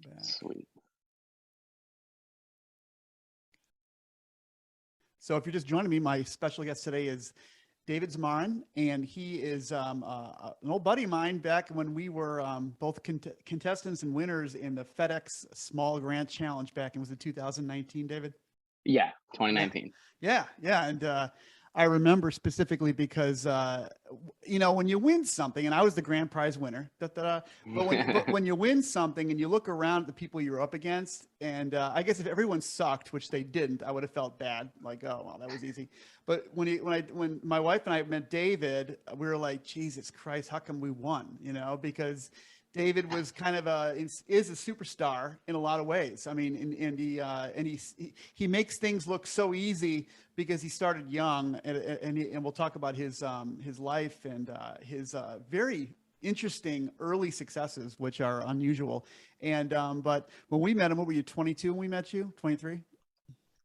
back. Sweet. So if you're just joining me, my special guest today is David Zamarin, and he is an old buddy of mine back when we were both contestants and winners in the FedEx Small Grant Challenge back in, was it 2019, David? Yeah, 2019. Yeah. And I remember specifically because, when you win something, and I was the grand prize winner, but when you win something and you look around at the people you're up against, and I guess if everyone sucked, which they didn't, I would have felt bad, like, oh, well, that was easy. But when my wife and I met David, we were like, Jesus Christ, how come we won? Because David was kind of is a superstar in a lot of ways. I mean, and he makes things look so easy because he started young, and we'll talk about his life and his very interesting early successes, which are unusual. And but when we met him, what were you, 22 when we met you? 23?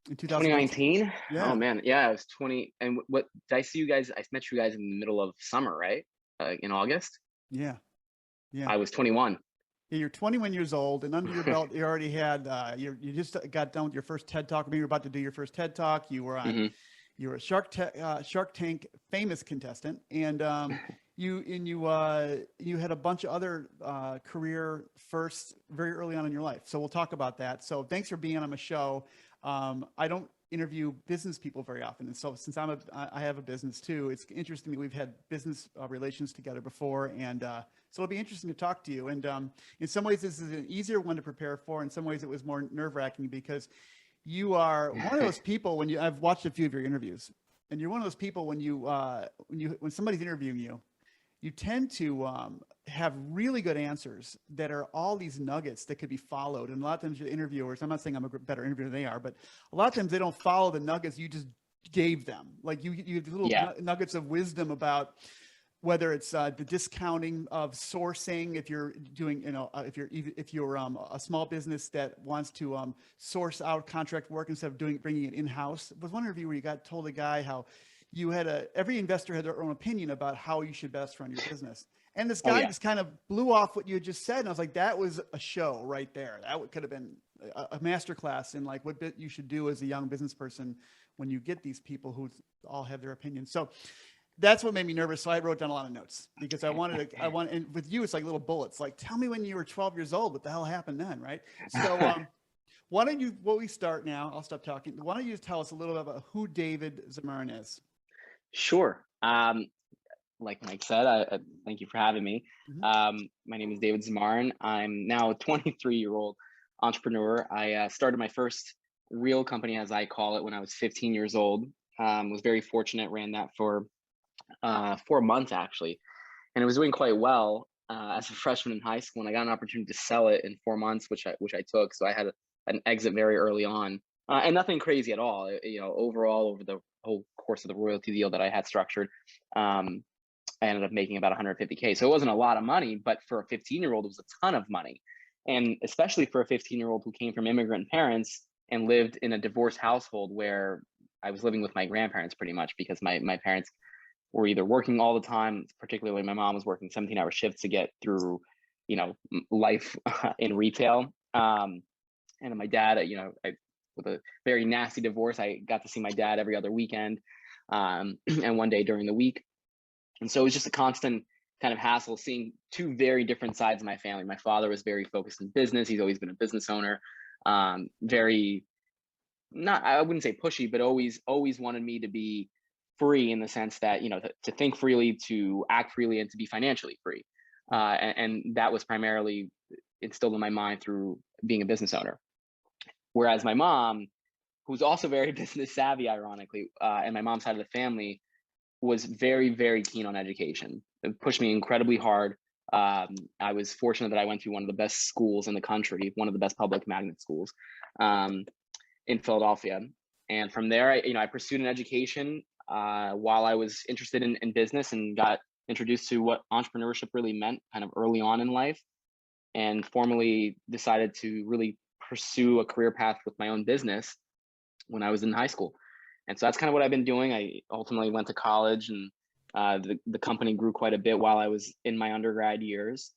In 2019? Yeah. Oh man, yeah, I was 20. And what did I see you guys? I met you guys in the middle of summer, right? In August. Yeah. I was 21. Yeah, you're 21 years old, and under your belt, you already had you just got done with your first TED Talk. I mean, you were about to do your first TED Talk. You were on, you were a Shark Tank famous contestant, and you had a bunch of other career firsts very early on in your life. So we'll talk about that. So thanks for being on my show. I don't interview business people very often, and so since I have a business too, it's interesting that we've had business relations together before, and so it'll be interesting to talk to you. And in some ways, this is an easier one to prepare for. In some ways, it was more nerve-wracking because you are one of those people I've watched a few of your interviews, and you're one of those people when somebody's interviewing you, you tend to have really good answers that are all these nuggets that could be followed. And a lot of times your interviewers, I'm not saying I'm a better interviewer than they are, but a lot of times they don't follow the nuggets you just gave them. Like you have little nuggets of wisdom about whether it's the discounting of sourcing, if you're doing, if you're a small business that wants to source out contract work instead of bringing it in-house. There was one interview where you told a guy how you had every investor had their own opinion about how you should best run your business. And this guy just kind of blew off what you had just said. And I was like, that was a show right there. That could have been a masterclass in like what you should do as a young business person when you get these people who all have their opinions. So that's what made me nervous. So I wrote down a lot of notes because and with you, it's like little bullets, like, tell me when you were 12 years old, what the hell happened then, right? So why don't you, we start now, I'll stop talking. Why don't you tell us a little bit about who David Zamarin is? Sure. Like Mike said, I thank you for having me. My name is David Zamarin. I'm now a 23-year-old entrepreneur. I started my first real company, as I call it, when I was 15 years old. Was very fortunate, ran that for 4 months actually, and it was doing quite well as a freshman in high school. And I got an opportunity to sell it in 4 months, which I took. So I had an exit very early on, and nothing crazy at all. Overall, over the whole course of the royalty deal that I had structured, I ended up making about 150K. So it wasn't a lot of money, but for a 15-year-old, it was a ton of money. And especially for a 15-year-old who came from immigrant parents and lived in a divorced household where I was living with my grandparents pretty much, because my parents were either working all the time, particularly my mom was working 17-hour shifts to get through, life in retail. And my dad, with a very nasty divorce, I got to see my dad every other weekend, and one day during the week. And so it was just a constant kind of hassle seeing two very different sides of my family. My father was very focused in business. He's always been a business owner, very, not, I wouldn't say pushy, but always wanted me to be free in the sense that, to think freely, to act freely, and to be financially free. And that was primarily instilled in my mind through being a business owner. Whereas my mom, who's also very business savvy, ironically, and my mom's side of the family, was very, very keen on education. It pushed me incredibly hard. I was fortunate that I went to one of the best schools in the country, one of the best public magnet schools in Philadelphia. And from there, I pursued an education while I was interested in business, and got introduced to what entrepreneurship really meant kind of early on in life, and formally decided to really pursue a career path with my own business when I was in high school. And so that's kind of what I've been doing. I ultimately went to college, and the company grew quite a bit while I was in my undergrad years.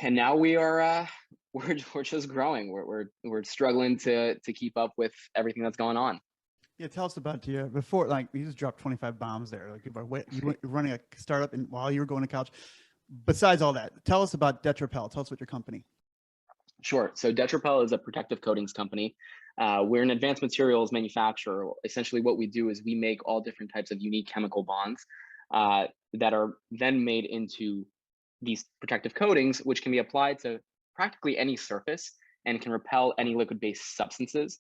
And now we are we're just growing. We're struggling to keep up with everything that's going on. Yeah, tell us about you before. Like, you just dropped 25 bombs there. Like, you were running a startup, and while you were going to college. Besides all that, tell us about Detrapel. Tell us about your company. Sure. So Detrapel is a protective coatings company. We're an advanced materials manufacturer. Essentially, what we do is we make all different types of unique chemical bonds that are then made into these protective coatings, which can be applied to practically any surface and can repel any liquid-based substances.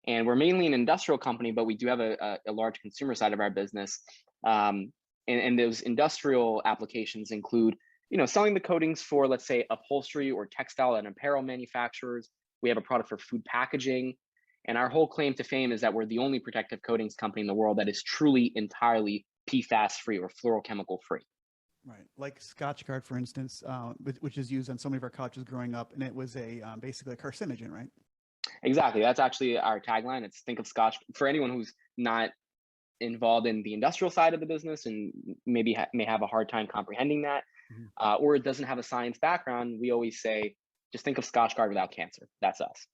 And we're mainly an industrial company, but we do have a large consumer side of our business. And those industrial applications include, selling the coatings for, let's say, upholstery or textile and apparel manufacturers. We have a product for food packaging. And our whole claim to fame is that we're the only protective coatings company in the world that is truly entirely PFAS free or fluorochemical free. Right. Like Scotchgard, for instance, which is used on so many of our couches growing up. And it was basically a carcinogen, right? Exactly. That's actually our tagline. It's think of Scotch. For anyone who's not involved in the industrial side of the business and maybe may have a hard time comprehending that, or it doesn't have a science background, we always say, just think of Scotchgard without cancer. That's us.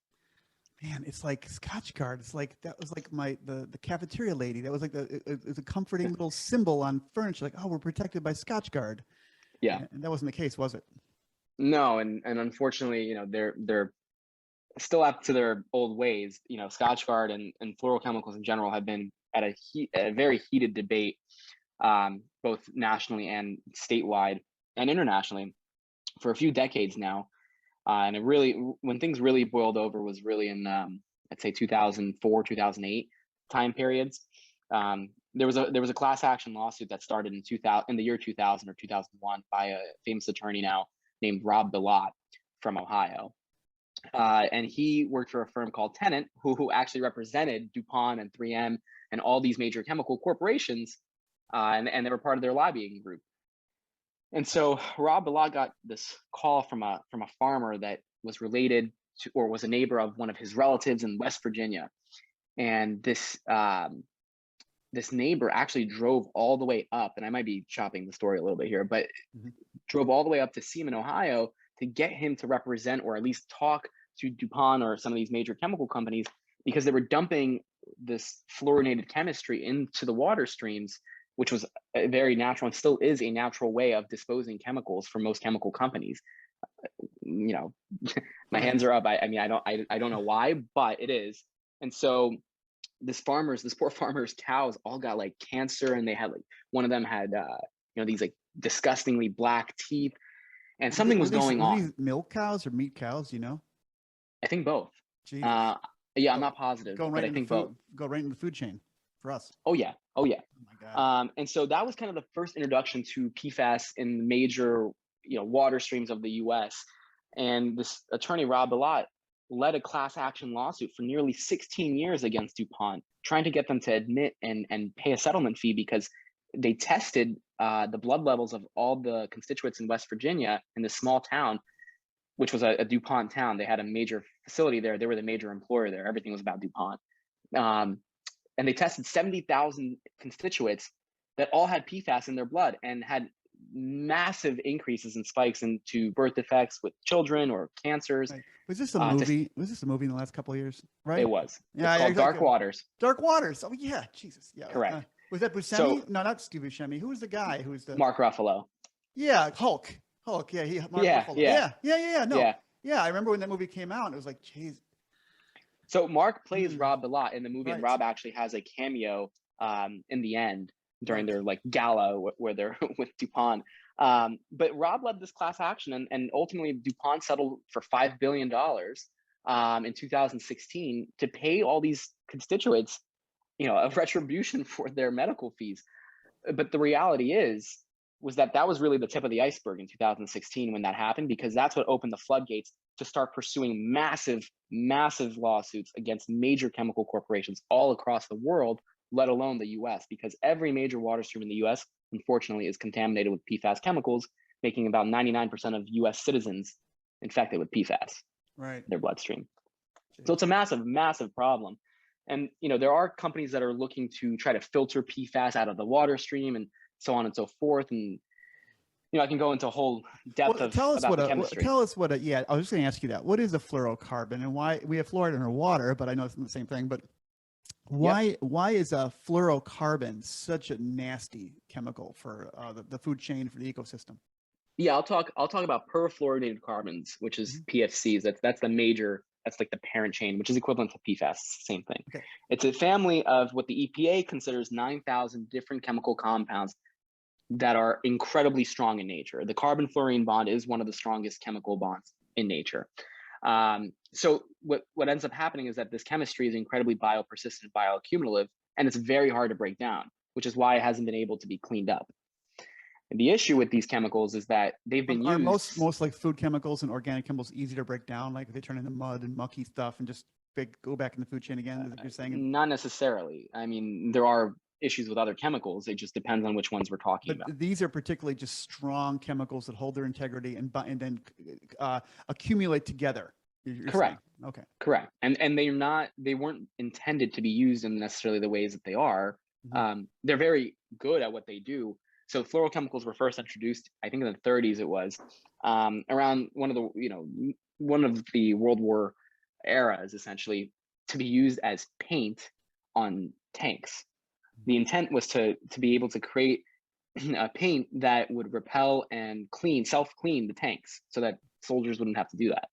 Man, it's like Scotchgard. It's like, that was like the cafeteria lady. That was like it's a comforting little symbol on furniture. Like, oh, we're protected by Scotchgard. Yeah. And that wasn't the case, was it? No, and unfortunately, they're still up to their old ways. Scotchgard and fluorochemicals in general have been at a very heated debate, both nationally and statewide and internationally for a few decades now. And it really, when things really boiled over, was really in, I'd say 2004, 2008 time periods. There was a class action lawsuit that started in the year 2000 or 2001 by a famous attorney now named Rob Bilott from Ohio. And he worked for a firm called Tennant, who actually represented DuPont and 3M and all these major chemical corporations, and they were part of their lobbying group. And so Rob Bilott got this call from a farmer that was related to, or was a neighbor of one of his relatives in West Virginia. And this neighbor actually drove all the way up, and I might be chopping the story a little bit here, but drove all the way up to Seaman, Ohio, to get him to represent or at least talk to DuPont or some of these major chemical companies, because they were dumping this fluorinated chemistry into the water streams, which was a very natural and still is a natural way of disposing chemicals for most chemical companies. My hands are up. I don't know why, but it is. And so this poor farmer's cows all got like cancer, and they had one of them had these like disgustingly black teeth, and something was going on. Were these milk cows or meat cows? I think both. Jesus. I'm not positive, but I think both. Go right in the food chain for us. Oh yeah. Oh my God. And so that was kind of the first introduction to PFAS in major, water streams of the U.S. And this attorney, Rob Bilott, led a class action lawsuit for nearly 16 years against DuPont, trying to get them to admit and pay a settlement fee because they tested the blood levels of all the constituents in West Virginia in this small town, which was a DuPont town. They had a major facility there. They were the major employer there. Everything was about DuPont. And they tested 70,000 constituents that all had PFAS in their blood and had massive increases and spikes into birth defects with children or cancers. Right. Was this a movie? Was this a movie in the last couple of years? Right. It was. Yeah. It's called Dark Waters. Dark Waters. Oh yeah. Jesus. Yeah. Correct. Was that Buscemi? No, not Steve Buscemi. Who was the guy? Who's the Mark Ruffalo? Yeah, Hulk. Yeah. Mark Ruffalo. Yeah. No. Yeah. I remember when that movie came out. It was like, geez. So Mark plays Rob Bilott in the movie, and Rob actually has a cameo in the end during their gala where they're with DuPont. But Rob led this class action, and ultimately DuPont settled for $5 billion in 2016 to pay all these constituents, a retribution for their medical fees. But the reality was that was really the tip of the iceberg in 2016 when that happened, because that's what opened the floodgates to start pursuing massive lawsuits against major chemical corporations all across the world, let alone the US, because every major water stream in the US, unfortunately, is contaminated with PFAS chemicals, making about 99% of US citizens infected with PFAS, right, their bloodstream. So it's a massive problem. And, there are companies that are looking to try to filter PFAS out of the water stream and so on and so forth. And I can go into a whole depth Well, tell us about what the chemistry. yeah, I was just going to ask you that. What is a fluorocarbon, and why we have fluoride in our water, but I know it's not the same thing, but why is a fluorocarbon such a nasty chemical for the food chain, for the ecosystem? Yeah, I'll talk about perfluorinated carbons, which is PFCs. That's the major, that's like the parent chain, which is equivalent to PFAS, same thing. Okay. It's a family of what the EPA considers 9,000 different chemical compounds that are incredibly strong in nature. The carbon fluorine bond is one of the strongest chemical bonds in nature. So what ends up happening is that this chemistry is incredibly biopersistent, bioaccumulative, and it's very hard to break down, which is why it hasn't been able to be cleaned up. And the issue with these chemicals is that they've been Are used. most like food chemicals and organic chemicals easy to break down? Like they turn into mud and mucky stuff and just go back in the food chain again, as you're saying? Not necessarily. I mean, there are issues with other chemicals. It just depends on which ones we're talking about. These are particularly just strong chemicals that hold their integrity and then accumulate together. You're Correct. Saying. Okay. Correct. And they weren't intended to be used in necessarily the ways that they are. They're very good at what they do. So fluorochemicals were first introduced, I think in the 30s it was, around one of the World War eras, essentially, to be used as paint on tanks. The intent was to be able to create a paint that would repel and self-clean the tanks so that soldiers wouldn't have to do that.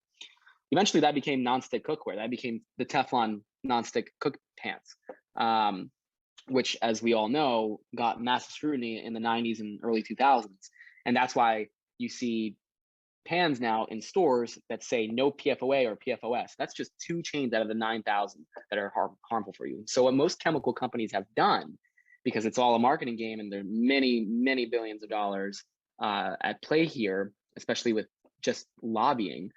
Eventually that became nonstick cookware. That became the Teflon nonstick cook pans, which, as we all know, got massive scrutiny in the 90s and early 2000s. And that's why you see pans now in stores that say no PFOA or PFOS. That's just 2 chains out of the 9,000 that are harmful for you. So what most chemical companies have done, because it's all a marketing game and there are many, many billions of dollars at play here, especially with just lobbying,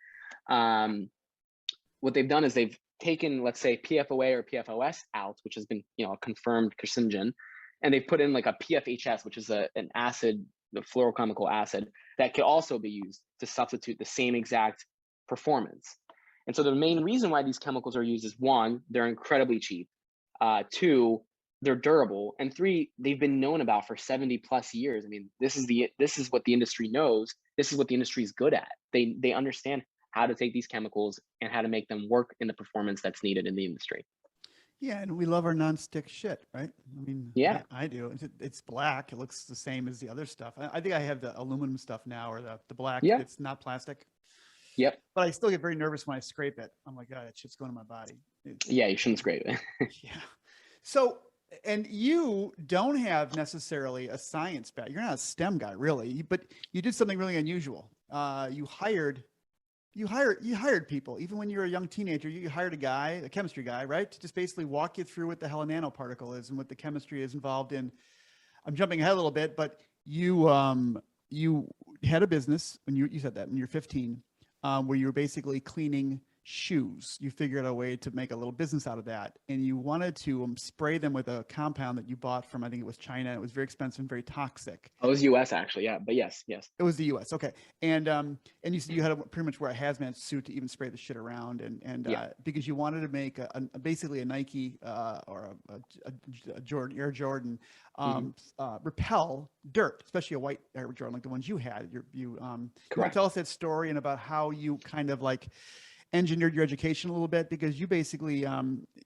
what they've done is they've taken, let's say, PFOA or PFOS out, which has been, a confirmed carcinogen, and they've put in like a PFHS, which is an acid, the fluorochemical acid, that could also be used to substitute the same exact performance. And so the main reason why these chemicals are used is 1, they're incredibly cheap. 2, they're durable, and 3, they've been known about for 70 plus years. I mean, this is what the industry knows. This is what the industry is good at. They understand how to take these chemicals and how to make them work in the performance that's needed in the industry. Yeah, and we love our nonstick shit, right? I mean, yeah, I do. It's black. It looks the same as the other stuff. I think I have the aluminum stuff now, or the black. Yeah. It's not plastic. Yep. But I still get very nervous when I scrape it. I'm like, God, that shit's going to my body. Yeah, you shouldn't scrape it. Yeah. So, and you don't have necessarily a science background. You're not a STEM guy, really, but you did something really unusual. You hired people. Even when you were a young teenager, you hired a chemistry guy, right? To just basically walk you through what the hell a nanoparticle is and what the chemistry is involved in. I'm jumping ahead a little bit, but you had a business when you said that when you're 15, where you were basically cleaning shoes. You figured out a way to make a little business out of that, and you wanted to spray them with a compound that you bought from, I think it was China. It was very expensive and very toxic. Oh, it was US actually, yeah, but yes. It was the US, okay. And you said you had to pretty much wear a hazmat suit to even spray the shit around, and because you wanted to make basically a Nike or a Jordan, Air Jordan, repel dirt, especially a white Air Jordan like the ones you had. You want to tell us that story and about how you kind of like engineered your education a little bit, because you basically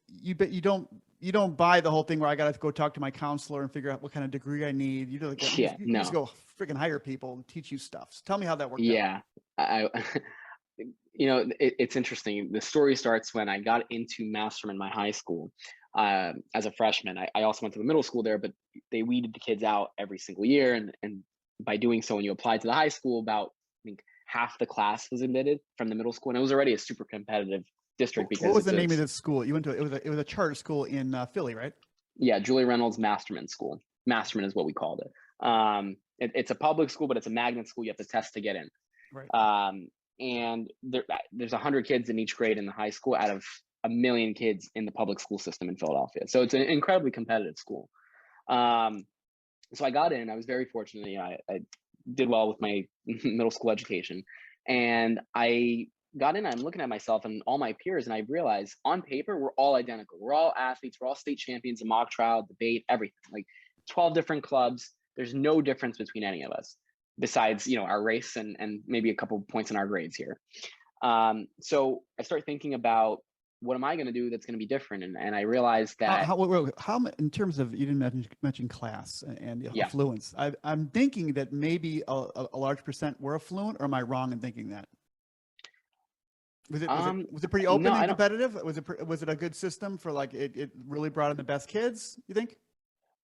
you don't buy the whole thing where I got to go talk to my counselor and figure out what kind of degree I need. You just go freaking hire people and teach you stuff. So tell me how that worked out. I it's interesting. The story starts when I got into Masterman, my high school, as a freshman. I also went to the middle school there, but they weeded the kids out every single year, and by doing so, when you applied to the high school, about I think half the class was admitted from the middle school, and it was already a super competitive district. Because what was the name of this school you went to? It was a charter school in Philly, right? Yeah, Julie Reynolds Masterman School. Masterman is what we called it. It's a public school, but it's a magnet school. You have to test to get in. Right. And there's 100 kids in each grade in the high school out of 1 million kids in the public school system in Philadelphia. So it's an incredibly competitive school. So I got in. I was very fortunate. I did well with my middle school education, and I got in. I'm looking at myself and all my peers, and I realized on paper we're all identical. We're all athletes. We're all state champions in mock trial, debate, everything. Like 12 different clubs. There's no difference between any of us. besides, our race and maybe a couple points in our grades here. So I start thinking about, what am I going to do that's going to be different? And I realized that how in terms of, you didn't mention class and Yeah. affluence. I'm thinking that maybe a large percent were affluent, or am I wrong in thinking that? Was it pretty open and competitive? Was it a good system for, like, it really brought in the best kids, you think?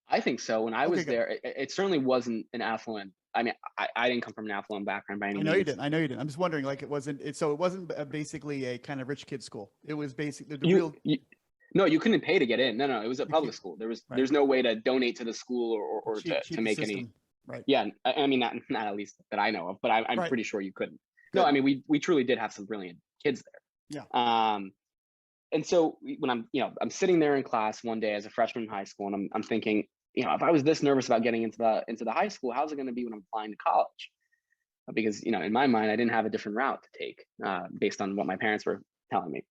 I think so. When I was good. there, it certainly wasn't an affluent. I mean, I didn't come from an affluent background by any means. I know you didn't. I'm just wondering, like, it wasn't basically a kind of rich kid school. It was basically no, you couldn't pay to get in. No, it was a public school. There's no way to donate to the school or to make any. Right. Yeah, I mean, not at least that I know of, but I'm pretty sure you couldn't. Good. No, I mean, we truly did have some brilliant kids there. Yeah. And so when I'm sitting there in class one day as a freshman in high school, and I'm thinking, if I was this nervous about getting into the high school, how's it going to be when I'm applying to college? Because, in my mind, I didn't have a different route to take based on what my parents were telling me.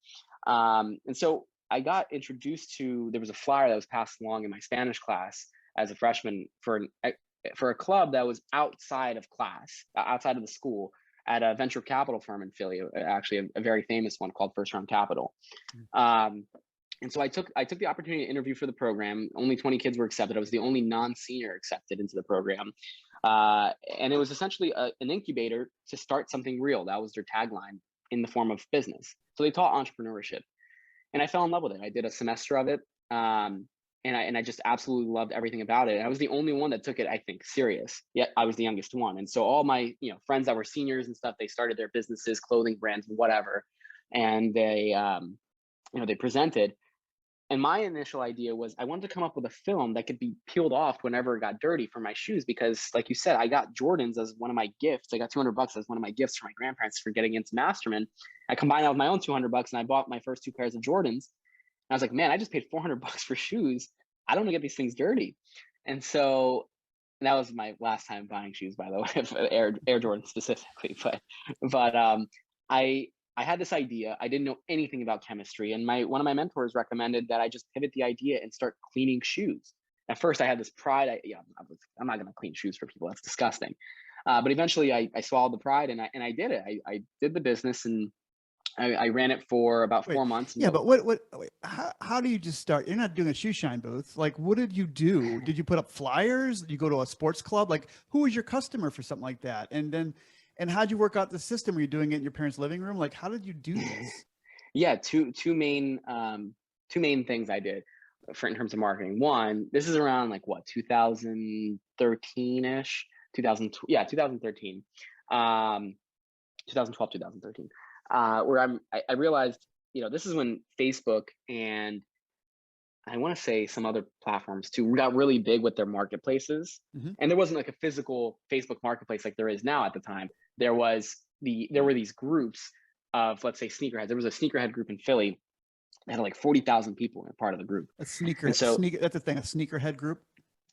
And so I got introduced to, there was a flyer that was passed along in my Spanish class as a freshman for a club that was outside of class, outside of the school, at a venture capital firm in Philly, actually a very famous one called First Round Capital. And so I took the opportunity to interview for the program. Only 20 kids were accepted. I was the only non-senior accepted into the program. And it was essentially an incubator to start something real. That was their tagline, in the form of business. So they taught entrepreneurship. And I fell in love with it. I did a semester of it. And I just absolutely loved everything about it. And I was the only one that took it, I think, serious. Yet I was the youngest one. And so all my friends that were seniors and stuff, they started their businesses, clothing brands, whatever. And they presented. And my initial idea was, I wanted to come up with a film that could be peeled off whenever it got dirty for my shoes, because, like you said, I got Jordans as one of my gifts. I got $200 as one of my gifts from my grandparents for getting into Masterman. I combined that with my own $200 and I bought my first 2 pairs of Jordans. And I was like, man, I just paid $400 for shoes. I don't want to get these things dirty. And so that was my last time buying shoes, by the way, Air Jordan specifically. But I had this idea. I didn't know anything about chemistry, and one of my mentors recommended that I just pivot the idea and start cleaning shoes. At first, I had this pride. I'm not going to clean shoes for people. That's disgusting. But eventually, I swallowed the pride, and I did it. I did the business, and I ran it for about 4 months. Yeah, but how do you just start? You're not doing a shoe shine booth. Like, what did you do? Did you put up flyers? Did you go to a sports club? Like, who was your customer for something like that? And how'd you work out the system? Were you doing it in your parents' living room? Like, how did you do this? Yeah, two main things I did in terms of marketing. One, this is around 2013-ish, 2013, 2012, 2013, where I realized, this is when Facebook and I want to say some other platforms too got really big with their marketplaces. Mm-hmm. And there wasn't like a physical Facebook marketplace like there is now at the time. There were these groups of, let's say, sneakerheads. There was a sneakerhead group in Philly that had like 40,000 people in part of the group. That's the thing, a sneakerhead group.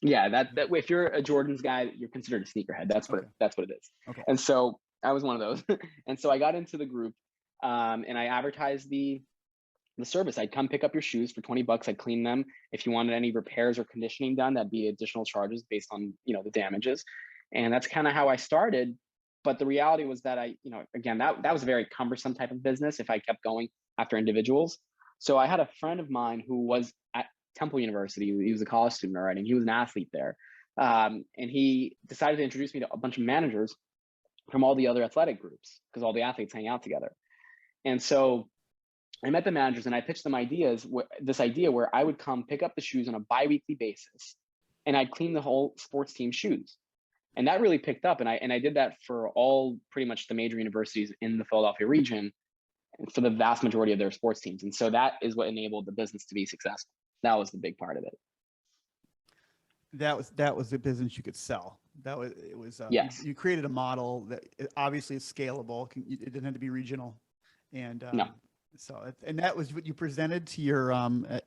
Yeah, that if you're a Jordans guy, you're considered a sneakerhead. That's what it is. Okay. And so I was one of those. And so I got into the group, and I advertised the service. I'd come pick up your shoes for $20. I'd clean them. If you wanted any repairs or conditioning done, that'd be additional charges based on, the damages. And that's kind of how I started. But the reality was that again, that was a very cumbersome type of business if I kept going after individuals. So I had a friend of mine who was at Temple University. He was a college student already, and he was an athlete there. And he decided to introduce me to a bunch of managers from all the other athletic groups, because all the athletes hang out together. And so I met the managers and I pitched them this idea where I would come pick up the shoes on a bi-weekly basis, and I'd clean the whole sports team shoes. And that really picked up. And I did that for all pretty much the major universities in the Philadelphia region for the vast majority of their sports teams. And so that is what enabled the business to be successful. That was the big part of it. That was the business you could sell. Yes. You created a model that obviously is scalable. It didn't have to be regional. And no. So, and that was what you presented to your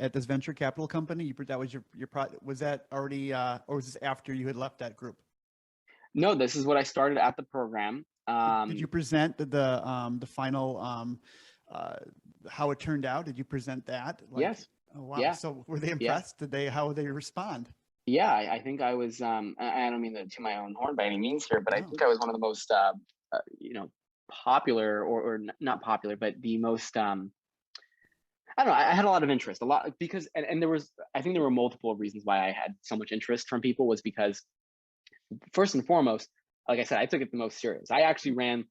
at this venture capital company. That was your was that already or was this after you had left that group? No, this is what I started at the program. Did you present the final how it turned out? Did you present that? Yes. Oh wow! Yeah. So were they impressed? Yeah. How would they respond? Yeah, I think I was, I don't mean to toot my own horn by any means here, but I No. think I was one of the most, popular not popular, but the most, I don't know. I had a lot of interest, a lot because, and there was, I think there were multiple reasons why I had so much interest from people was because first and foremost, like I said, I took it the most serious. I actually ran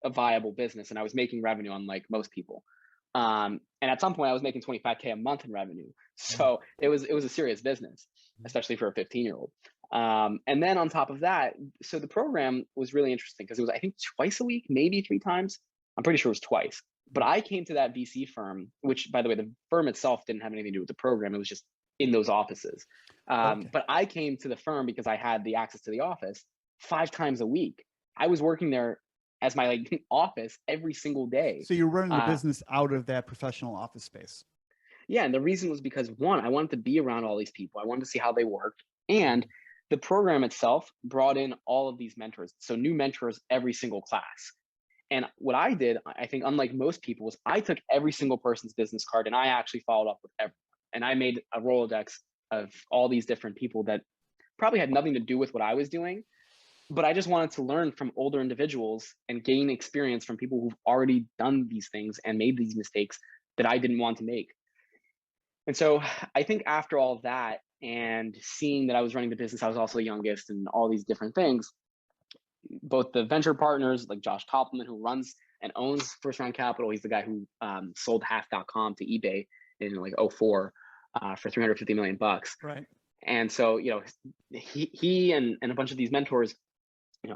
a viable business and I was making revenue unlike most people. And at some point I was making 25K a month in revenue. So it was a serious business, especially for a 15-year-old. And then on top of that, so the program was really interesting because it was, I think, twice a week, maybe 3 times. I'm pretty sure it was twice. But I came to that VC firm, which, by the way, the firm itself didn't have anything to do with the program. It was just in those offices. Okay. But I came to the firm because I had the access to the office 5 times a week. I was working there as my office every single day. So you're running the business out of that professional office space. Yeah, and the reason was because one, I wanted to be around all these people. I wanted to see how they worked, and the program itself brought in all of these mentors. So new mentors every single class. And what I did, I think, unlike most people, was I took every single person's business card and I actually followed up with everyone. And I made a Rolodex of all these different people that probably had nothing to do with what I was doing, but I just wanted to learn from older individuals and gain experience from people who've already done these things and made these mistakes that I didn't want to make. And so I think after all of that and seeing that I was running the business, I was also the youngest and all these different things, both the venture partners like Josh Koppelman, who runs and owns First Round Capital. He's the guy who sold half.com to eBay in like 04 for 350 million bucks. Right. And so, he and a bunch of these mentors,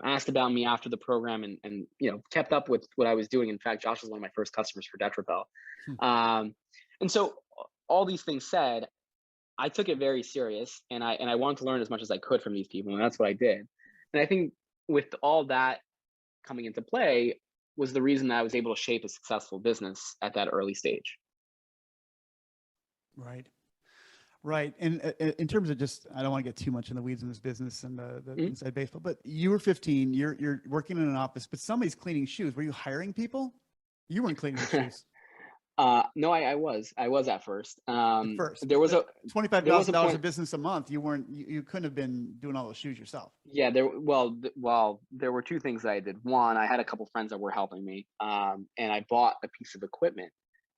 asked about me after the program and kept up with what I was doing. In fact, Josh was one of my first customers for Detrapel. And so all these things said, I took it very serious and I wanted to learn as much as I could from these people. And that's what I did. And I think with all that coming into play was the reason that I was able to shape a successful business at that early stage. Right. Right. And in terms of just, I don't want to get too much in the weeds in this business and the inside baseball, but you were 15, you're working in an office, but somebody's cleaning shoes. Were you hiring people? You weren't cleaning the shoes. No, I was at first. At first, there was a $25,000 of business a month. You couldn't have been doing all those shoes yourself. Yeah, there were two things that I did. One, I had a couple friends that were helping me, and I bought a piece of equipment.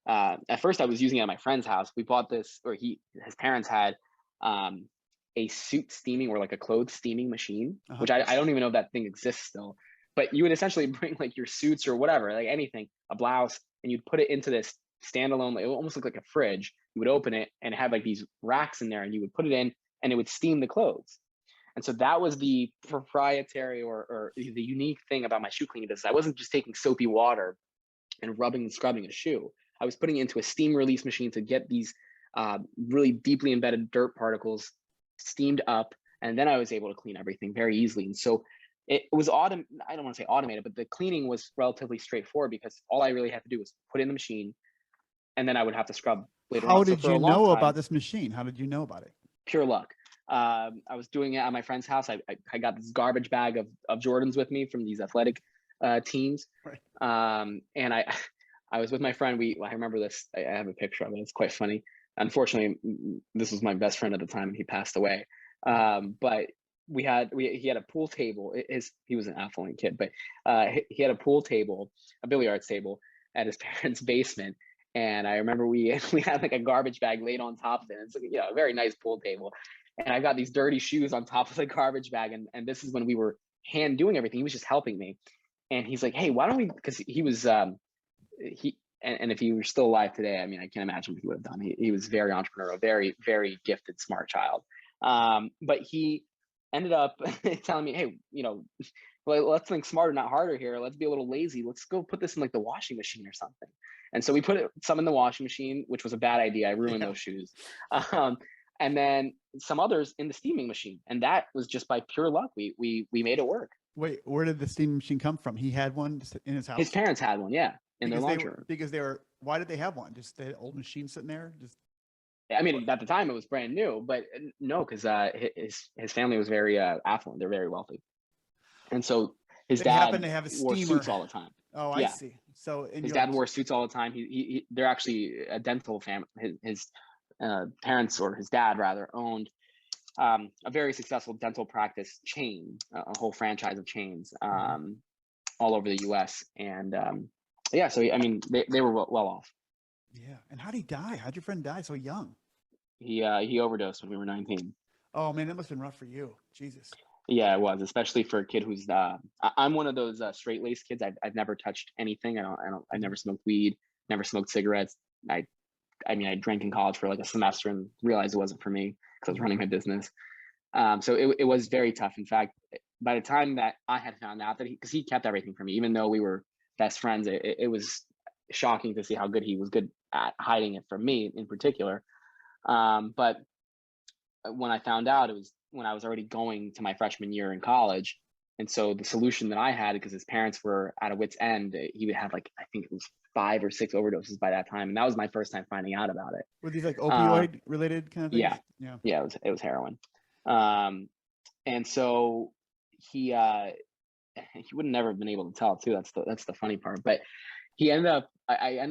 At first I was using it at my friend's house. We bought this, or his parents had a suit steaming or like a clothes steaming machine, which I don't even know if that thing exists still, but you would essentially bring like your suits or whatever, like anything, a blouse, and you'd put it into this standalone, like, it almost looked like a fridge. You would open it and have like these racks in there and you would put it in and it would steam the clothes. And so that was the proprietary or the unique thing about my shoe cleaning business. I wasn't just taking soapy water and rubbing and scrubbing a shoe. I was putting it into a steam release machine to get these really deeply embedded dirt particles steamed up. And then I was able to clean everything very easily. And so it was I don't want to say automated, but the cleaning was relatively straightforward because all I really had to do was put it in the machine and then I would have to scrub later on. How did you know about this machine? How did you know about it? Pure luck. I was doing it at my friend's house. I got this garbage bag of Jordans with me from these athletic teams. Right. And I was with my friend. I remember this. I have a picture of it. It's quite funny. Unfortunately, this was my best friend at the time and he passed away. But he had a pool table. He was an affluent kid, but he had a pool table, a billiards table at his parents' basement. And I remember we had like a garbage bag laid on top of it. It's a very nice pool table. And I got these dirty shoes on top of the garbage bag. And this is when we were hand doing everything. He was just helping me. And he's like, hey, why don't we, because he was, and if he were still alive today, I mean, I can't imagine what he would have done. He was very entrepreneurial, very, very gifted, smart child. But he ended up telling me, hey, let's think smarter, not harder here. Let's be a little lazy. Let's go put this in like the washing machine or something. And so we put some in the washing machine, which was a bad idea. I ruined those shoes. And then some others in the steaming machine. And that was just by pure luck. We made it work. Wait, where did the steaming machine come from? He had one in his house? His parents had one, yeah, in their laundry room. Because why did they have one? Just the old machine sitting there? I mean, at the time it was brand new, but no, because his family was very affluent. They're very wealthy. And so his dad happened to have a wore steamer. suits all the time. Oh, I see. So his dad wore suits all the time. They're actually a dental family. His parents, or his dad rather, owned a very successful dental practice chain, a whole franchise of chains all over the US. And yeah, so I mean, they were well off. Yeah. And how'd he die? How'd your friend die so young? He overdosed when we were 19. Oh man, that must have been rough for you. Jesus. Yeah, it was, especially for a kid who's I'm one of those straight laced kids. I've never touched anything. I never smoked weed, never smoked cigarettes. I mean, I drank in college for like a semester and realized it wasn't for me because I was running my business. So it was very tough. In fact, by the time that I had found out that because he kept everything from me, even though we were best friends, it was shocking to see how good he was good at hiding it from me in particular. But when I found out, it was when I was already going to my freshman year in college. And so the solution that I had, because his parents were at a wit's end, he would have like, I think it was 5 or 6 overdoses by that time. And that was my first time finding out about it. Were these like opioid related kind of things? Yeah, it was heroin. And so he would never have been able to tell too. That's the funny part. But I ended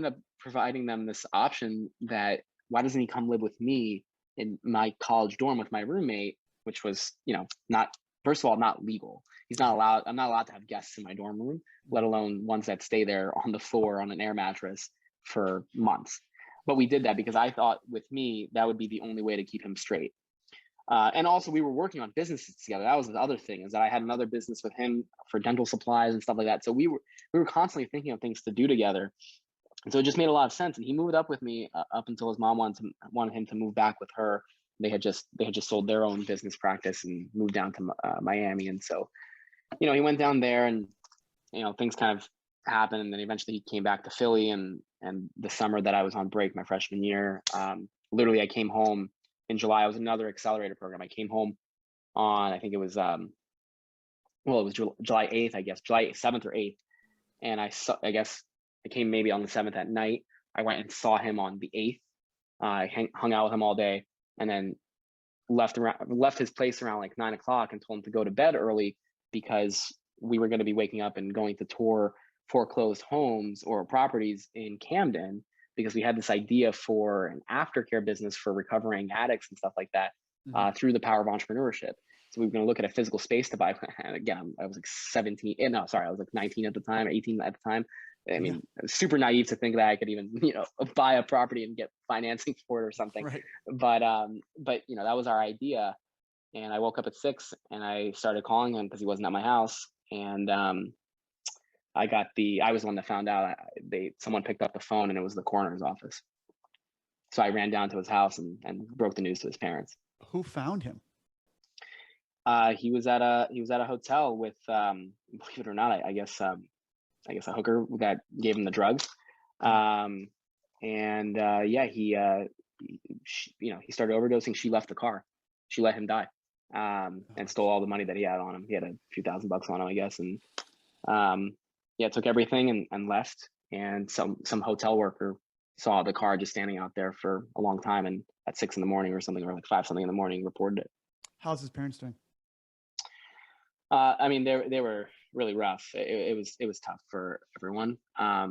up providing them this option that why doesn't he come live with me in my college dorm with my roommate, which was, not, first of all, not legal. He's not allowed, I'm not allowed to have guests in my dorm room, let alone ones that stay there on the floor on an air mattress for months. But we did that because I thought with me, that would be the only way to keep him straight. And also we were working on businesses together. That was the other thing, is that I had another business with him for dental supplies and stuff like that. So we were constantly thinking of things to do together. And so it just made a lot of sense. And he moved up with me up until his mom wanted him to move back with her. They had just sold their own business practice and moved down to Miami. And so, he went down there and, things kind of happened. And then eventually he came back to Philly. And the summer that I was on break, my freshman year, literally I came home in July. It was another accelerator program. I came home on, I think it was, it was July 8th, I guess, July 7th or 8th. And I guess I came maybe on the 7th at night. I went and saw him on the 8th. I hung out with him all day and then left his place around like 9 o'clock and told him to go to bed early because we were going to be waking up and going to tour foreclosed homes or properties in Camden, because we had this idea for an aftercare business for recovering addicts and stuff like that through the power of entrepreneurship. So we were going to look at a physical space to buy. And again, I was like 17. No, sorry, I was like 19 at the time, 18 at the time. I mean, I was super naive to think that I could even, buy a property and get financing for it or something. Right. But that was our idea. And I woke up at 6 and I started calling him because he wasn't at my house. And I was the one that found out. Someone picked up the phone and it was the coroner's office. So I ran down to his house and broke the news to his parents. Who found him? He was at a hotel with, believe it or not, I guess a hooker that gave him the drugs. He started overdosing. She left the car. She let him die, and stole all the money that he had on him. He had a few $1,000 on him, I guess. And took everything and left. And some hotel worker saw the car just standing out there for a long time. And at 6 a.m. or something, or like 5 something in the morning, reported it. How's his parents doing? I mean, they were really rough. It was tough for everyone. I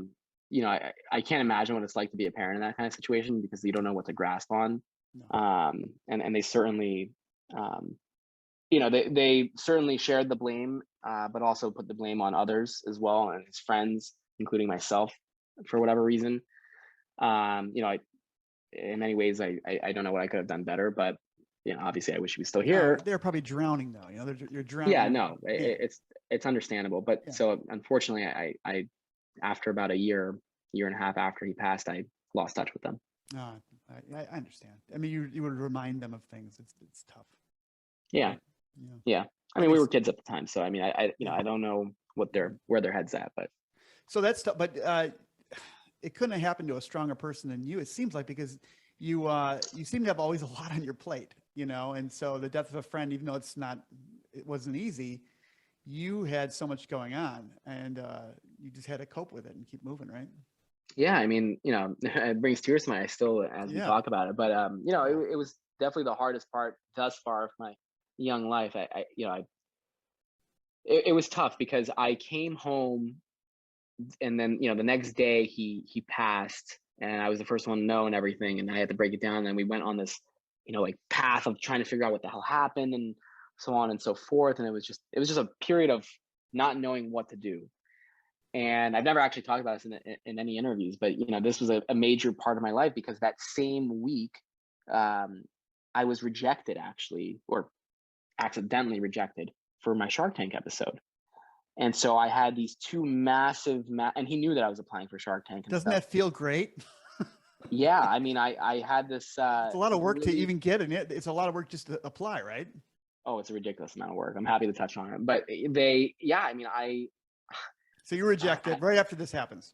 can't imagine what it's like to be a parent in that kind of situation because you don't know what to grasp on. No. And they certainly, they certainly shared the blame, but also put the blame on others as well, and his friends, including myself, for whatever reason. In many ways, I don't know what I could have done better, but obviously I wish he was still here. They're probably drowning though. You're drowning. Yeah, no, it's understandable. But so unfortunately, I after about a year and a half after he passed, I lost touch with them. I understand. I mean, you would remind them of things. It's tough. Yeah. I mean, we were kids at the time, so I mean, I don't know where their head's at, but so that's tough. But it couldn't have happened to a stronger person than you. It seems like, because you seem to have always a lot on your plate, and so the death of a friend, even though it wasn't easy, you had so much going on, and you just had to cope with it and keep moving, right? Yeah, I mean, it brings tears to my eyes still as we talk about it, but it was definitely the hardest part thus far of my young life. It was tough because I came home, and then the next day he passed, and I was the first one to know and everything, and I had to break it down. And we went on this like path of trying to figure out what the hell happened and so on and so forth. And it was just a period of not knowing what to do. And I've never actually talked about this in any interviews, but this was a major part of my life, because that same week, I was rejected, actually, or accidentally rejected, for my Shark Tank episode. And so I had these two massive, and he knew that I was applying for Shark Tank. And doesn't that feel great? Yeah, I mean, I had this. It's a lot of work to even get in it. It's a lot of work just to apply, right? Oh, it's a ridiculous amount of work. I'm happy to touch on it, but So you're rejected right after this happens.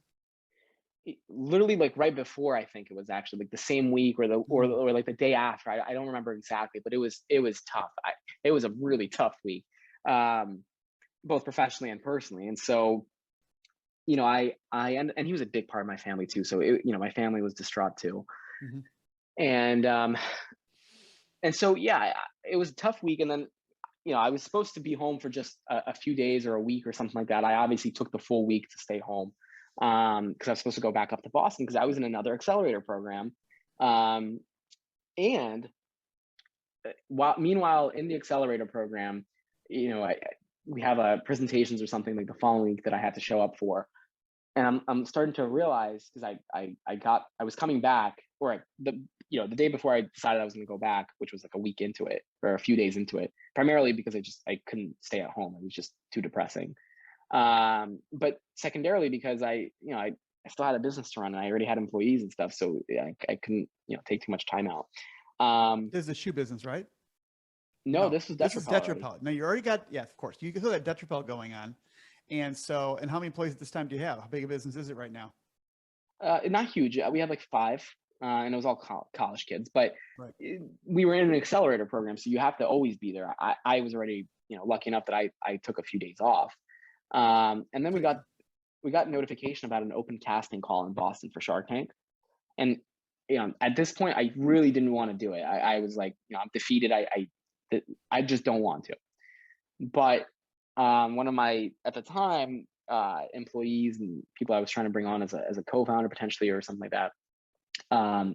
Literally, like right before, I think it was actually like the same week or like the day after. I don't remember exactly, but it was tough. It was a really tough week, both professionally and personally. And so, and he was a big part of my family too. So my family was distraught too. And so, yeah, it was a tough week. And then, I was supposed to be home for just a few days or a week or something like that. I obviously took the full week to stay home, because I was supposed to go back up to Boston because I was in another accelerator program. And meanwhile, in the accelerator program, we have presentations or something like the following week that I had to show up for. And I'm starting to realize, because I was coming back, or the day before I decided I was going to go back, which was like a week into it or a few days into it, primarily because I couldn't stay at home. It was just too depressing. But secondarily because I still had a business to run, and I already had employees and stuff. So I couldn't, take too much time out. This is a shoe business, right? No, this is Detrapel. Now you already got, of course, you still have Detrapel going on. And so, and how many employees at this time do you have? How big a business is it right now? Not huge. We have like 5, and it was all college kids, but right. We were in an accelerator program. So you have to always be there. I was already, lucky enough that I took a few days off. And then we got notification about an open casting call in Boston for Shark Tank. And, at this point, I really didn't want to do it. I was like, I'm defeated. I just don't want to. But one of my, at the time, employees and people I was trying to bring on as a co-founder potentially or something like that,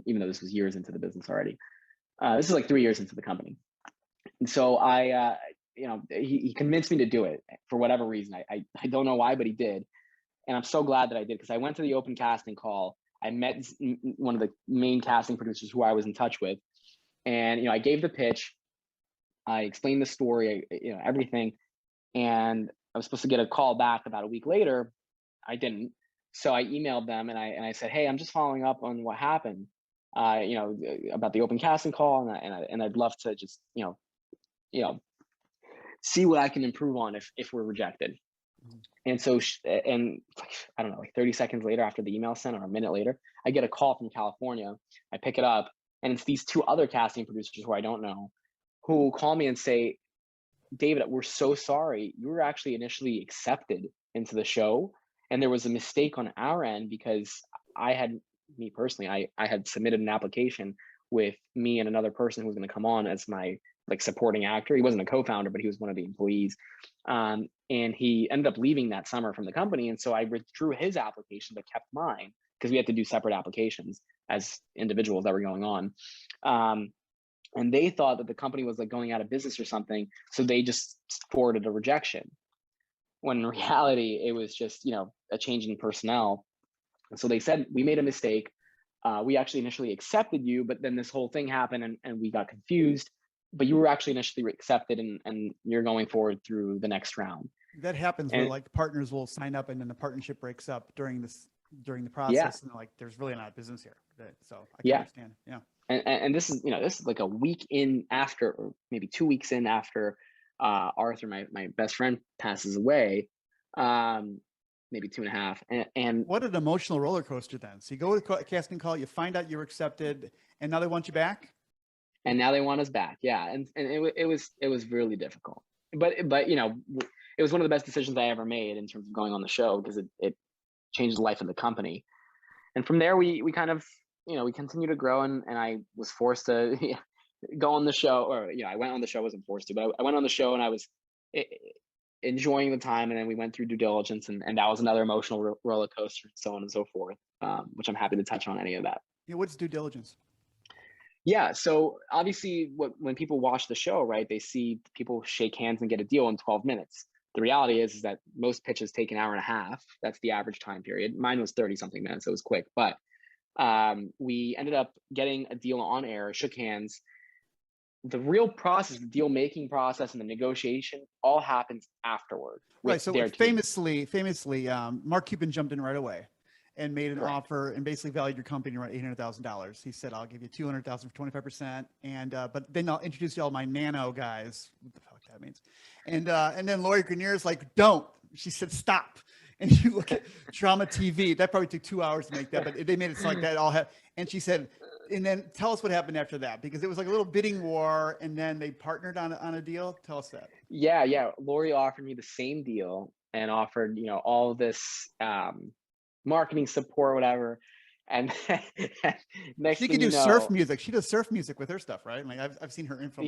even though this was years into the business already. This is like 3 years into the company. And so he convinced me to do it for whatever reason. I don't know why, but he did. And I'm so glad that I did, because I went to the open casting call. I met one of the main casting producers who I was in touch with. And, I gave the pitch. I explained the story, everything. And I was supposed to get a call back about a week later. I didn't. So I emailed them and I said, hey, I'm just following up on what happened, about the open casting call. And I'd love to just, see what I can improve on if we're rejected. And so, and I don't know, like 30 seconds later after the email sent, or a minute later, I get a call from California. I pick it up, and it's these 2 other casting producers who I don't know, who call me and say, David, we're so sorry. You were actually initially accepted into the show, and there was a mistake on our end, because me personally, I had submitted an application with me and another person who was going to come on as my supporting actor. He wasn't a co-founder, but he was one of the employees. And he ended up leaving that summer from the company. And so I withdrew his application, but kept mine, because we had to do separate applications as individuals that were going on. And they thought that the company was going out of business or something. So they just forwarded a rejection, when in reality, it was just, a change in personnel. And so they said, we made a mistake. We actually initially accepted you, but then this whole thing happened and we got confused. But you were actually initially accepted, and you're going forward through the next round. That happens where partners will sign up and then the partnership breaks up during the process, and there's really not business here. So I can understand. Yeah. And this is like a week in after, or maybe 2 weeks in after Arthur, my best friend, passes away. Maybe 2.5. And what an emotional roller coaster then. So you go to a casting call, you find out you're accepted, and now they want you back. And now they want us back. Yeah. And it was really difficult, but it was one of the best decisions I ever made in terms of going on the show, because it changed the life of the company. And from there, we kind of, we continued to grow, and I was forced to go on the show, or, I went on the show, wasn't forced to, but I went on the show, and I was enjoying the time. And then we went through due diligence, and that was another emotional roller coaster, and so on and so forth, which I'm happy to touch on any of that. Yeah. What's due diligence? Yeah. So obviously when people watch the show, right, they see people shake hands and get a deal in 12 minutes. The reality is that most pitches take an hour and a half. That's the average time period. Mine was 30 something minutes, so it was quick. But we ended up getting a deal on air, shook hands. The real process, the deal making process and the negotiation all happens afterward with Right. So their team. famously, Mark Cuban jumped in right away and made an Correct. offer and basically valued your company around $800,000. He said, "I'll give you $200,000 for 25%, and but then I'll introduce you all my nano guys." What the fuck that means? And then Lori Grainer's like, "Don't." She said, "Stop." And you look at Drama TV. That probably took 2 hours to make that, but they made it sound like that all had. And she said, and then tell us what happened after that, because it was like a little bidding war, and then they partnered on a deal. Tell us that. Yeah. Lori offered me the same deal and offered, all this marketing support, whatever. And next She thing could you do know, surf music. She does surf music with her stuff, right? Like I've seen her info.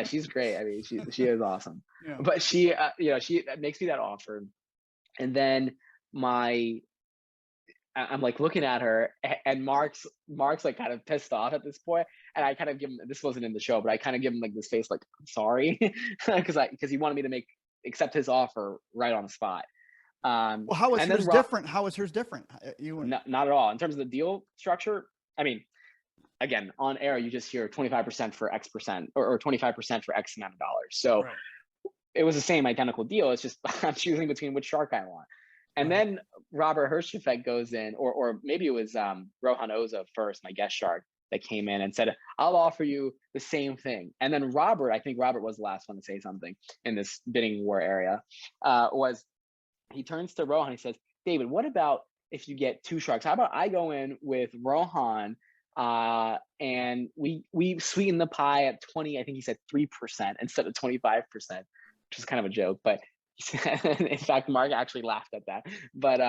she's great. I mean, she is awesome. Yeah. But she makes me that offer, and then I'm like looking at her, and Mark's like kind of pissed off at this point, and I kind of give him, this wasn't in the show, but I kind of give him like this face like, I'm sorry, because he wanted me to accept his offer right on the spot. Well, how was hers different? How was hers different? Not at all in terms of the deal structure. I mean, again, on air you just hear 25% for X percent, or 25% for X amount of dollars. So right. It was the same identical deal. It's just I'm choosing between which shark I want. And then Robert Hirschfeld goes in, or maybe it was Rohan Oza first, my guest shark, that came in and said, "I'll offer you the same thing." And then I think Robert was the last one to say something in this bidding war area, he turns to Rohan, he says, "David, what about if you get two sharks? How about I go in with Rohan and we sweeten the pie at 20, I think he said 3% instead of 25%, which is kind of a joke, but in fact, Mark actually laughed at that. But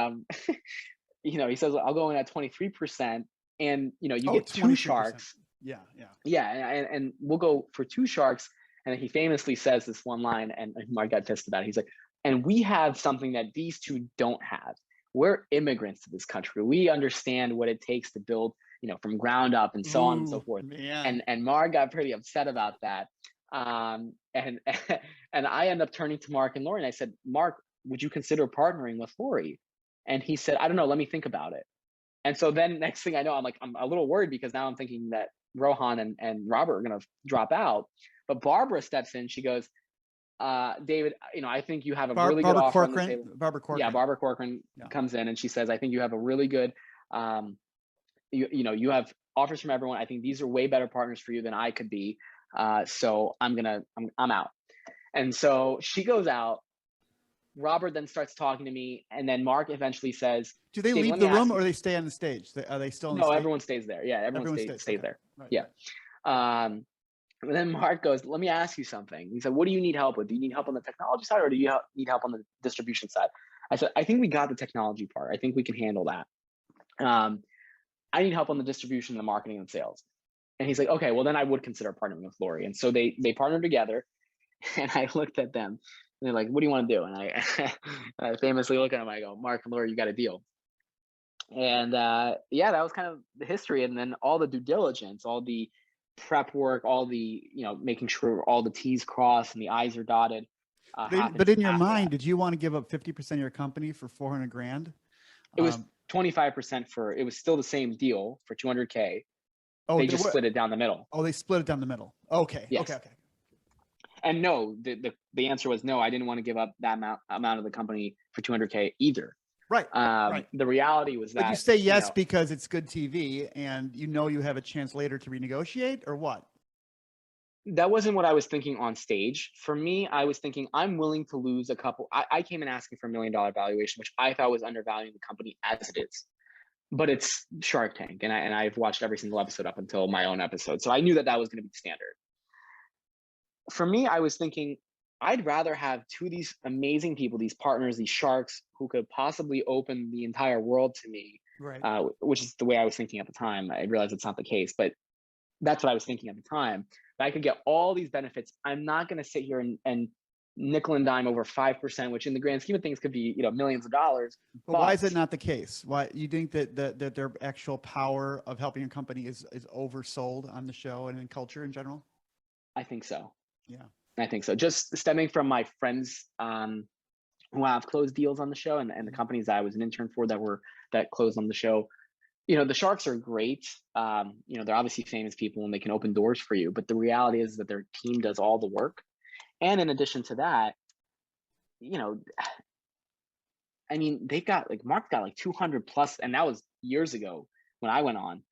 he says, "I'll go in at 23%, and you get 2 sharks." Yeah, and we'll go for 2 sharks. And he famously says this one line, and Mark got pissed about it. He's like, "And we have something that these two don't have. We're immigrants to this country. We understand what it takes to build, from ground up, and so on and so forth." Man. And Mark got pretty upset about that. And I end up turning to Mark and Lori, and I said, "Mark, would you consider partnering with Lori?" And he said, "I don't know, let me think about it." And so then next thing I know, I'm a little worried, because now I'm thinking that Rohan and Robert are going to drop out. But Barbara steps in. She goes, "David, I think you have a really good offer on the table." Barbara Corcoran. Yeah, Barbara Corcoran comes in, and she says, "I think you have a really good, you have offers from everyone. I think these are way better partners for you than I could be. So I'm out." And so she goes out. Robert then starts talking to me, and then Mark eventually says, "Do they leave the room, or they stay on the stage? Are they still on the stage?" No, everyone stays there. Yeah, everyone stays there. Right. Yeah. And then Mark goes, "Let me ask you something." He said, "What do you need help with? Do you need help on the technology side, or do you need help on the distribution side?" I said, "I think we got the technology part. I think we can handle that. I need help on the distribution, the marketing, and sales." And he's like, "Okay, well then I would consider partnering with Lori." And so they partnered together, and I looked at them, and they're like, "What do you want to do?" And I famously look at him, I go, "Mark and Lori, you got a deal." And that was kind of the history. And then all the due diligence, all the prep work, all the, making sure all the T's crossed and the I's are dotted. But in your mind, did you want to give up 50% of your company for $400,000? It was 25% it was still the same deal for $200K. They just split it down the middle. Oh, they split it down the middle. Okay. Yes. Okay. And no, the answer was no. I didn't want to give up that amount of the company for $200K either. Right. Right. The reality was that. But you say yes because it's good TV, and you have a chance later to renegotiate, or what? That wasn't what I was thinking on stage. For me, I was thinking I'm willing to lose a couple. I came in asking for $1 million valuation, which I thought was undervaluing the company as it is. But it's Shark Tank, and I've watched every single episode up until my own episode, so I knew that was going to be the standard. For me, I was thinking I'd rather have two of these amazing people, these partners, these sharks, who could possibly open the entire world to me, right. Which is the way I was thinking at the time. I realize it's not the case, but that's what I was thinking at the time. But I could get all these benefits. I'm not going to sit here and nickel and dime over 5%, which in the grand scheme of things could be, millions of dollars. But why is it not the case? Why you think that their actual power of helping a company is oversold on the show and in culture in general? I think so. Yeah, I think so. Just stemming from my friends who have closed deals on the show, and the companies that I was an intern for that closed on the show. The Sharks are great. They're obviously famous people and they can open doors for you. But the reality is that their team does all the work. And in addition to that, Mark got like 200 plus, and that was years ago when I went on,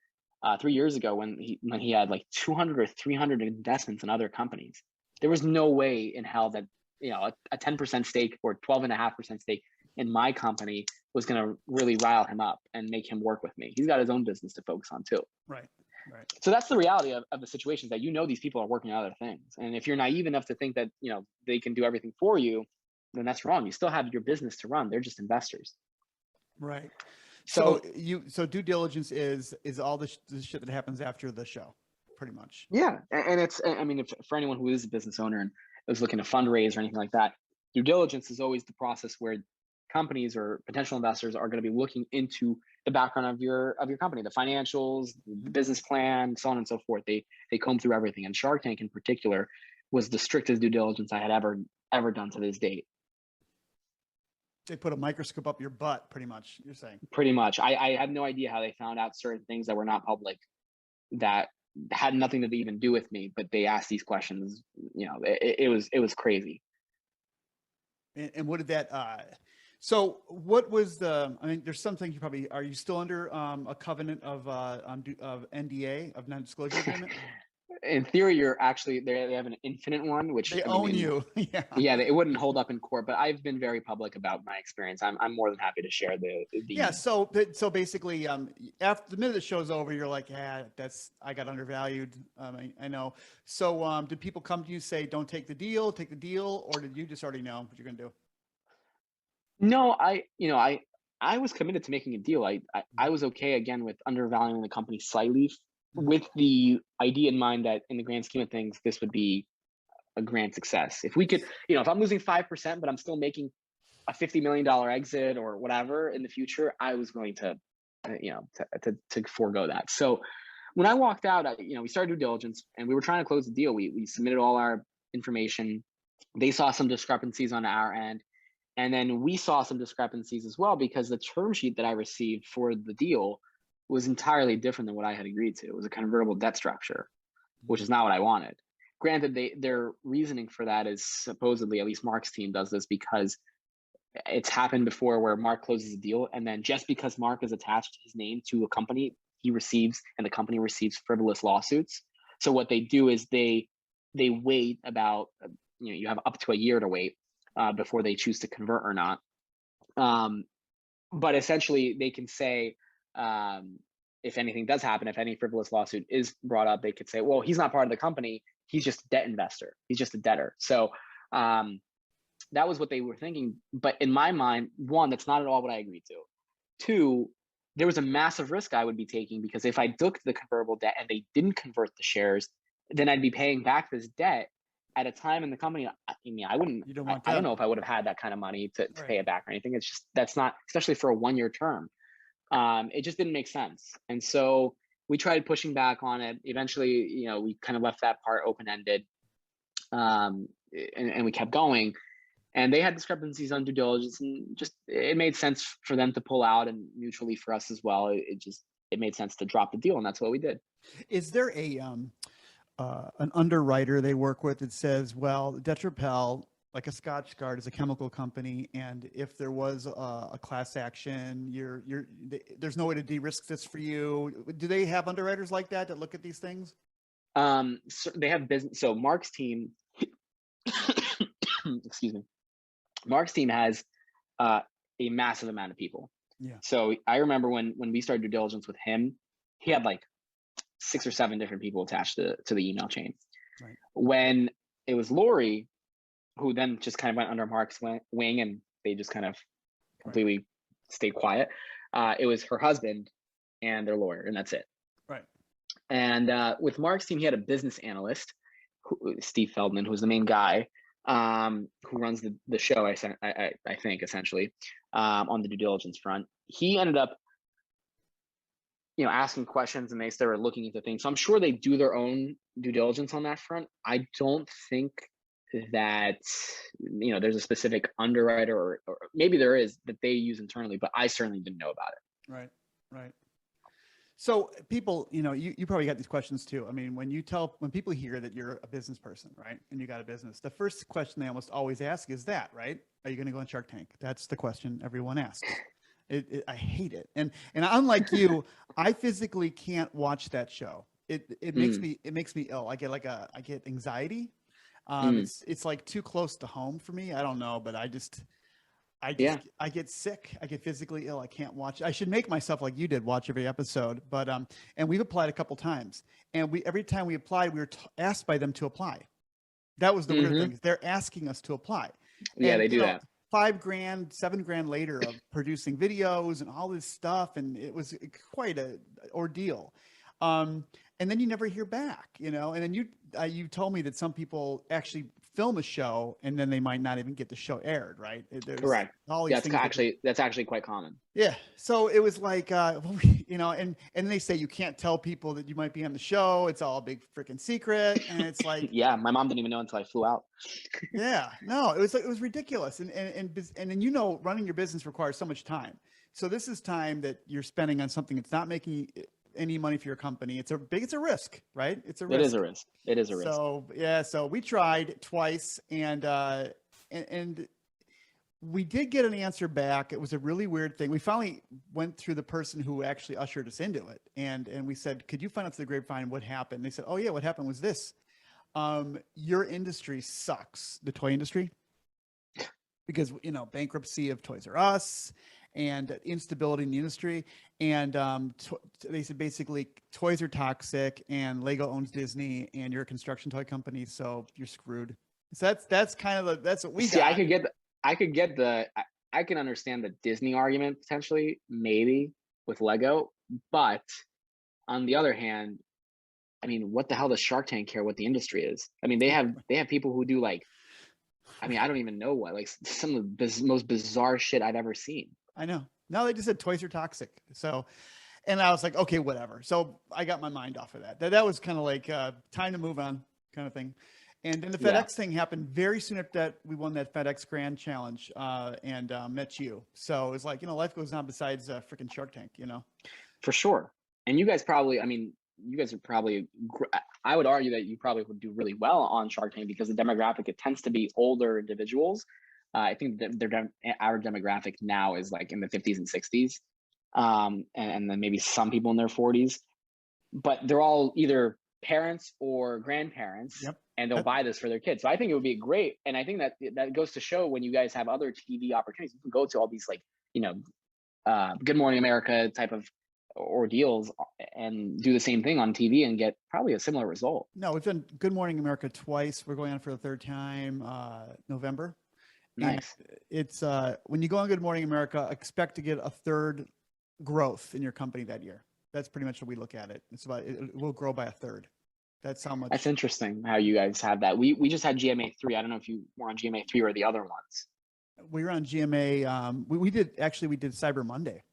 3 years ago when he had like 200 or 300 investments in other companies. There was no way in hell that a 10% stake or 12.5% stake in my company was going to really rile him up and make him work with me. He's got his own business to focus on too. Right. So that's the reality of the situations, that these people are working on other things. And if you're naive enough to think that they can do everything for you, then that's wrong. You still have your business to run. They're just investors. Right. So due diligence is all the shit that happens after the show, pretty much. Yeah. And it's, for anyone who is a business owner and is looking to fundraise or anything like that, due diligence is always the process where companies or potential investors are going to be looking into the background of your company, the financials, the business plan, so on and so forth. They comb through everything. And Shark Tank in particular was the strictest due diligence I had ever done to this date. They put a microscope up your butt, pretty much, you're saying. Pretty much. I have no idea how they found out certain things that were not public, that had nothing to even do with me, but they asked these questions. It was crazy. And what did that so what was there's some things are you still under a covenant of NDA, of non-disclosure agreement? In theory, they have an infinite one, which they own you. Yeah, it wouldn't hold up in court, but I've been very public about my experience. I'm more than happy to share the Yeah. So basically, after the minute the show's over, you're like, I got undervalued. I know. So did people come to you say, don't take the deal, or did you just already know what you're going to do? No, I was committed to making a deal. I was okay again with undervaluing the company slightly, with the idea in mind that in the grand scheme of things, this would be a grand success. If we could, if I'm losing 5%, but I'm still making a $50 million exit or whatever in the future, I was going to, to forego that. So when I walked out, we started due diligence and we were trying to close the deal. We submitted all our information. They saw some discrepancies on our end. And then we saw some discrepancies as well, because the term sheet that I received for the deal was entirely different than what I had agreed to. It was a convertible debt structure, which is not what I wanted. Granted, their reasoning for that is supposedly, at least Mark's team does this because it's happened before, where Mark closes a deal, and then just because Mark has attached his name to a company, the company receives frivolous lawsuits. So what they do is they wait about, you have up to a year to wait before they choose to convert or not. But essentially they can say, if anything does happen, if any frivolous lawsuit is brought up, they could say, well, he's not part of the company. He's just a debt investor. He's just a debtor. So that was what they were thinking. But in my mind, one, that's not at all what I agreed to. Two, there was a massive risk I would be taking, because if I took the convertible debt and they didn't convert the shares, then I'd be paying back this debt at a time in the company. I don't know if I would have had that kind of money to pay it back or anything. It's just, that's not, especially for a 1-year term. It just didn't make sense. And so we tried pushing back on it. Eventually, we kind of left that part open-ended, and we kept going. And they had discrepancies on due diligence, and just, it made sense for them to pull out, and mutually for us as well. It made sense to drop the deal, and that's what we did. Is there an underwriter they work with that says, well, Detrapel, like a Scotch Guard, is a chemical company, and if there was a class action, there's no way to de-risk this for you? Do they have underwriters like that look at these things? So they have business. So Mark's team, excuse me, Mark's team has a massive amount of people. Yeah. So I remember when we started due diligence with him, he had like 6 or 7 different people attached to the email chain. Right. When it was Lori, who then just kind of went under Mark's wing, and they just kind of completely stayed quiet. It was her husband and their lawyer, and that's it. Right. And with Mark's team, he had a business analyst, Steve Feldman, who was the main guy. who runs the show, I think, essentially, on the due diligence front. He ended up, asking questions, and they started looking into things. So I'm sure they do their own due diligence on that front. I don't think that, there's a specific underwriter, or maybe there is, that they use internally, but I certainly didn't know about it. Right. So people, you probably got these questions too. I mean, when people hear that you're a business person, right, and you got a business, the first question they almost always ask is that, right? Are you going to go on Shark Tank? That's the question everyone asks. I hate it. And unlike you, I physically can't watch that show. It makes me ill. I get anxiety. It's like too close to home for me. I don't know, but I get sick. I get physically ill. I can't watch. I should make myself, like you did, watch every episode. But and we've applied a couple times, and every time we applied, we were asked by them to apply. That was the weird thing. They're asking us to apply. Yeah, and, they do that. $5,000, $7,000 later of producing videos and all this stuff, and it was quite a ordeal. And then you never hear back, and then you told me that some people actually film a show and then they might not even get the show aired, right? Correct. That's actually quite common. Yeah. So it was like, and they say you can't tell people that you might be on the show. It's all a big freaking secret. And it's like, yeah, my mom didn't even know until I flew out. Yeah, no, it was ridiculous. And then, running your business requires so much time. So this is time that you're spending on something that's not making any money for your company. It's a risk, right? It's a risk. It is a risk. So yeah, so we tried twice, and we did get an answer back. It was a really weird thing. We finally went through the person who actually ushered us into it, and we said, "Could you find out through the grapevine what happened?" They said, "Oh yeah, what happened was this. Your industry sucks, the toy industry, because bankruptcy of Toys R Us and instability in the industry, and they said basically toys are toxic, and Lego owns Disney, and you're a construction toy company, so you're screwed." So that's kind of that's what we got. I can understand the Disney argument potentially, maybe with Lego, but on the other hand, I mean, what the hell does Shark Tank care what the industry is? I mean, they have people who do I don't even know what, some of the most bizarre shit I've ever seen. I know. No, they just said toys are toxic. So, and I was like, okay, whatever. So I got my mind off of that. That was kind of like time to move on kind of thing. And then the FedEx thing happened very soon after that. We won that FedEx Grand Challenge and met you. So it was like, life goes on besides freaking Shark Tank, For sure. And you guys probably, I would argue that you probably would do really well on Shark Tank because the demographic, it tends to be older individuals. I think their average demographic now is like in the 50s and 60s. And then maybe some people in their 40s, but they're all either parents or grandparents. Yep. And they'll buy this for their kids. So I think it would be great. And I think that goes to show when you guys have other TV opportunities, you can go to all these Good Morning America type of ordeals and do the same thing on TV and get probably a similar result. No, we've done Good Morning America twice. We're going on for the third time, November. Nice. And it's when you go on Good Morning America, expect to get a third growth in your company that year. That's pretty much what we look at it. It's about it will grow by a third. That's how much. That's interesting how you guys have that. We just had GMA3. I don't know if you were on GMA3 or the other ones. We were on GMA. We did Cyber Monday,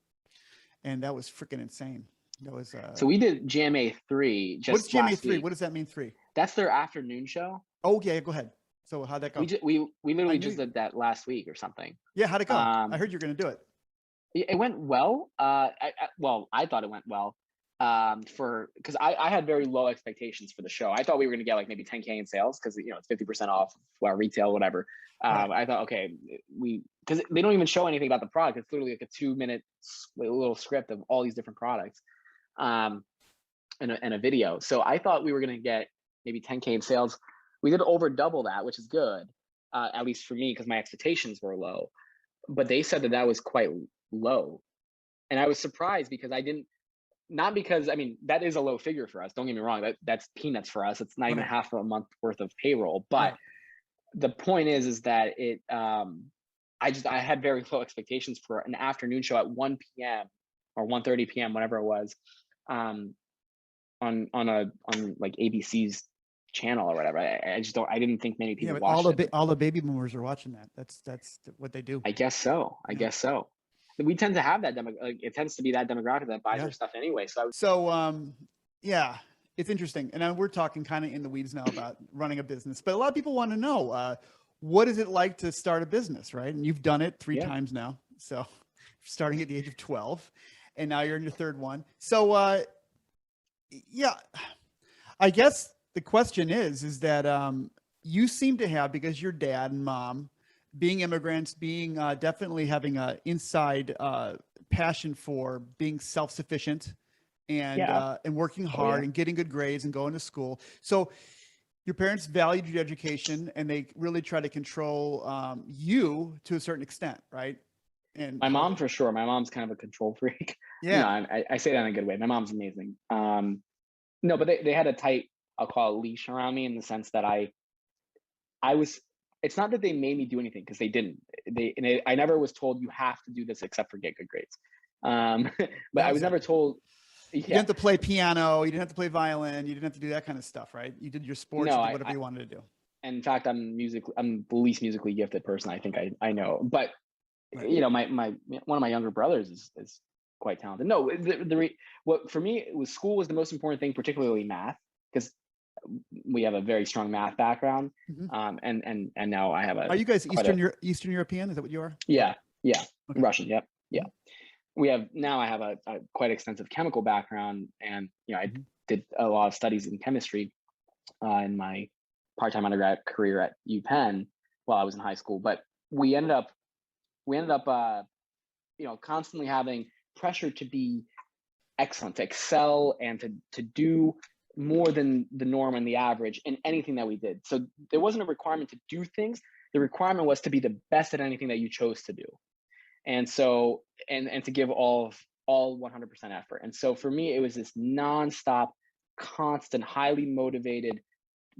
and that was freaking insane. That was. So we did GMA3 just. What's GMA3? What does that mean? 3? That's their afternoon show. Oh yeah, go ahead. So how'd that go? We literally just did that last week or something. Yeah, how'd it go? I heard you're going to do it. It went well. I thought it went well. Because I had very low expectations for the show. I thought we were going to get maybe 10K in sales because it's 50% off retail, whatever. Right. I thought, okay, because they don't even show anything about the product. It's literally like a 2-minute little script of all these different products, and a video. So I thought we were going to get maybe 10K in sales. We did over double that, which is good, at least for me, because my expectations were low. But they said that was quite low, and I was surprised because not because that is a low figure for us. Don't get me wrong. That's peanuts for us. It's not even half a month worth of payroll. But the point is that I had very low expectations for an afternoon show at 1 p.m. or 1:30 p.m. whatever it was, on ABC's channel or whatever. I didn't think many people but watched it. all the baby boomers are watching that. That's what they do. I guess so. I guess so. We tend to have that it tends to be that demographic that buys our stuff anyway. Yeah, it's interesting. And we're talking kind of in the weeds now about running a business, but a lot of people want to know, what is it like to start a business, right? And you've done it 3 times now. So starting at the age of 12 and now you're in your 3rd one. So, I guess the question is that, you seem to have, because your dad and mom being immigrants, being definitely having a inside passion for being self-sufficient and working hard and getting good grades and going to school. So your parents valued your education and they really try to control you to a certain extent, right? And my mom, for sure. My mom's kind of a control freak. Yeah. I say that in a good way. My mom's amazing. No, but they had a tight, I'll call it, leash around me, in the sense that I was, it's not that they made me do anything, because they didn't. I never was told you have to do this except for get good grades. But I was never told. You didn't have to play piano. You didn't have to play violin. You didn't have to do that kind of stuff, right? You did your sports, whatever you wanted to do. In fact, I'm the least musically gifted person I think I know. But my one of my younger brothers is quite talented. No, what for me, school was the most important thing, particularly math, because we have a very strong math background. And now I have a. Are you guys Eastern European? Is that what you are? Yeah. Okay. Russian. Yep. Yeah. I have a quite extensive chemical background, and I did a lot of studies in chemistry in my part-time undergrad career at UPenn while I was in high school. But we ended up constantly having pressure to be excellent, to excel, and to do more than the norm and the average in anything that we did. So there wasn't a requirement to do things. The requirement was to be the best at anything that you chose to do. And so, and to give all 100% effort. And so for me, it was this nonstop, constant, highly motivated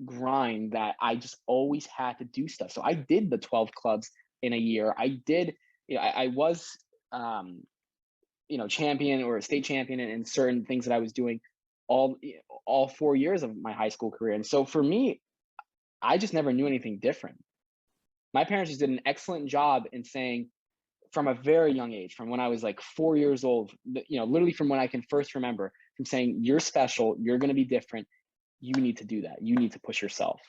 grind that I just always had to do stuff. So I did the 12 clubs in a year. I did, I was, champion or state champion in certain things that I was doing all 4 years of my high school career. And so for me, I just never knew anything different. My parents just did an excellent job in saying, from a very young age, from when I was like 4 years old, literally from when I can first remember, from saying, you're special, you're going to be different, you need to do that, you need to push yourself.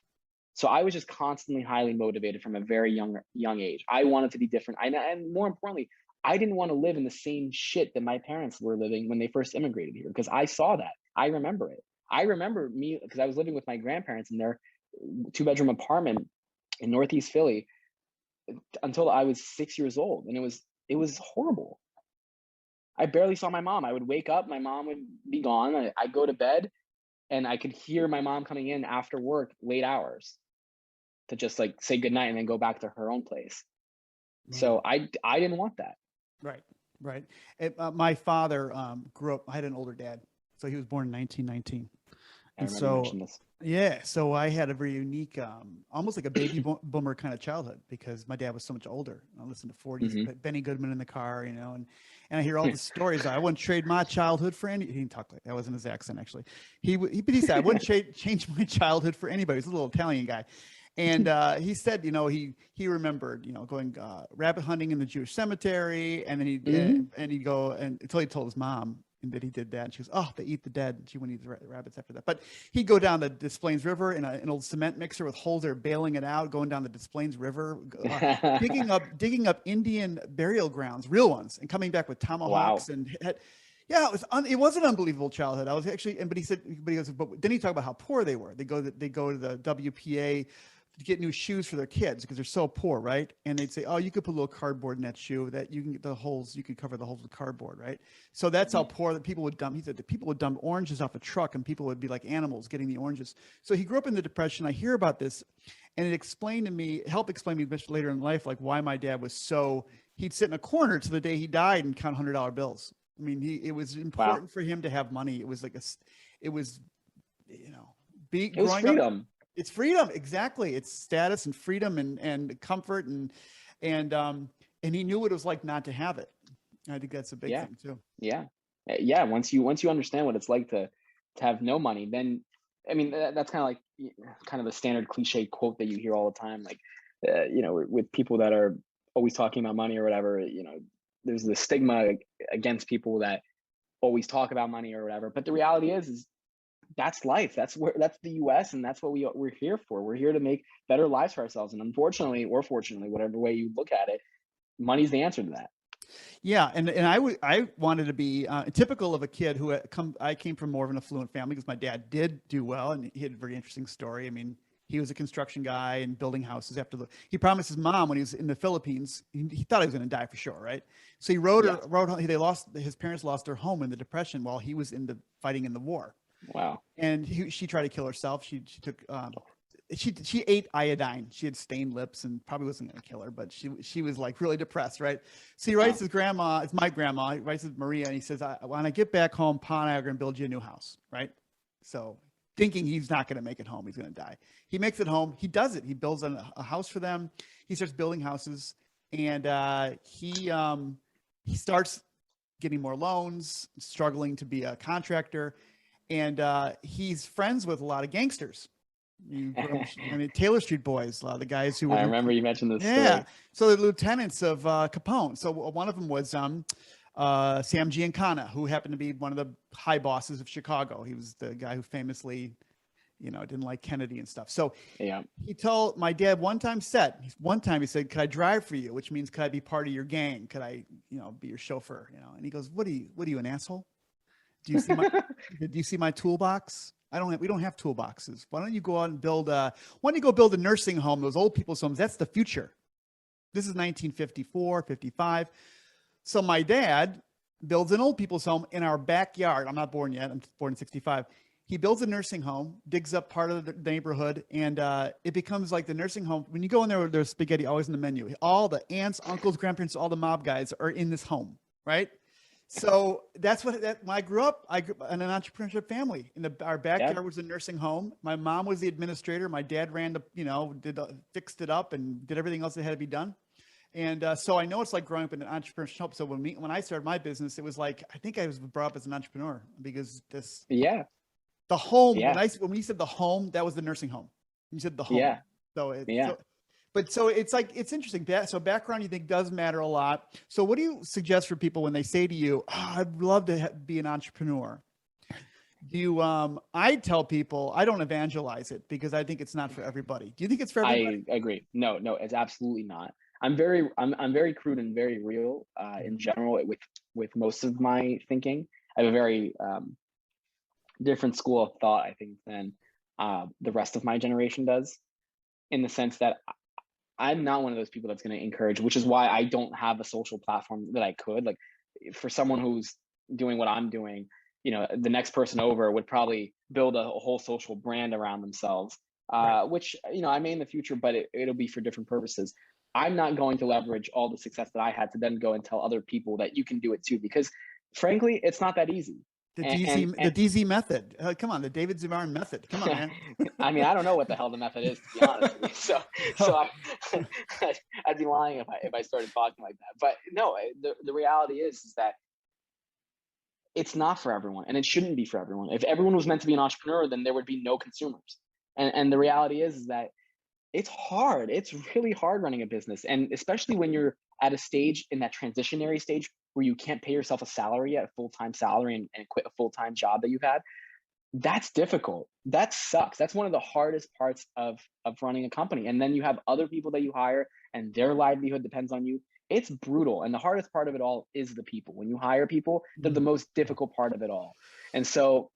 So I was just constantly highly motivated from a very young age. I wanted to be different. And more importantly, I didn't want to live in the same shit that my parents were living when they first immigrated here, because I saw that. I remember it. I remember me, because I was living with my grandparents in their 2-bedroom apartment in Northeast Philly until I was 6 years old. And it was horrible. I barely saw my mom. I would wake up, my mom would be gone. I'd go to bed and I could hear my mom coming in after work, late hours, to just like say goodnight and then go back to her own place. So I didn't want that. Right. My father grew up, I had an older dad. So he was born in 1919. And so I had a very unique, almost like a baby boomer kind of childhood, because my dad was so much older. I listened to 40s, Benny Goodman in the car, and I hear all the stories. I wouldn't trade my childhood for any. He didn't talk like that. Wasn't his accent actually. He said I wouldn't change my childhood for anybody. He's a little Italian guy, and he said he remembered going rabbit hunting in the Jewish cemetery, and then he'd go until he told his mom. And that he did that. And she goes, oh, they eat the dead. She wouldn't eat the rabbits after that. But he'd go down the Des Plaines River in an old cement mixer with holes there, bailing it out, going down the Des Plaines River, digging up Indian burial grounds, real ones, and coming back with tomahawks. And it was an unbelievable childhood. I was actually, but he goes, but then he talked about how poor they were. They go to the WPA to get new shoes for their kids because they're so poor, right? And they'd say, oh, you could put a little cardboard in that shoe that you can get the holes, you could cover the holes with cardboard, right? So that's how poor that people would dump. He said that people would dump oranges off a truck and people would be like animals getting the oranges. So he grew up in the Depression. I hear about this, and it helped explain to me much later in life, like why my dad was he'd sit in a corner to the day he died and count $100 bills. I mean, it was important for him to have money. It was like it was freedom. Up, it's freedom. Exactly. It's status and freedom and comfort and he knew what it was like not to have it. I think that's a big thing too. Yeah. Once you understand what it's like to have no money, then I mean, that's kind of like kind of a standard cliche quote that you hear all the time. Like, with people that are always talking about money or whatever, there's the stigma against people that always talk about money or whatever. But the reality is that's life. That's the US, and that's what we're here for. We're here to make better lives for ourselves. And unfortunately, or fortunately, whatever way you look at it, money's the answer to that. Yeah, and I wanted to be typical of a kid who I came from more of an affluent family because my dad did do well, and he had a very interesting story. I mean, he was a construction guy and building houses he promised his mom when he was in the Philippines, he thought he was going to die for sure, right? So he wrote his parents lost their home in the Depression while he was fighting in the war. Wow. And she tried to kill herself. She took she ate iodine. She had stained lips and probably wasn't going to kill her, but she was like really depressed, right? So he writes his grandma, it's my grandma, he writes his Maria, and he says, when I get back home, Pa and I are going to build you a new house, right? So thinking he's not going to make it home, he's going to die. He makes it home. He does it. He builds a house for them. He starts building houses, and he starts getting more loans, struggling to be a contractor, and he's friends with a lot of gangsters. Taylor Street boys, a lot of the guys who I remember you mentioned this story. Yeah. So the lieutenants of Capone. So one of them was Sam Giancana, who happened to be one of the high bosses of Chicago. He was the guy who famously, didn't like Kennedy and stuff. So yeah, he told my dad one time he said, "Could I drive for you?" Which means, could I be part of your gang? Could I, be your chauffeur? And he goes, what are you, an asshole? Do you see my toolbox? We don't have toolboxes. Why don't you go out and build why don't you go build a nursing home, those old people's homes? That's the future. This is 1954, 55. So my dad builds an old people's home in our backyard. I'm not born yet. I'm born in 65. He builds a nursing home, digs up part of the neighborhood, and it becomes like the nursing home. When you go in there, there's spaghetti always in the menu. All the aunts, uncles, grandparents, all the mob guys are in this home, right? So that's when I grew up in an entrepreneurship family. Our backyard was a nursing home. My mom was the administrator. My dad ran fixed it up and did everything else that had to be done. And so I know it's like growing up in an entrepreneurship home. So when I started my business, it was like, I think I was brought up as an entrepreneur because the home, when you said the home, that was the nursing home. You said the home. Yeah. So it's like, it's interesting. So background, you think, does matter a lot. So what do you suggest for people when they say to you, I'd love to be an entrepreneur? I tell people, I don't evangelize it because I think it's not for everybody. Do you think it's for everybody? I agree. No, it's absolutely not. I'm very crude and very real in general with most of my thinking. I have a very different school of thought, I think, than the rest of my generation does, in the sense that I'm not one of those people that's going to encourage, which is why I don't have a social platform that I could. Like, for someone who's doing what I'm doing, the next person over would probably build a whole social brand around themselves, which, I may in the future, but it'll be for different purposes. I'm not going to leverage all the success that I had to then go and tell other people that you can do it too, because frankly, it's not that easy. The DZ method. Come on, the David Zamarin method. Come on, man. I mean, I don't know what the hell the method is, to be honest with you. So I'd be lying if I started talking like that. But no, the reality is that it's not for everyone, and it shouldn't be for everyone. If everyone was meant to be an entrepreneur, then there would be no consumers. And the reality is that it's hard. It's really hard running a business, and especially when you're at a stage, in that transitionary stage, where you can't pay yourself a salary, a full-time salary, and quit a full-time job that you've had. That's difficult. That sucks. That's one of the hardest parts of running a company. And then you have other people that you hire and their livelihood depends on you. It's brutal. And the hardest part of it all is the people. When you hire people, they're the most difficult part of it all. And so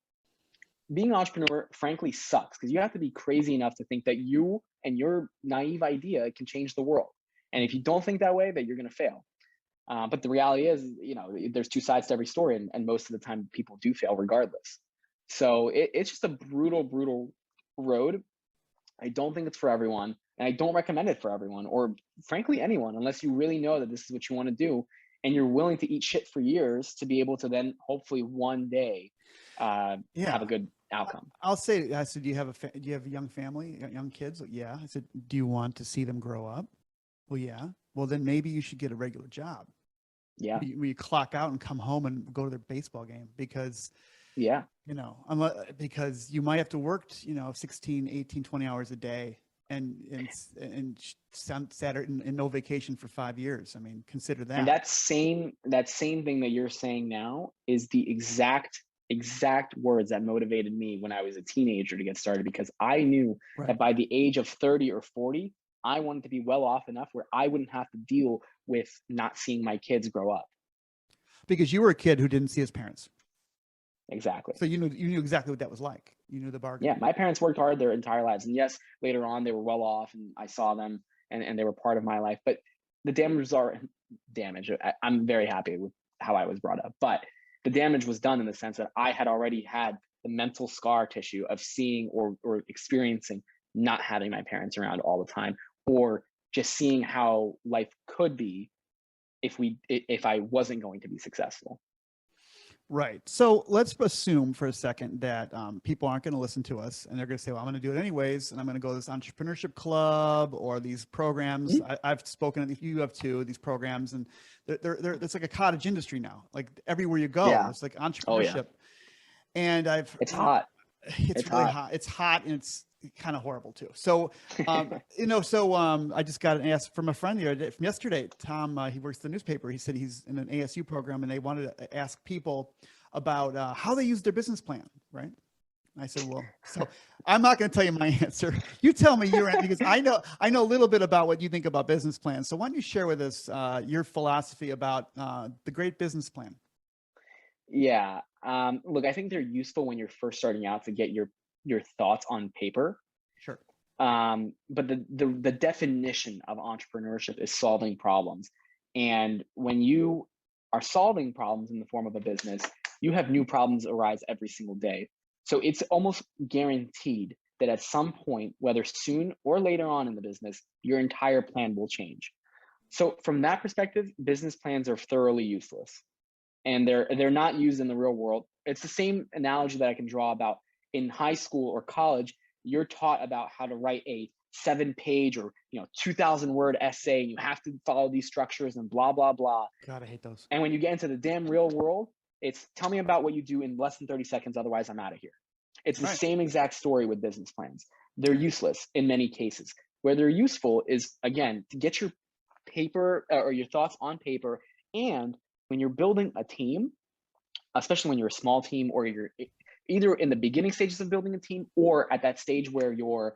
being an entrepreneur, frankly, sucks, because you have to be crazy enough to think that you and your naive idea can change the world. And if you don't think that way, that you're going to fail. But the reality is, there's two sides to every story, and most of the time people do fail regardless. So it's just a brutal, brutal road. I don't think it's for everyone, and I don't recommend it for everyone, or frankly anyone, unless you really know that this is what you want to do and you're willing to eat shit for years to be able to then hopefully one day have a good outcome. I said, do you have a young family, young kids? Yeah. I said, do you want to see them grow up? Well, yeah. Well, then maybe you should get a regular job. Yeah. Where you clock out and come home and go to their baseball game, because because you might have to work, 16, 18, 20 hours a day and Saturday and no vacation for 5 years. I mean, consider that. And that same thing that you're saying now is the exact words that motivated me when I was a teenager to get started, because I knew that by the age of 30 or 40, I wanted to be well off enough where I wouldn't have to deal with not seeing my kids grow up. Because you were a kid who didn't see his parents. Exactly. So you knew exactly what that was like. You knew the bargain. Yeah, my parents worked hard their entire lives. And yes, later on they were well off and I saw them and they were part of my life. But the damage. I'm very happy with how I was brought up. But the damage was done in the sense that I had already had the mental scar tissue of seeing or experiencing not having my parents around all the time, or just seeing how life could be if I wasn't going to be successful. Right. So let's assume for a second that people aren't going to listen to us and they're going to say, well, I'm going to do it anyways. And I'm going to go to this entrepreneurship club or these programs. Mm-hmm. I've spoken, if you have too, these programs, and it's like a cottage industry now. Like everywhere you go, it's like entrepreneurship. And it's hot. It's really hot. It's hot and it's kind of horrible too. So, I just got an ask from a friend from yesterday, Tom, he works at the newspaper. He said he's in an ASU program and they wanted to ask people about how they use their business plan. Right. And I said, well, so I'm not going to tell you my answer. You tell me your answer, because I know a little bit about what you think about business plans. So why don't you share with us your philosophy about the great business plan? Yeah. Look, I think they're useful when you're first starting out to get your thoughts on paper. Sure. But the definition of entrepreneurship is solving problems. And when you are solving problems in the form of a business, you have new problems arise every single day. So it's almost guaranteed that at some point, whether soon or later on in the business, your entire plan will change. So from that perspective, business plans are thoroughly useless. And they're not used in the real world. It's the same analogy that I can draw about in high school or college. You're taught about how to write a 7-page or 2,000-word essay, and you have to follow these structures and blah blah blah. God, I hate those. And when you get into the damn real world, it's tell me about what you do in less than 30 seconds, otherwise I'm out of here. It's the same exact story with business plans. They're useless in many cases. Where they're useful is, again, to get your paper or your thoughts on paper. And when you're building a team, especially when you're a small team, or you're either in the beginning stages of building a team or at that stage where you're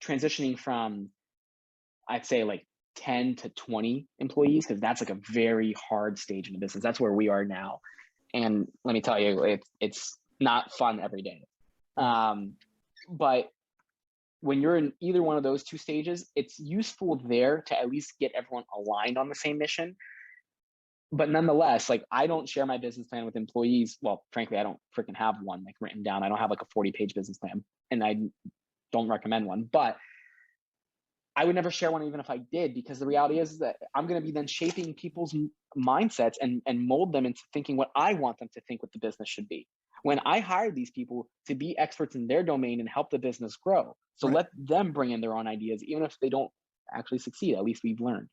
transitioning from, I'd say, like 10 to 20 employees, because that's like a very hard stage in the business. That's where we are now. And let me tell you, it's not fun every day. But when you're in either one of those two stages, it's useful there to at least get everyone aligned on the same mission. But nonetheless, like, I don't share my business plan with employees. Well, frankly, I don't freaking have one like written down. I don't have like a 40-page business plan, and I don't recommend one, but I would never share one even if I did, because the reality is that I'm going to be then shaping people's mindsets and mold them into thinking what I want them to think what the business should be. When I hired these people to be experts in their domain and help the business grow. So let them bring in their own ideas, even if they don't actually succeed. At least we've learned.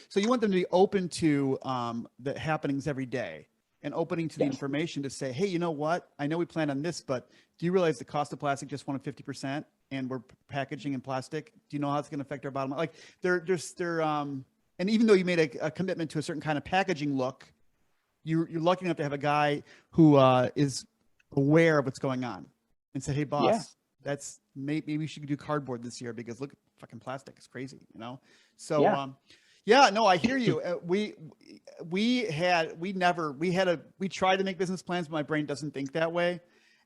So you want them to be open to the happenings every day and opening to the information to say, hey, you know what? I know we planned on this, but do you realize the cost of plastic just went up 50% and we're packaging in plastic? Do you know how it's going to affect our bottom line? Like and even though you made a commitment to a certain kind of packaging look, you're lucky enough to have a guy who is aware of what's going on and said, hey, boss, that's maybe we should do cardboard this year because look, fucking plastic is crazy, So, yeah, no, I hear you. We tried to make business plans, but my brain doesn't think that way.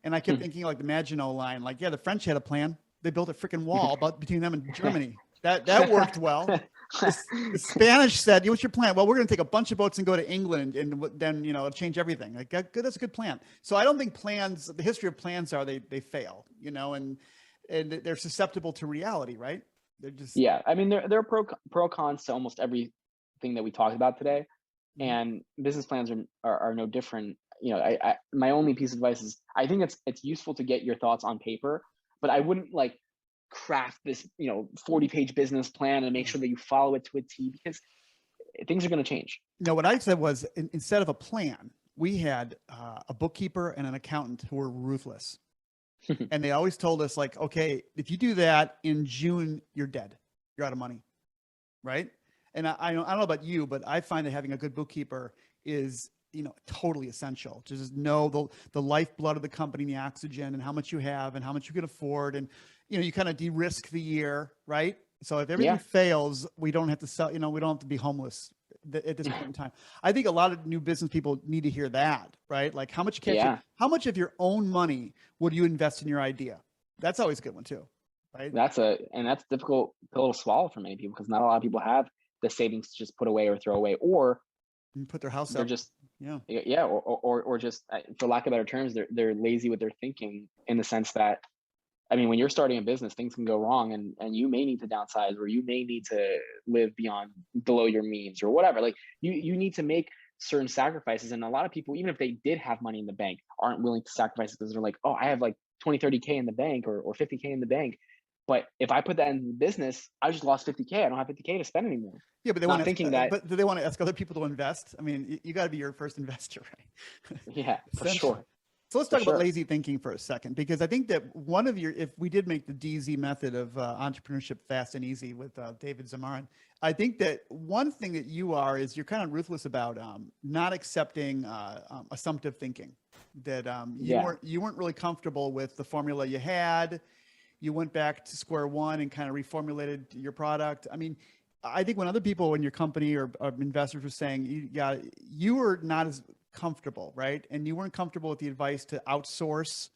And I kept thinking like the Maginot Line, like, yeah, the French had a plan. They built a freaking wall between them and Germany. That worked well. The Spanish said, what's your plan? Well, we're going to take a bunch of boats and go to England and then, change everything. Like, that's a good plan. So I don't think plans, the history of plans are they fail, and they're susceptible to reality, right? They're just, I mean, there are pro cons to almost everything that we talked about today, and business plans are no different. My only piece of advice is I think it's useful to get your thoughts on paper, but I wouldn't like craft this 40-page business plan and make sure that you follow it to a T, because things are going to change. No, what I said was instead of a plan, we had a bookkeeper and an accountant who were ruthless. And they always told us like, okay, if you do that in June, you're dead. You're out of money. Right. And I don't know about you, but I find that having a good bookkeeper is, totally essential. Just know the lifeblood of the company, the oxygen, and how much you have and how much you can afford. And, you kind of de-risk the year. Right. So if everything fails, we don't have to sell, we don't have to be homeless at this point in time. I think a lot of new business people need to hear that, right? Like how much how much of your own money would you invest in your idea? That's always a good one too, right? That's difficult pill to swallow for many people, because not a lot of people have the savings to just put away or throw away, or put their house they're up. Just or just, for lack of better terms, they're lazy with their thinking, in the sense that, I mean, when you're starting a business, things can go wrong, and you may need to downsize, or you may need to live below your means, or whatever. Like you need to make certain sacrifices. And a lot of people, even if they did have money in the bank, aren't willing to sacrifice, because they're like, oh, I have like 20, 30K in the bank, or 50K in the bank. But if I put that in business, I just lost 50K. I don't have 50K to spend anymore. Yeah, but but do they want to ask other people to invest? I mean, you got to be your first investor, right? Yeah, for sure. So let's talk about lazy thinking for a second, because I think that if we did make the DZ method of entrepreneurship fast and easy with David Zamarin, I think that one thing that is you're kind of ruthless about not accepting assumptive thinking. That you weren't really comfortable with the formula you had. You went back to square one and kind of reformulated your product. I mean, I think when other people in your company or investors were saying you were not as comfortable, right? And you weren't comfortable with the advice to outsource.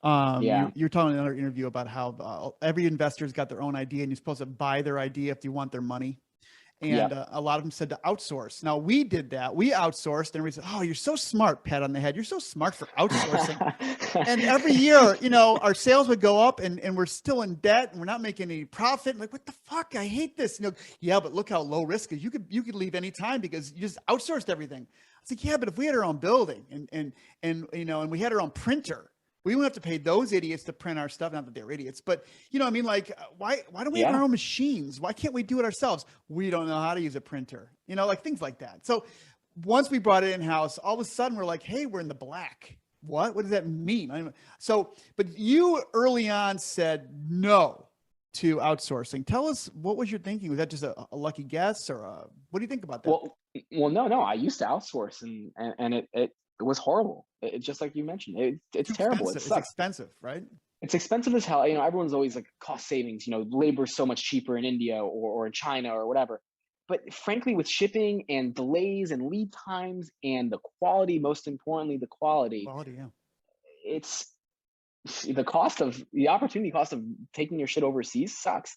You're talking in another interview about how every investor's got their own idea, and you're supposed to buy their idea if you want their money. And a lot of them said to outsource. Now we did that. We outsourced, and we said, "Oh, you're so smart, pat on the head. You're so smart for outsourcing." And every year, our sales would go up, and we're still in debt, and we're not making any profit. Like, what the fuck? I hate this. Yeah, but look how low risk is. You could leave any time because you just outsourced everything. It's like, yeah, but if we had our own building and we had our own printer, we wouldn't have to pay those idiots to print our stuff. Not that they're idiots, but like, why don't we have our own machines? Why can't we do it ourselves? We don't know how to use a printer, like things like that. So once we brought it in-house, all of a sudden we're like, hey, we're in the black. What does that mean? But you early on said no to outsourcing. Tell us, what was your thinking? Was that just a lucky guess, or what do you think about that? Well, no, I used to outsource, and it was horrible. It's just like you mentioned. It's terrible. It's expensive, right? It's expensive as hell. Everyone's always like, cost savings. Labor is so much cheaper in India or in China or whatever. But frankly, with shipping and delays and lead times and the quality, most importantly, the quality, it's the opportunity cost of taking your shit overseas sucks.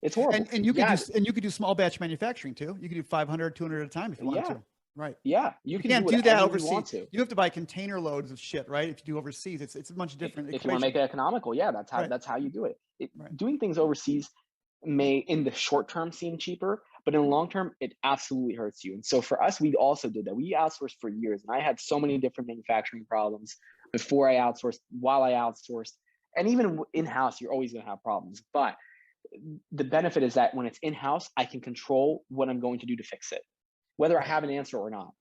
It's horrible. And you could do small batch manufacturing too. You could do 500, 200 at a time if you want to. Right. Yeah. You can't do that overseas. You have to buy container loads of shit, right? If you do overseas, it's a bunch of different. If you want to make it economical, that's how you do it. Doing things overseas may, in the short term, seem cheaper, but in the long term, it absolutely hurts you. And so for us, we also did that. We outsourced for years, and I had so many different manufacturing problems before I outsourced, while I outsourced, and even in-house, you're always going to have problems. But the benefit is that when it's in-house, I can control what I'm going to do to fix it, whether I have an answer or not.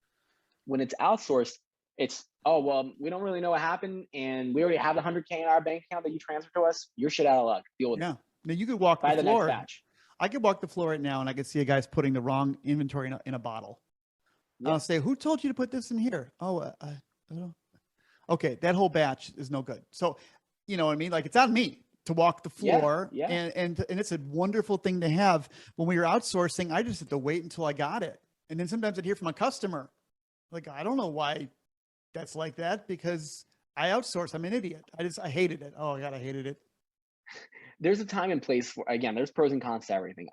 When it's outsourced, it's, oh, well, we don't really know what happened, and we already have the 100K in our bank account that you transferred to us. You're shit out of luck. Deal with it. Yeah. Now you could walk the floor. Next batch. I could walk the floor right now, and I could see a guy's putting the wrong inventory in a bottle. Yeah. I'll say, who told you to put this in here? Oh, I don't know. Okay, that whole batch is no good. So, you know what I mean? Like, it's on me to walk the floor. Yeah. And it's a wonderful thing to have. When we were outsourcing, I just had to wait until I got it. And then sometimes I'd hear from a customer, like, I don't know why that's like that, because I outsource. I'm an idiot. I hated it. Oh God, I hated it. There's a time and place for, again, there's pros and cons to everything.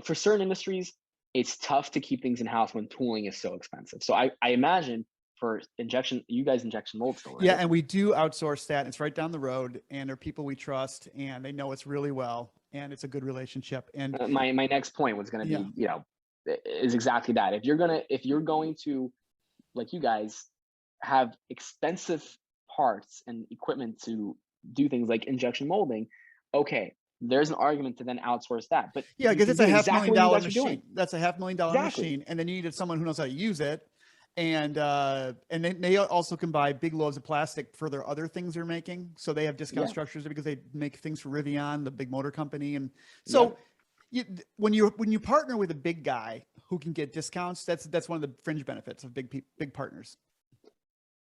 For certain industries, it's tough to keep things in-house when tooling is so expensive. So I imagine for injection, you guys injection mold still, right? Yeah, and we do outsource that. It's right down the road, and they're people we trust, and they know us really well, and it's a good relationship. And my next point was going to be, is exactly that. If you're going to, like you guys, have expensive parts and equipment to do things like injection molding, okay, there's an argument to then outsource that. But yeah, because it's a $500,000 machine. That's a $500,000 machine, and then you needed someone who knows how to use it. And they also can buy big loads of plastic for their other things they're making. So they have discount structures because they make things for Rivian, the big motor company. And so when you partner with a big guy who can get discounts, that's one of the fringe benefits of big partners.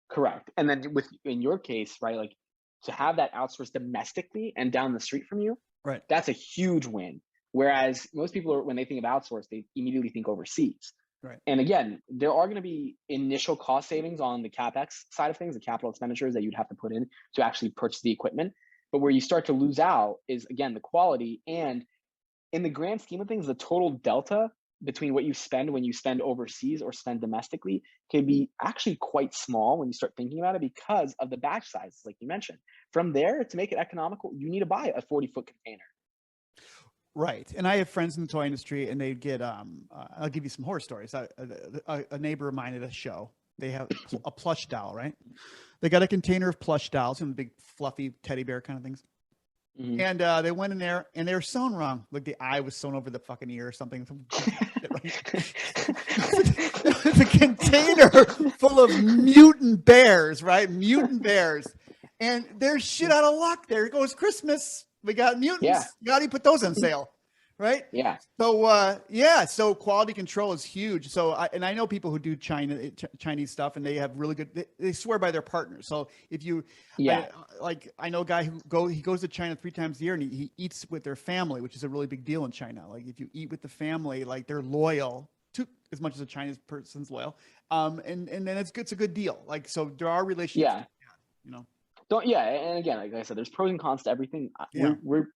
Correct. And then in your case, right, like to have that outsourced domestically and down the street from you, right, that's a huge win. Whereas most people, when they think of outsource, they immediately think overseas. Right. And again, there are going to be initial cost savings on the CapEx side of things, the capital expenditures that you'd have to put in to actually purchase the equipment. But where you start to lose out is, again, the quality. And in the grand scheme of things, the total delta between what you spend when you spend overseas or spend domestically can be actually quite small when you start thinking about it because of the batch sizes, like you mentioned. From there, to make it economical, you need to buy a 40-foot container. Right. And I have friends in the toy industry, and they get, I'll give you some horror stories. A neighbor of mine at a show, they have a plush doll, right? They got a container of plush dolls, some big fluffy teddy bear kind of things. Mm-hmm. And they went in there and they were sewn wrong. Like the eye was sewn over the fucking ear or something. The container full of mutant bears, right? Mutant bears. And there's shit out of luck. There goes Christmas. We got mutants. Yeah. Got to put those on sale, right? Yeah. So so quality control is huge. So I know people who do Chinese stuff, and they have really good. They swear by their partners. So if you, I know a guy he goes to China 3 times a year, and he eats with their family, which is a really big deal in China. Like if you eat with the family, like they're loyal to as much as a Chinese person's loyal. And then it's a good deal. Like so there are relationships. Yeah. You know. And again, like I said, there's pros and cons to everything. Yeah. We're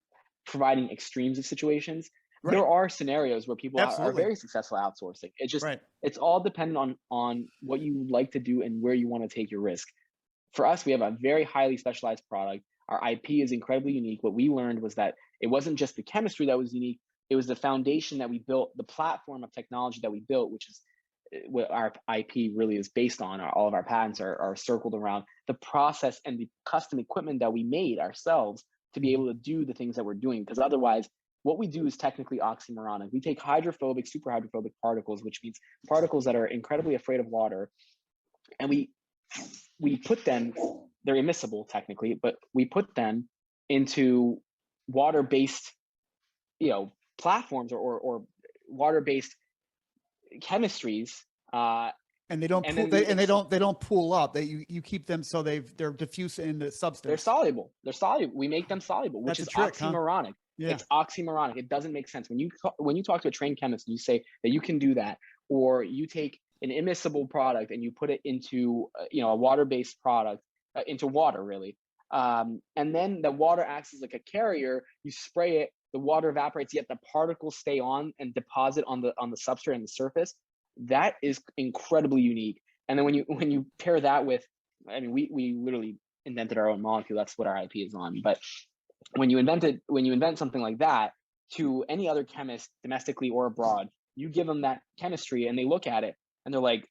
providing extremes of situations. Right. There are scenarios where people are very successful outsourcing. It's just, it's all dependent on what you like to do and where you want to take your risk. For us, we have a very highly specialized product. Our IP is incredibly unique. What we learned was that it wasn't just the chemistry that was unique. It was the foundation that we built, the platform of technology that we built, which is what our IP really is based on. All of our patents are circled around the process and the custom equipment that we made ourselves to be able to do the things that we're doing. Because otherwise, what we do is technically oxymoronic. We take hydrophobic, super hydrophobic particles, which means particles that are incredibly afraid of water, and we put them, they're immiscible technically, but we put them into water-based, platforms or water-based chemistries, and they don't pool up. You keep them so they're diffuse in the substance. They're soluble. We make them soluble, which is oxymoronic. Huh? Yeah. It's oxymoronic. It doesn't make sense when you talk to a trained chemist and you say that you can do that, or you take an immiscible product and you put it into a water-based product into water really, and then the water acts as like a carrier. You spray it. The water evaporates, yet the particles stay on and deposit on the substrate and the surface. That is incredibly unique. And then when you pair that with, we literally invented our own molecule. That's what our IP is on. But when you invent something like that to any other chemist, domestically or abroad, you give them that chemistry and they look at it and they're like,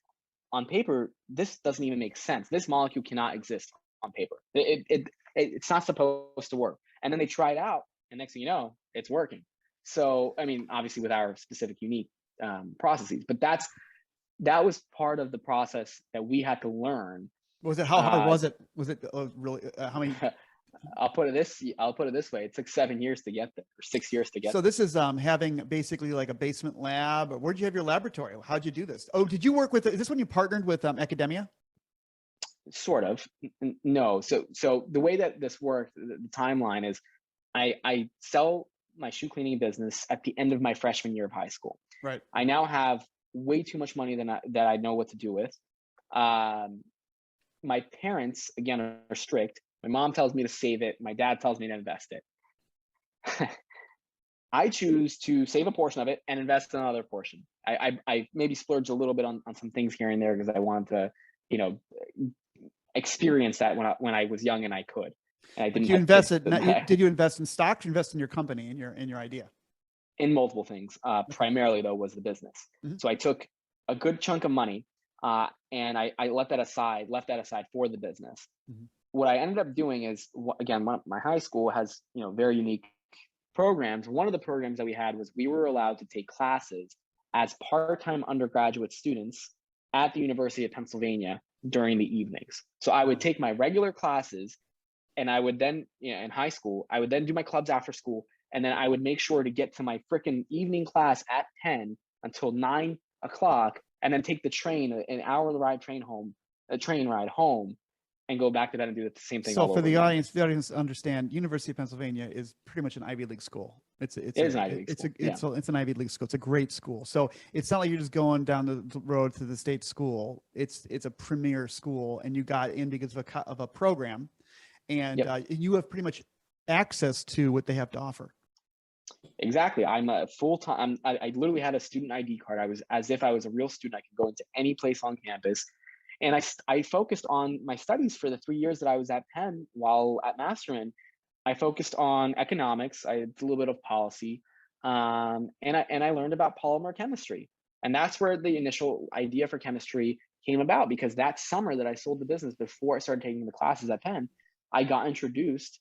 on paper, this doesn't even make sense. This molecule cannot exist on paper. It's not supposed to work. And then they try it out. And next thing you know, it's working. So, obviously with our specific unique processes, but that was part of the process that we had to learn. Was it, how hard was it? Was it really, how many? I'll put it this way. It took 7 years to get there, or 6 years to get there. So this is having basically like a basement lab. Where'd you have your laboratory? How'd you do this? Oh, did you work with, is this when you partnered with academia? Sort of. No. So the way that this worked, the timeline is, I sell my shoe cleaning business at the end of my freshman year of high school. Right. I now have way too much money that I know what to do with. My parents, again, are strict. My mom tells me to save it. My dad tells me to invest it. I choose to save a portion of it and invest in another portion. I maybe splurge a little bit on some things here and there because I wanted to, experience that when I was young and I could. And I didn't. Did you invest in stock? Did you invest in your company and your idea? In multiple things. Primarily though was the business. Mm-hmm. So I took a good chunk of money and I left that aside for the business. Mm-hmm. What I ended up doing is, again, my high school has very unique programs. One of the programs that we had was we were allowed to take classes as part-time undergraduate students at the University of Pennsylvania during the evenings. So I would take my regular classes, and I would then, in high school, I would then do my clubs after school. And then I would make sure to get to my freaking evening class at 10 until 9 o'clock, and then take the train, an hour train ride home, and go back to bed and do the same thing. So for the audience understand, University of Pennsylvania is pretty much an Ivy League school. It's an Ivy League school. It's an Ivy League school. It's a great school. So it's not like you're just going down the road to the state school. It's a premier school, and you got in because of a program, and you have pretty much access to what they have to offer. Exactly. I'm a full-time. I literally had a student ID card. I was as if I was a real student. I could go into any place on campus. And I focused on my studies for the 3 years that I was at Penn. While at Masterman, I focused on economics. I did a little bit of policy, and I learned about polymer chemistry. And that's where the initial idea for chemistry came about, because that summer that I sold the business, before I started taking the classes at Penn, I introduced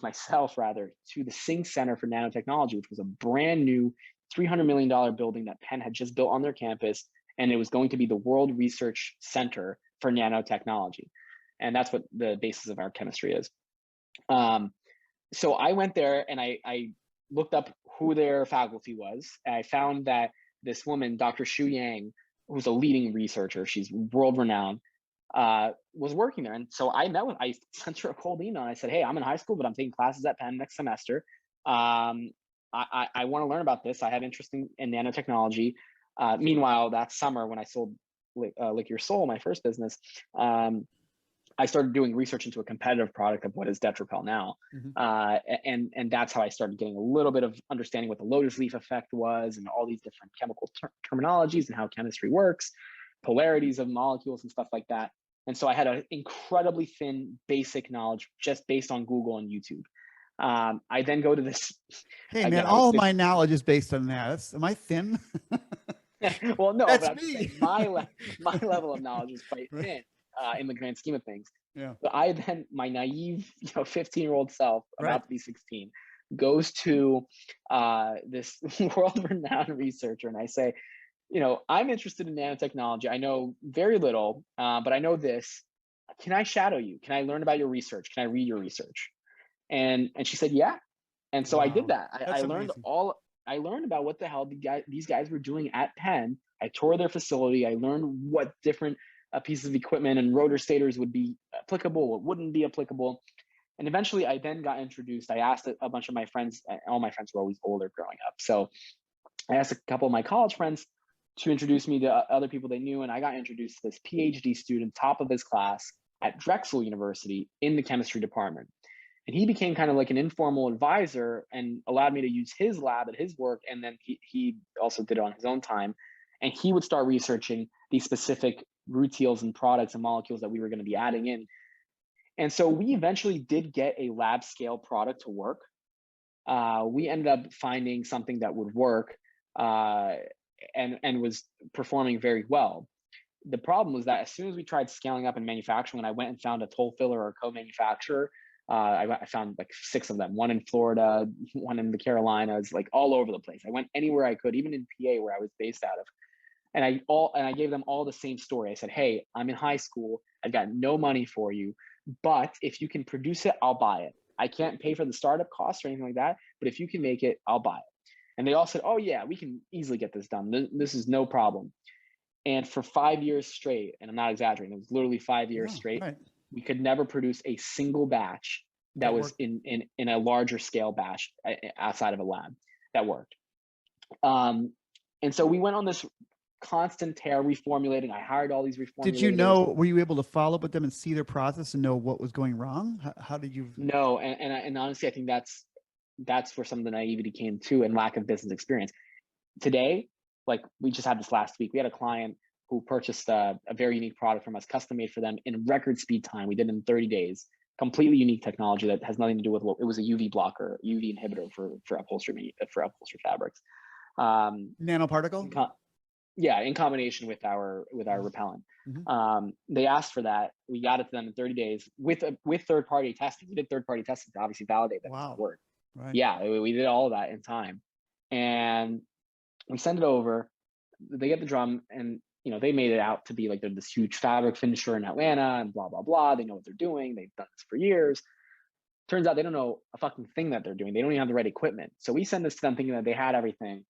myself rather to the Singh Center for Nanotechnology, which was a brand new $300 million building that Penn had just built on their campus. And it was going to be the World Research Center for Nanotechnology. And that's what the basis of our chemistry is. So I went there and I looked up who their faculty was. And I found that this woman, Dr. Shu Yang, who's a leading researcher, she's world renowned, was working there. And so I sent her a cold email. And I said, hey, I'm in high school, but I'm taking classes at Penn next semester. I want to learn about this. I have interest in nanotechnology. Meanwhile, that summer when I sold Lick Your Soul, my first business, I started doing research into a competitive product of what is Detrapel now. And that's how I started getting a little bit of understanding what the lotus leaf effect was, and all these different chemical terminologies and how chemistry works, polarities of molecules and stuff like that. And so I had an incredibly thin basic knowledge just based on Google and YouTube. I then go to this. Hey man, all my knowledge is based on that. Am I thin? Well, no, that's but me. My level of knowledge is quite thin in the grand scheme of things. Yeah. But my naive, 15-year-old self, about to be 16, goes to this world-renowned researcher, and I say, I'm interested in nanotechnology. I know very little, but I know this. Can I shadow you? Can I learn about your research? Can I read your research? And she said, yeah. And so I did that. I learned I learned about what the hell these guys were doing at Penn. I toured their facility. I learned what different pieces of equipment and rotor stators would be applicable, what wouldn't be applicable. And eventually I then got introduced. I asked a bunch of my friends, all my friends were always older growing up. So I asked a couple of my college friends to introduce me to other people they knew. And I got introduced to this PhD student, top of his class at Drexel University in the chemistry department. And he became kind of like an informal advisor and allowed me to use his lab at his work. And then he also did it on his own time. And he would start researching these specific rutiles and products and molecules that we were going to be adding in. And so we eventually did get a lab scale product to work. We ended up finding something that would work and was performing very well. The problem was that as soon as we tried scaling up and manufacturing, and I went and found a toll filler or co-manufacturer, I found like 6 of them, one in Florida, one in the Carolinas, like all over the place. I went anywhere I could, even in PA where I was based out of. And I gave them all the same story. I said, hey, I'm in high school. I've got no money for you, but if you can produce it, I'll buy it. I can't pay for the startup costs or anything like that, but if you can make it, I'll buy it. And they all said, oh yeah, we can easily get this done. This is no problem. And for 5 years straight, and I'm not exaggerating, it was literally 5 years straight, we could never produce a single batch that was in a larger scale batch outside of a lab that worked. And so we went on this constant tear, reformulating. I hired all these reformulators. Did you know, were you able to follow up with them and see their process and know what was going wrong? How did you? No, and honestly, I think that's where some of the naivety came too, and lack of business experience. Today, like we just had this last week, we had a client who purchased a very unique product from us, custom made for them in record speed time. We did it in 30 days. Completely unique technology that has nothing to do with it was a UV blocker, UV inhibitor for upholstery fabrics. Nanoparticle. In combination with our repellent. They asked for that. We got it to them in 30 days with third-party testing. We did third-party testing to obviously validate that it worked. Right. Yeah, we did all of that in time. And we send it over. They get the drum, and they made it out to be like they're this huge fabric finisher in Atlanta and blah, blah, blah. They know what they're doing. They've done this for years. Turns out they don't know a fucking thing that they're doing. They don't even have the right equipment. So we send this to them thinking that they had everything.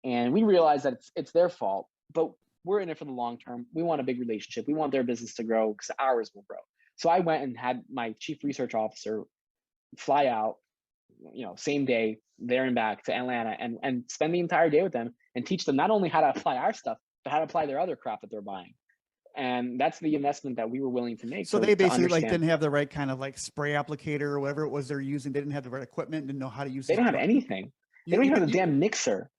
And we realize that it's their fault, but we're in it for the long term. We want a big relationship. We want their business to grow because ours will grow. So I went and had my chief research officer fly out, same day, there and back to Atlanta and spend the entire day with them and teach them not only how to apply our stuff, but how to apply their other crap that they're buying. And that's the investment that we were willing to make. So they basically like didn't have the right kind of like spray applicator or whatever it was they're using. They didn't have the right equipment, didn't know how to use it. They don't have anything. They don't even have a damn mixer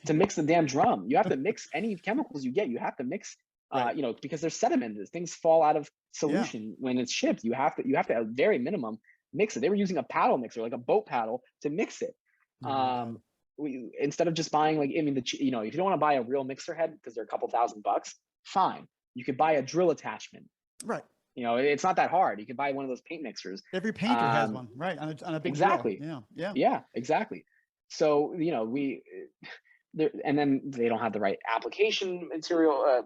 to mix the damn drum. You have to mix any chemicals you get. You have to mix, right. Because there's sediment. Things fall out of solution when it's shipped. You have to at a very minimum mix it. They were using a paddle mixer, like a boat paddle, to mix it. Instead of just buying if you don't want to buy a real mixer head because they're a couple $1,000, fine. You could buy a drill attachment. Right. It's not that hard. You could buy one of those paint mixers. Every painter has one, right? On a big exactly. drill. Yeah. Yeah, exactly. So, and then they don't have the right application material,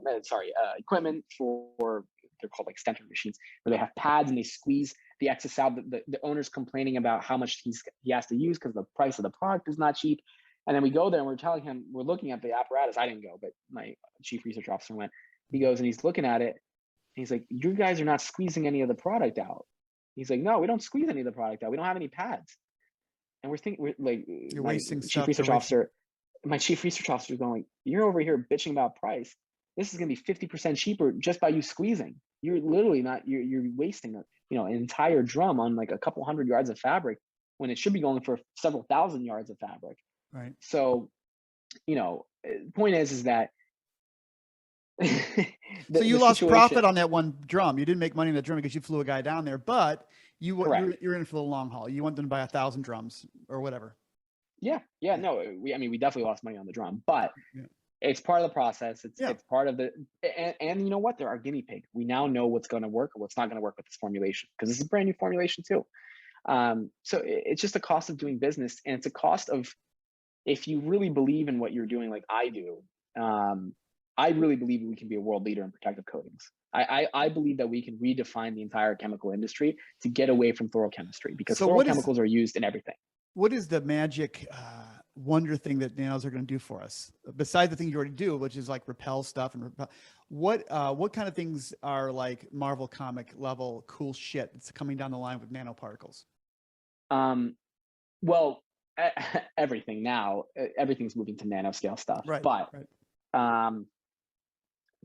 equipment for, they're called like stenter machines, where they have pads and they squeeze the excess out. The owner's complaining about how much he has to use because the price of the product is not cheap. And then we go there and we're telling him, we're looking at the apparatus. I didn't go, but my chief research officer went. He goes and he's looking at it. And he's like, you guys are not squeezing any of the product out. He's like, no, we don't squeeze any of the product out. We don't have any pads. And we're like, you're wasting chief research officer. My chief research officer is going, you're over here bitching about price. This is going to be 50% cheaper just by you squeezing. You're literally not. You're wasting an entire drum on like a couple hundred yards of fabric when it should be going for several thousand yards of fabric. Right. So, point is that. So you lost profit on that one drum. You didn't make money on that drum because you flew a guy down there, but you're in for the long haul. You want them to buy 1,000 drums or whatever. Yeah. No, we definitely lost money on the drum, but it's part of the process. It's part of the, and you know what? There are guinea pig. We now know what's going to work or what's not going to work with this formulation because this is a brand new formulation too. So it's just a cost of doing business, and it's a cost of, if you really believe in what you're doing, like I do. I really believe we can be a world leader in protective coatings. I believe that we can redefine the entire chemical industry to get away from fluorochemistry, because fluorochemicals are used in everything. What is the magic wonder thing that nanos are going to do for us besides the thing you already do, which is like repel stuff and what kind of things are like Marvel comic level cool shit that's coming down the line with nanoparticles? Well, everything now, everything's moving to nanoscale stuff, right? But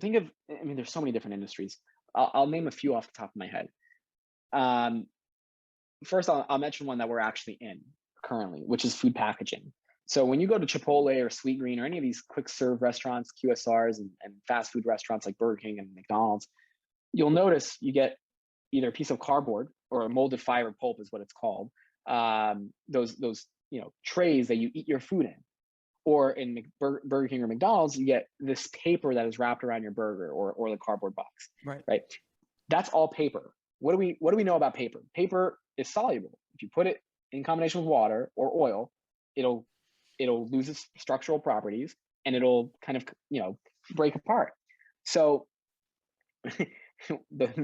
think of, there's so many different industries. I'll name a few off the top of my head. First, I'll mention one that we're actually in currently, which is food packaging. So when you go to Chipotle or Sweetgreen or any of these quick serve restaurants, QSRs, and fast food restaurants like Burger King and McDonald's, you'll notice you get either a piece of cardboard or a molded fiber pulp is what it's called. Those trays that you eat your food in. Or in Burger King or McDonald's, you get this paper that is wrapped around your burger or the cardboard box. Right. That's all paper. What do we know about paper? Paper is soluble. If you put it in combination with water or oil, it'll lose its structural properties and it'll kind of break apart. So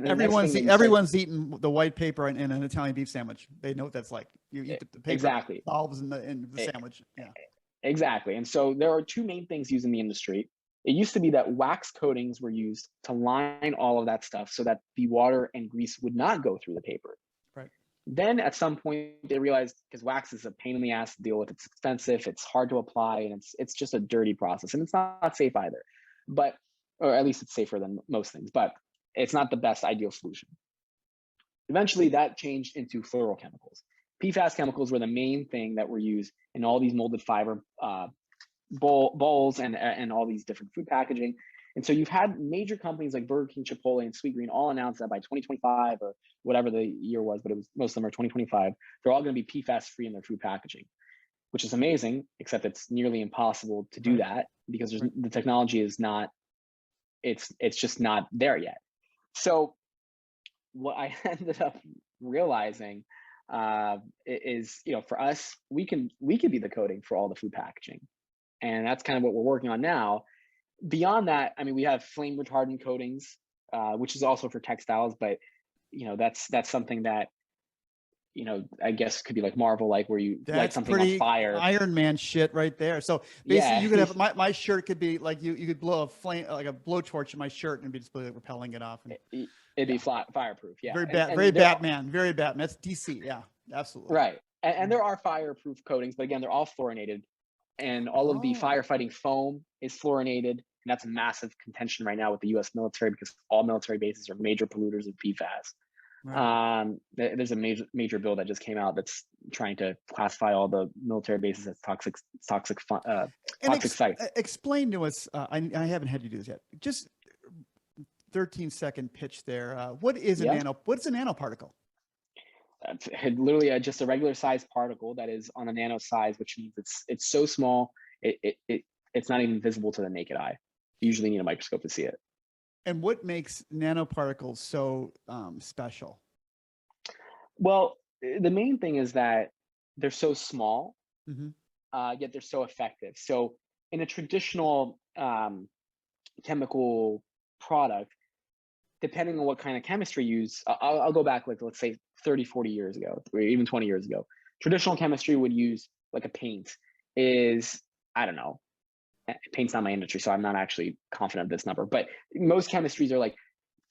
everyone's eaten the white paper in an Italian beef sandwich. They know what that's like. You eat the paper exactly dissolves in the sandwich. Yeah. Exactly. And so there are two main things used in the industry. It used to be that wax coatings were used to line all of that stuff so that the water and grease would not go through the paper. Right. Then at some point they realized, because wax is a pain in the ass to deal with, it's expensive, it's hard to apply, and it's just a dirty process, and it's not safe either. But, or at least it's safer than most things, but it's not the best ideal solution. Eventually that changed into fluorochemicals. PFAS chemicals were the main thing that were used in all these molded fiber bowls and all these different food packaging. And so you've had major companies like Burger King, Chipotle, and Sweetgreen all announce that by 2025 or whatever the year was, but most of them are 2025, they're all going to be PFAS free in their food packaging, which is amazing, except it's nearly impossible to do that because the technology is not, it's just not there yet. So what I ended up realizing is, for us, we can be the coating for all the food packaging. And that's kind of what we're working on now, beyond that, I mean, we have flame retardant coatings, which is also for textiles, but that's something that, I guess could be like Marvel, like where you light That's something on pretty fire. Iron Man shit right there. So basically, Yeah. you could have my shirt could be like you could blow a flame like a blowtorch in my shirt and it'd be just like repelling it off. And, It'd be fireproof. Yeah. very Batman. Very Batman. That's DC. Yeah, absolutely. Right. And there are fireproof coatings, but again, they're all fluorinated, and all of the firefighting foam is fluorinated. And that's a massive contention right now with the U.S. military, because all military bases are major polluters of PFAS. Right. There's a major bill that just came out that's trying to classify all the military bases as toxic sites. Explain to us. I haven't had you do this yet. Just 13-second pitch there. What is a nanoparticle? Literally just a regular size particle that is on a nano size, which means it's so small it's not even visible to the naked eye. You usually need a microscope to see it. And what makes nanoparticles so special? Well, the main thing is that they're so small, yet they're so effective. So in a traditional chemical product, depending on what kind of chemistry you use, I'll go back, like, let's say 30, 40 years ago, or even 20 years ago. Traditional chemistry would use, like, a paint is, I don't know, paint's not my industry, so I'm not actually confident of this number, but most chemistries are like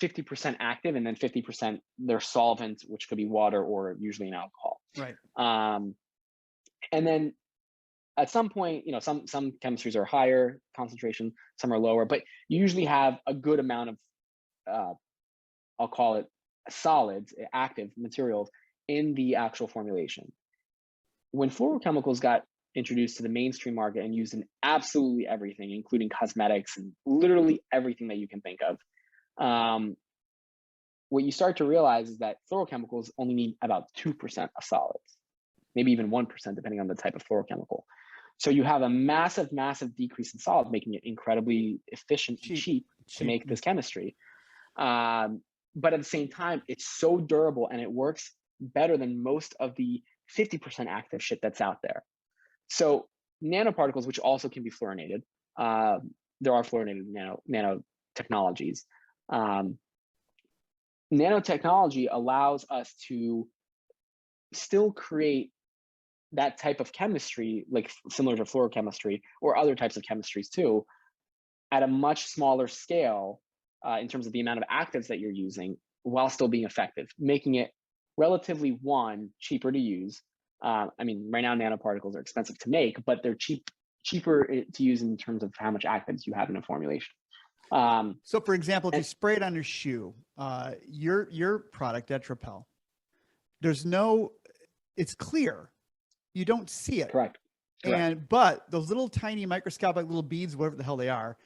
50% active and then 50% their solvent, which could be water or usually an alcohol. Right. And then at some point, some chemistries are higher concentration, some are lower, but you usually have a good amount of, I'll call it solids, active materials in the actual formulation. When fluorochemicals got introduced to the mainstream market and used in absolutely everything, including cosmetics and literally everything that you can think of, what you start to realize is that fluorochemicals only need about 2% of solids, maybe even 1%, depending on the type of fluorochemical. So you have a massive decrease in solids, making it incredibly efficient and cheap to make this chemistry. But at the same time, it's so durable and it works better than most of the 50% active shit that's out there. So nanoparticles, which also can be fluorinated, there are fluorinated nanotechnologies. Nanotechnology allows us to still create that type of chemistry, like similar to fluorochemistry or other types of chemistries too, at a much smaller scale in terms of the amount of actives that you're using, while still being effective, making it relatively, cheaper to use. I mean, right now nanoparticles are expensive to make, but they're cheaper to use in terms of how much actives you have in a formulation. So for example, if you spray it on your shoe, your product, Etrapel, it's clear. You don't see it. Correct. But those little tiny microscopic little beads, whatever the hell they are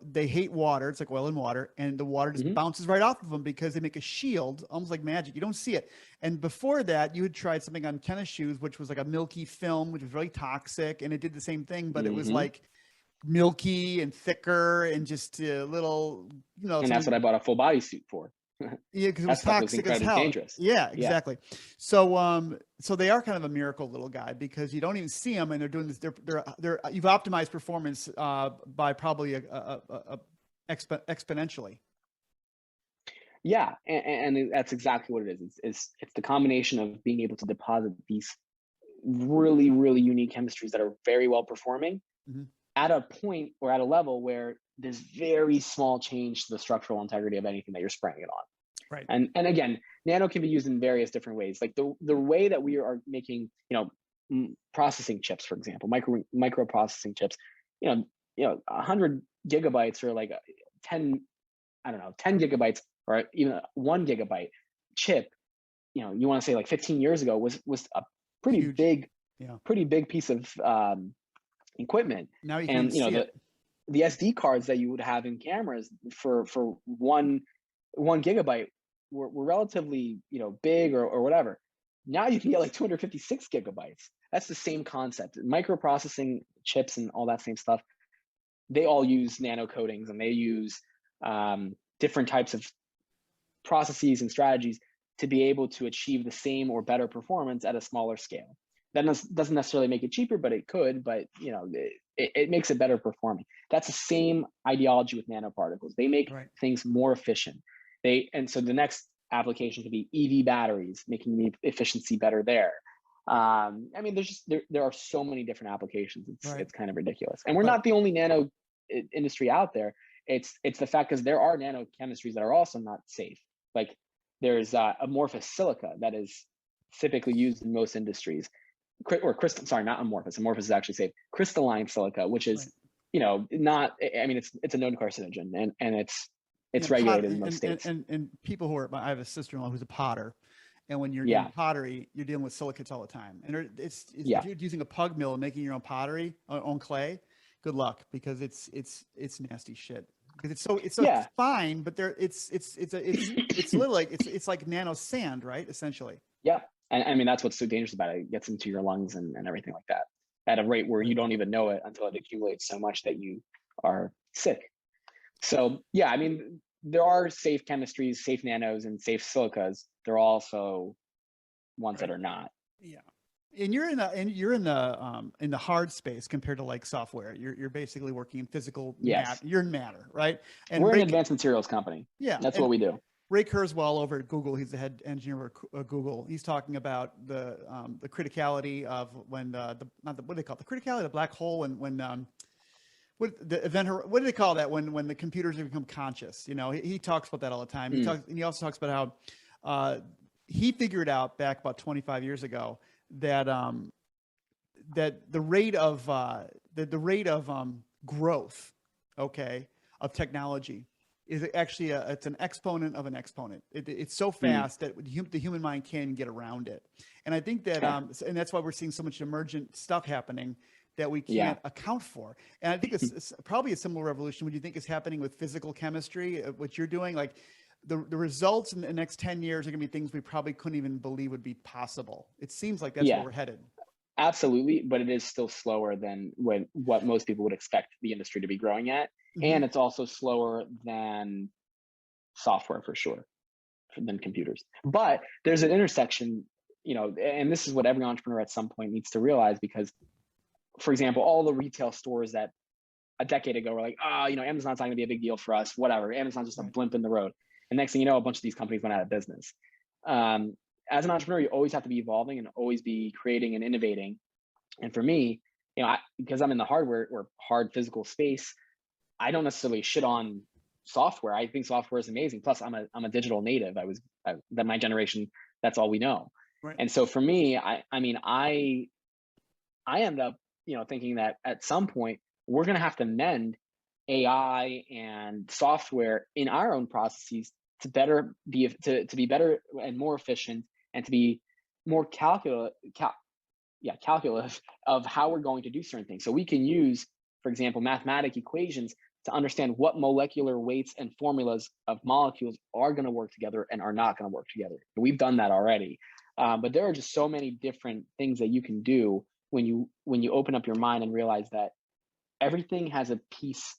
they hate water. It's like oil and water, and the water just bounces right off of them because they make a shield, almost like magic. You don't see it. And before that, you had tried something on tennis shoes, which was like a milky film, which was really toxic, and it did the same thing, but it was like milky and thicker and just a little, And that's what I bought a full body suit for. Yeah, because it was toxic as hell. Dangerous. Yeah, exactly. Yeah. So they are kind of a miracle little guy, because you don't even see them, and they're doing this. You've optimized performance by probably exponentially. Yeah, and that's exactly what it is. It's the combination of being able to deposit these really, really unique chemistries that are very well performing at a point or at a level where there's very small change to the structural integrity of anything that you're spraying it on. Right. And again, nano can be used in various different ways. Like the way that we are making, processing chips, for example, micro processing chips, 100 gigabytes or like 10 gigabytes or even 1 gigabyte chip, you want to say like 15 years ago was a pretty huge, big piece of equipment. Now you can see it. The SD cards that you would have in cameras for 1 gigabyte were relatively, big or whatever. Now you can get like 256 gigabytes. That's the same concept. Microprocessing chips and all that same stuff, they all use nano coatings, and they use different types of processes and strategies to be able to achieve the same or better performance at a smaller scale. that doesn't necessarily make it cheaper, but it could. But it makes it better performing. That's the same ideology with nanoparticles. They make things more efficient. So the next application could be EV batteries, making the efficiency better there. I mean, there are so many different applications. It's kind of ridiculous. And we're not the only nano industry out there. It's the fact, because there are nano chemistries that are also not safe. Like there's amorphous silica that is typically used in most industries, or not amorphous. Amorphous is actually safe. Crystalline silica, which is not. I mean, it's a known carcinogen, and it's regulated in most states. And people who are, I have a sister-in-law who's a potter, and when you're doing pottery, you're dealing with silicates all the time. And if you're using a pug mill and making your own pottery, own clay, good luck, because it's nasty shit. Because it's so fine, but it's literally like it's like nano sand, right? Essentially. Yeah, and I mean that's what's so dangerous about it. It gets into your lungs and everything like that at a rate where you don't even know it until it accumulates so much that you are sick. So yeah, I mean there are safe chemistries, safe nanos, and safe silicas. There are also ones that are not. Yeah. And you're in the hard space compared to like software. You're basically working in physical matter. You're in matter, right? And we're an advanced materials company. Yeah, that's what we do. Ray Kurzweil over at Google, he's the head engineer at Google. He's talking about the criticality of when what do they call it? The criticality of the black hole when what do they call that when the computers have become conscious? He talks about that all the time. He also talks about how he figured out back about 25 years ago that that the rate of growth, of technology is actually it's an exponent of an exponent. It's so fast that the human mind can get around it. And I think that and that's why we're seeing so much emergent stuff happening that we can't account for. And I think it's probably a similar revolution. What do you think is happening with physical chemistry, what you're doing? Like the results in the next 10 years are going to be things we probably couldn't even believe would be possible. It seems like that's where we're headed. Absolutely. But it is still slower than what most people would expect the industry to be growing at. And it's also slower than software for sure, than computers. But there's an intersection, and this is what every entrepreneur at some point needs to realize, because for example, all the retail stores that a decade ago were like, Amazon's not going to be a big deal for us, whatever. Amazon's just a blimp in the road. And next thing you know, a bunch of these companies went out of business. As an entrepreneur, you always have to be evolving and always be creating and innovating. And for me, because I'm in the hardware or hard physical space, I don't necessarily shit on software. I think software is amazing. Plus, I'm a digital native. That my generation, that's all we know. Right. And so for me, I end up, thinking that at some point we're going to have to mend AI and software in our own processes to be better and more efficient, and to be more calculative of how we're going to do certain things. So we can use, for example, mathematical equations to understand what molecular weights and formulas of molecules are going to work together and are not going to work together. We've done that already. But there are just so many different things that you can do when you open up your mind and realize that everything has a piece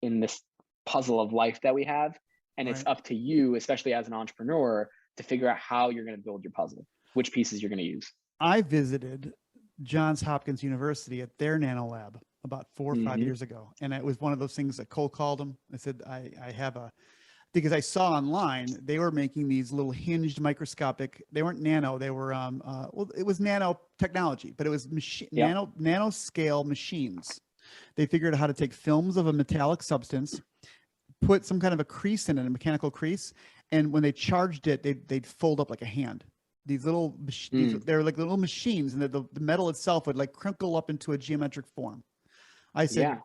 in this puzzle of life that we have. And it's up to you, especially as an entrepreneur, to figure out how you're going to build your puzzle, which pieces you're going to use. I visited Johns Hopkins University at their nano lab about 4 or 5 years ago. And it was one of those things that cold called them. I said, I have because I saw online, they were making these little hinged microscopic, they weren't nano, they were, it was nanotechnology, but it was nano scale machines. They figured out how to take films of a metallic substance, put some kind of a crease in it, a mechanical crease. And when they charged it, they'd fold up like a hand. These little, they're like little machines, and the metal itself would like crinkle up into a geometric form. I said,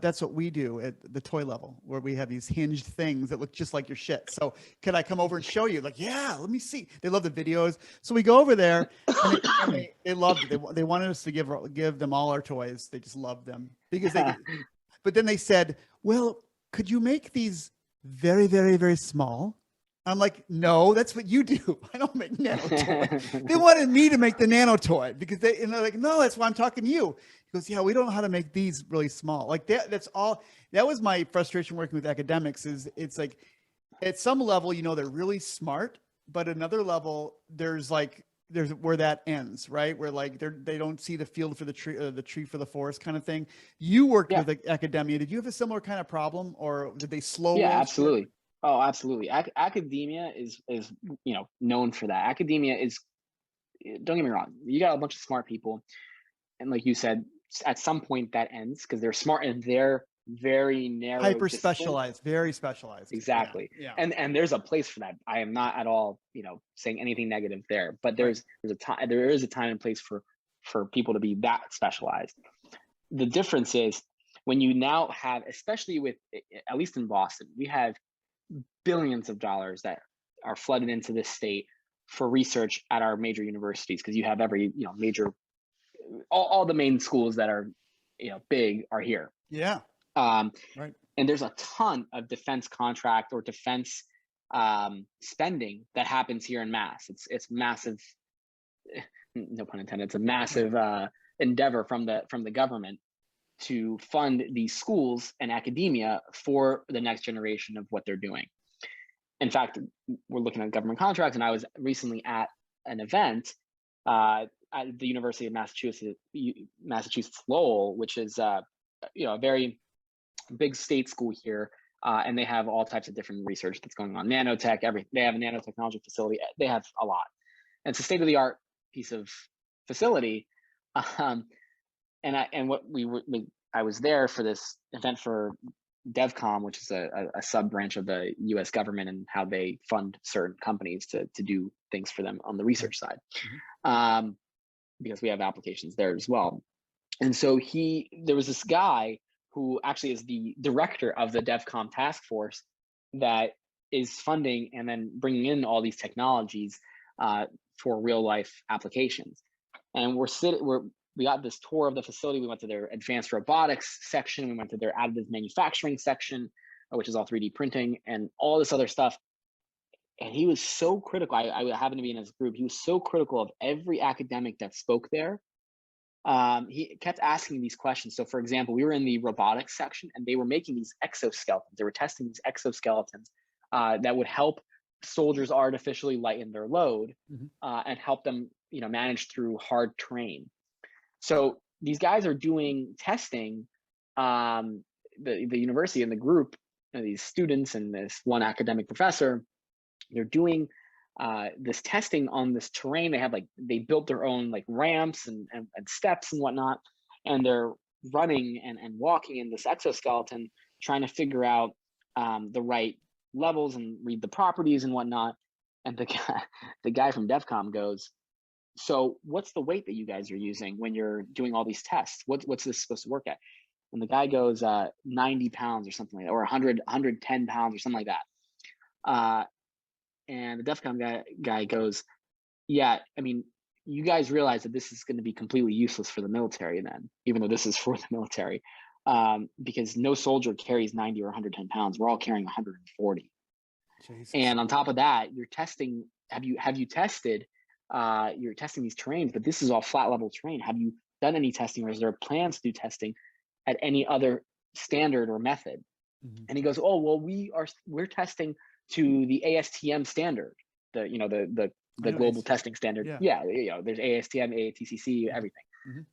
that's what we do at the toy level, where we have these hinged things that look just like your shit. So can I come over and show you? Like, yeah, let me see. They love the videos. So we go over there, and they loved it. They wanted us to give them all our toys. They just loved them because but then they said, well, could you make these very, very, very small? I'm like, no, that's what you do. I don't make nano toy. They wanted me to make the nano toy because they're like, no, that's why I'm talking to you. He goes, yeah, we don't know how to make these really small. Like that's all. That was my frustration working with academics. Is it's like, at some level, they're really smart, but another level, there's like there's where that ends, right? Where like they don't see the field for the tree for the forest kind of thing. You worked Yeah. with academia. Did you have a similar kind of problem, or did they slow Yeah, roll shit? absolutely. Oh, absolutely. Academia is known for that. Academia is, don't get me wrong, you got a bunch of smart people, and like you said, at some point that ends because they're smart in their very narrow Hyper discipline. specialized, very specialized. Exactly. Yeah. And there's a place for that. I am not at all, saying anything negative there, but Right. there is a time and place for people to be that specialized. The difference is when you now have, especially with, at least in Boston, we have billions of dollars that are flooded into this state for research at our major universities, because you have every, major, all the main schools that are, big are here. Yeah. Right. And there's a ton of defense contract or defense spending that happens here in Mass. It's massive, no pun intended. It's a massive endeavor from the government to fund these schools and academia for the next generation of what they're doing. In fact, we're looking at government contracts, and I was recently at an event at the University of Massachusetts Lowell, which is a very big state school here, and they have all types of different research that's going on. Nanotech, they have a nanotechnology facility. They have a lot. And it's a state-of-the-art piece of facility. I was there for this event for DevCom, which is a sub branch of the U.S. government, and how they fund certain companies to do things for them on the research side, because we have applications there as well. And so there was this guy who actually is the director of the DevCom task force that is funding and then bringing in all these technologies for real life applications. And we got this tour of the facility. We went to their advanced robotics section. We went to their additive manufacturing section, which is all 3D printing and all this other stuff. And he was so critical. I happened to be in his group. He was so critical of every academic that spoke there. He kept asking these questions. So for example, we were in the robotics section, and they were making these exoskeletons. They were testing these exoskeletons that would help soldiers artificially lighten their load and help them, manage through hard terrain. So these guys are doing testing, the university and the group, these students and this one academic professor, they're doing this testing on this terrain. They built their own ramps and steps and whatnot, and they're running and walking in this exoskeleton, trying to figure out the right levels and read the properties and whatnot. And the guy from DevCom goes, "So what's the weight that you guys are using when you're doing all these tests? What's this supposed to work at?" And the guy goes, 90 pounds or something like that, or 110 pounds or something like that. And the DEFCON guy goes, "Yeah, I mean, you guys realize that this is going to be completely useless for the military then, even though this is for the military, because no soldier carries 90 or 110 pounds. We're all carrying 140. Jesus. And on top of that, you're testing. Have you tested? You're testing these terrains, but this is all flat level terrain. Have you done any testing, or is there plans to do testing at any other standard or method?" And he goes, "Oh, well, we're testing to the ASTM standard, the global testing standard." Yeah, there's ASTM, AATCC, everything.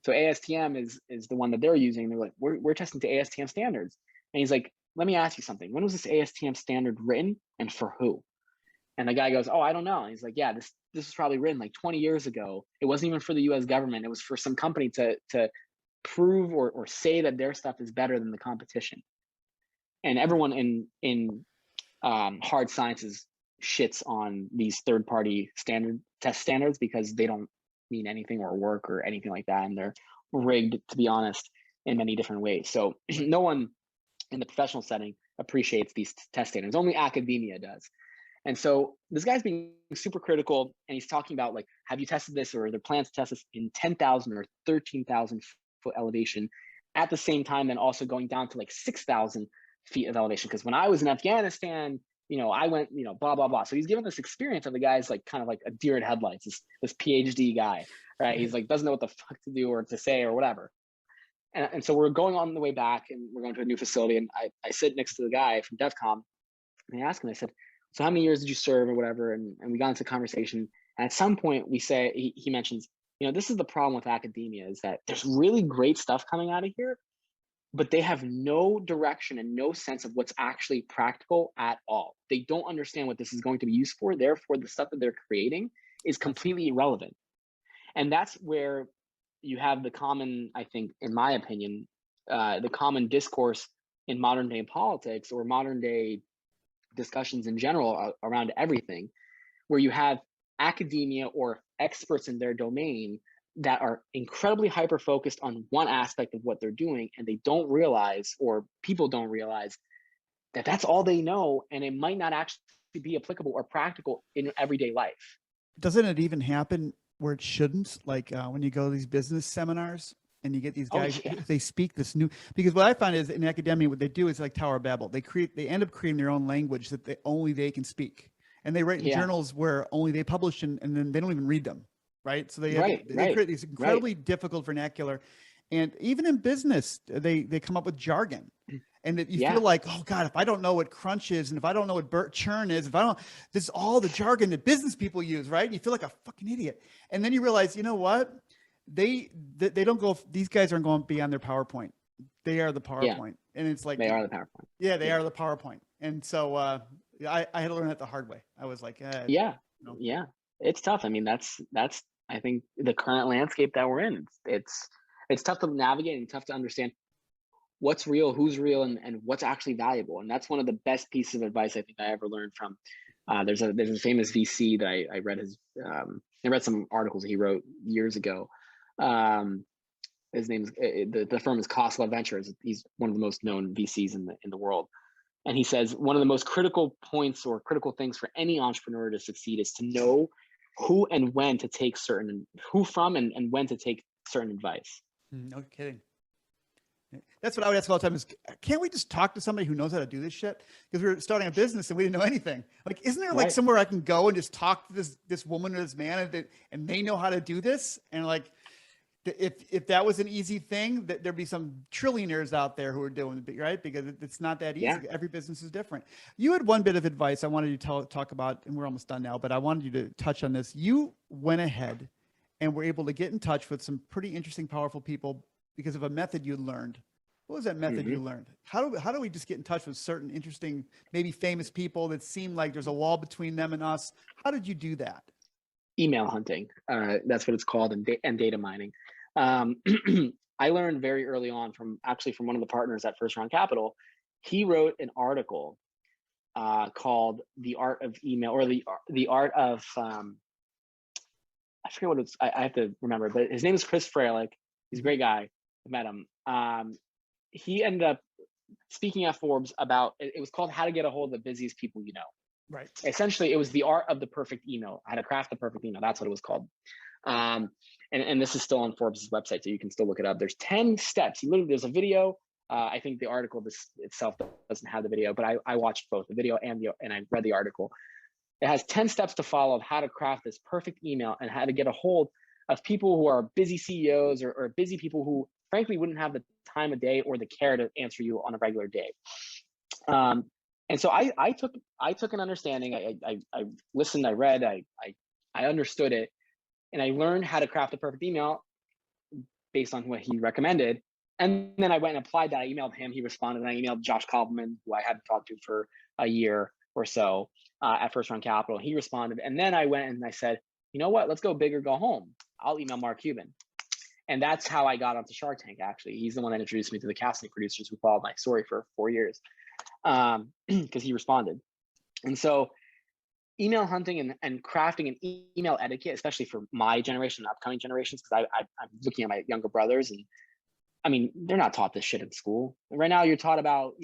So ASTM is the one that they're using. They're like, we're testing to ASTM standards. And he's like, "Let me ask you something. When was this ASTM standard written, and for who?" And the guy goes, "Oh, I don't know." And he's like, "Yeah, this was probably written 20 years ago. It wasn't even for the U.S. government. It was for some company to prove or say that their stuff is better than the competition." And everyone in hard sciences shits on these third-party test standards because they don't mean anything or work or anything like that, and they're rigged, to be honest, in many different ways. So no one in the professional setting appreciates these test standards. Only academia does. And so this guy's being super critical, and he's talking about have you tested this, or are there plans to test this in 10,000 or 13,000 foot elevation at the same time, then also going down to 6,000 feet of elevation? Because when I was in Afghanistan, I went, blah, blah, blah. So he's given this experience of the guy's kind of a deer in headlights, this PhD guy, right? He's doesn't know what the fuck to do or to say or whatever. And so we're going on the way back, and we're going to a new facility, and I sit next to the guy from DevCom, and I asked him, I said, "So how many years did you serve or whatever?" And we got into conversation, And at some point we say, he mentions, this is the problem with academia, is that there's really great stuff coming out of here, but they have no direction and no sense of what's actually practical at all. They don't understand what this is going to be used for. Therefore, the stuff that they're creating is completely irrelevant. And that's where you have the common, I think, in my opinion, the common discourse in modern day politics or modern day discussions in general around everything, where you have academia or experts in their domain that are incredibly hyper focused on one aspect of what they're doing, and they don't realize, or people don't realize, that that's all they know, and it might not actually be applicable or practical in everyday life. Doesn't it even happen where it shouldn't? Like when you go to these business seminars and you get these guys, they speak this new, because what I find is in academia, what they do is like Tower of Babel. They end up creating their own language that only they can speak. And they write in journals where only they publish, and then they don't even read them. Right. So they create these incredibly difficult vernacular. And even in business, they come up with jargon. And that you feel like, oh God, if I don't know what crunch is, and if I don't know what churn is, this is all the jargon that business people use, right? You feel like a fucking idiot. And then you realize, you know what? They don't go, these guys aren't going beyond their PowerPoint. They are the PowerPoint. And it's like, they are the PowerPoint. Yeah, they are the PowerPoint. And so I had to learn that the hard way. I was like, it's tough. I mean, that's I think the current landscape that we're in. It's tough to navigate and tough to understand what's real, who's real, and what's actually valuable. And that's one of the best pieces of advice I think I ever learned from. There's a famous VC that I read I read some articles he wrote years ago. His name is the firm is Khosla Ventures. He's one of the most known VCs in the world. And he says one of the most critical points or critical things for any entrepreneur to succeed is to know who and when to take who from and when to take certain advice. No kidding. That's what I would ask all the time is, can't we just talk to somebody who knows how to do this shit? Because we were starting a business and we didn't know anything. Like, isn't there like somewhere I can go and just talk to this woman or this man and they know how to do this? And like, if that was an easy thing, that there'd be some trillionaires out there who are doing it, right? Because it's not that easy. Every business is different. You had one bit of advice I wanted you to talk about, and we're almost done now, but I wanted you to touch on this. You went ahead and were able to get in touch with some pretty interesting, powerful people because of a method you learned. What was that method you learned? How do we just get in touch with certain interesting, maybe famous people that seem like there's a wall between them and us? How did you do that? Email hunting. That's what it's called, and data mining. I learned very early on from one of the partners at First Round Capital. He wrote an article called "The Art of Email," or the art of I forget what it's. I have to remember, but his name is Chris Fralick. He's a great guy. I met him. He ended up speaking at Forbes about, it was called "How to Get a Hold of the Busiest People You Know." Right. Essentially, it was the art of the perfect email, how to craft the perfect email. That's what it was called. And this is still on Forbes' website, so you can still look it up. There's 10 steps. There's a video. I think the article itself doesn't have the video, but I watched both the video and I read the article. It has 10 steps to follow of how to craft this perfect email and how to get a hold of people who are busy CEOs or busy people who frankly wouldn't have the time of day or the care to answer you on a regular day. And so I took an understanding. I listened, I read, I understood it, and I learned how to craft a perfect email based on what he recommended. And then I went and applied that. I emailed him, he responded, and I emailed Josh Kaufman, who I hadn't talked to for a year or so at First Round Capital. He responded. And then I went and I said, you know what, let's go big or go home. I'll email Mark Cuban. And that's how I got onto Shark Tank, actually. He's the one that introduced me to the casting producers who followed my story for 4 years because he responded. And so email hunting and crafting an email etiquette, especially for my generation and upcoming generations, because I'm looking at my younger brothers, and I mean, they're not taught this shit in school. Right now, you're taught about,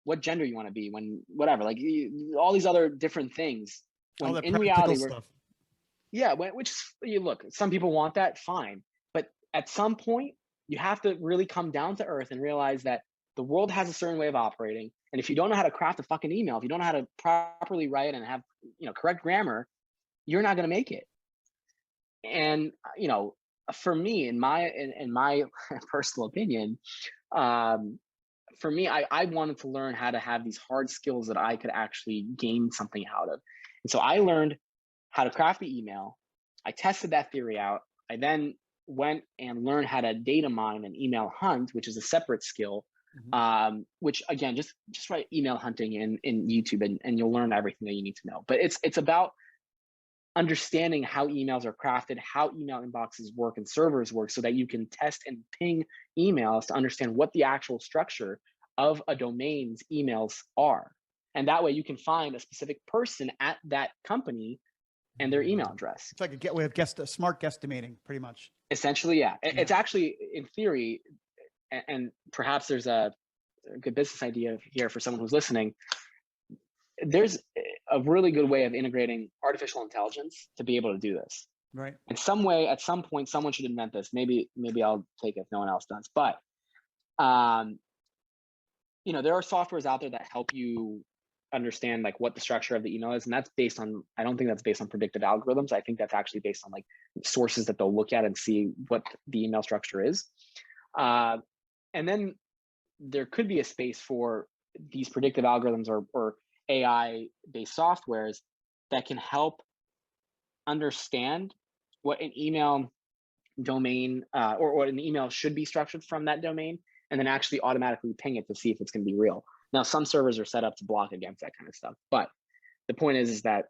what gender you want to be, when whatever, like all these other different things. When all that in reality, stuff. Which you look, some people want that, fine. But at some point, you have to really come down to earth and realize that the world has a certain way of operating. And if you don't know how to craft a fucking email, if you don't know how to properly write and have, correct grammar, you're not going to make it. And, for me, in my personal opinion, for me, I wanted to learn how to have these hard skills that I could actually gain something out of. And so I learned how to craft the email. I tested that theory out. I then went and learned how to data mine and email hunt, which is a separate skill. Which again, just write email hunting in YouTube and you'll learn everything that you need to know. But it's about understanding how emails are crafted, how email inboxes work and servers work, so that you can test and ping emails to understand what the actual structure of a domain's emails are. And that way you can find a specific person at that company and their email address. It's like a way of smart guesstimating, pretty much. Essentially, yeah. It's actually, in theory, and perhaps there's a good business idea here for someone who's listening, there's a really good way of integrating artificial intelligence to be able to do this. Right. In some way, at some point, someone should invent this. Maybe I'll take it if no one else does. But there are softwares out there that help you understand like what the structure of the email is, and that's based on, I don't think that's based on predictive algorithms. I think that's actually based on like sources that they'll look at and see what the email structure is. And then there could be a space for these predictive algorithms or AI-based softwares that can help understand what an email domain or what an email should be structured from that domain, and then actually automatically ping it to see if it's going to be real. Now, some servers are set up to block against that kind of stuff, but the point is that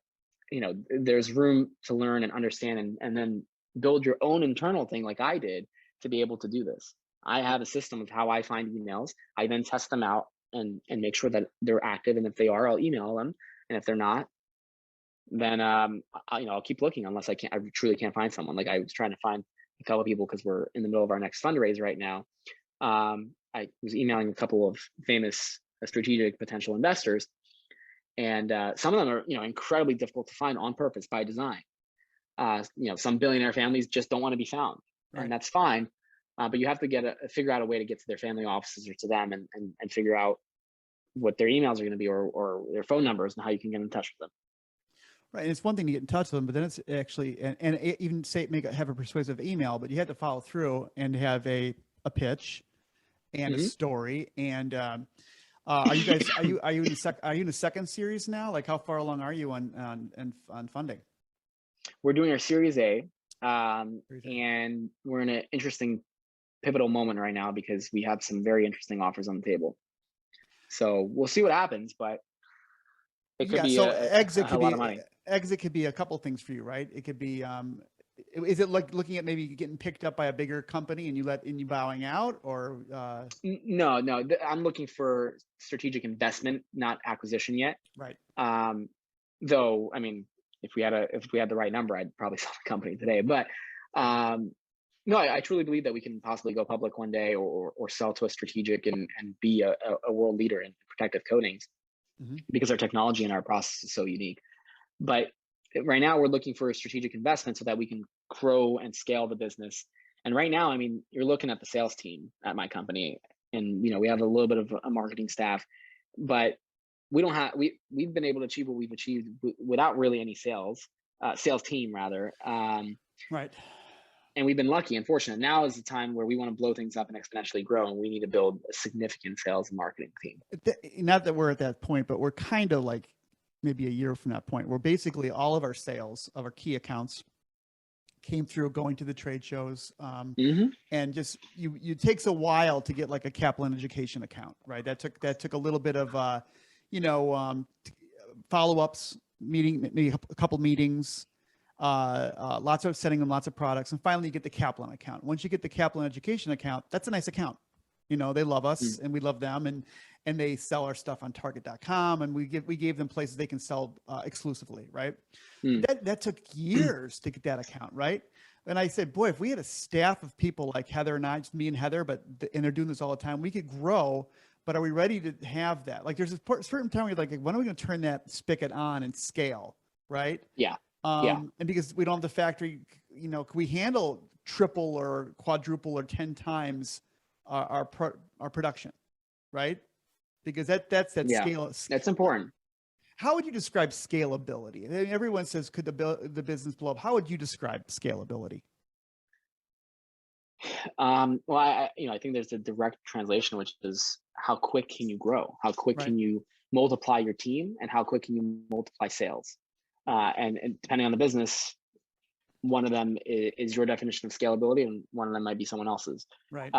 there's room to learn and understand and then build your own internal thing like I did to be able to do this. I have a system of how I find emails. I then test them out and make sure that they're active. And if they are, I'll email them. And if they're not, then I'll keep looking unless I truly can't find someone. Like I was trying to find a couple of people because we're in the middle of our next fundraiser right now. I was emailing a couple of famous strategic potential investors, and some of them are incredibly difficult to find on purpose by design. Some billionaire families just don't want to be found, right. And that's fine. But you have to figure out a way to get to their family offices or to them and figure out what their emails are going to be or their phone numbers and how you can get in touch with them. Right. And it's one thing to get in touch with them, but then it's actually, and even have a persuasive email, but you have to follow through and have a pitch and a story. And are you guys, are you in the second series now? Like how far along are you on funding? We're doing our Series A, and we're in an interesting pivotal moment right now because we have some very interesting offers on the table. So we'll see what happens, but it could be a lot of money. Exit could be a couple things for you, right? It could be, is it like looking at maybe getting picked up by a bigger company and you bowing out, or? No, I'm looking for strategic investment, not acquisition yet. Right. Though, I mean, if we had the right number, I'd probably sell the company today. But no, I truly believe that we can possibly go public one day or sell to a strategic and be a world leader in protective coatings because our technology and our process is so unique. But right now we're looking for a strategic investment so that we can grow and scale the business. And right now, I mean, you're looking at the sales team at my company, and we have a little bit of a marketing staff, but we've been able to achieve what we've achieved without really any sales team rather. Right. And we've been lucky and fortunate. Now is the time where we want to blow things up and exponentially grow, and we need to build a significant sales and marketing team. Not that we're at that point, but we're kind of like maybe a year from that point, where basically all of our sales of our key accounts came through going to the trade shows. And just, it takes a while to get like a Kaplan education account, right? That took a little bit of, follow-ups, maybe a couple meetings, lots of sending them lots of products. And finally you get the Kaplan account. Once you get the Kaplan education account, that's a nice account. They love us and we love them, and they sell our stuff on target.com, and we gave them places they can sell exclusively. Right. That took years to get that account. Right. And I said, boy, if we had a staff of people like Heather and I, just me and Heather, and they're doing this all the time, we could grow. But are we ready to have that? Like there's a certain time where you're like, when are we going to turn that spigot on and scale? Right. Yeah. And because we don't have the factory, can we handle triple or quadruple or 10 times our production? Right. Because that's scale. That's important. How would you describe scalability? I mean, everyone says, could the business blow up? How would you describe scalability? Well, I think there's a direct translation, which is how quick can you grow? How quick can you multiply your team, and how quick can you multiply sales? And depending on the business, one of them is your definition of scalability, and one of them might be someone else's. Right.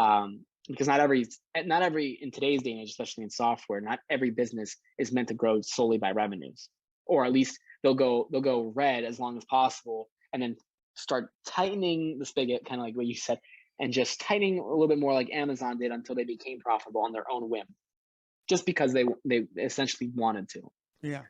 Because not every in today's day and age, especially in software, not every business is meant to grow solely by revenues, or at least they'll go red as long as possible, and then start tightening the spigot, kind of like what you said, and just tightening a little bit more like Amazon did until they became profitable on their own whim, just because they essentially wanted to. Yeah.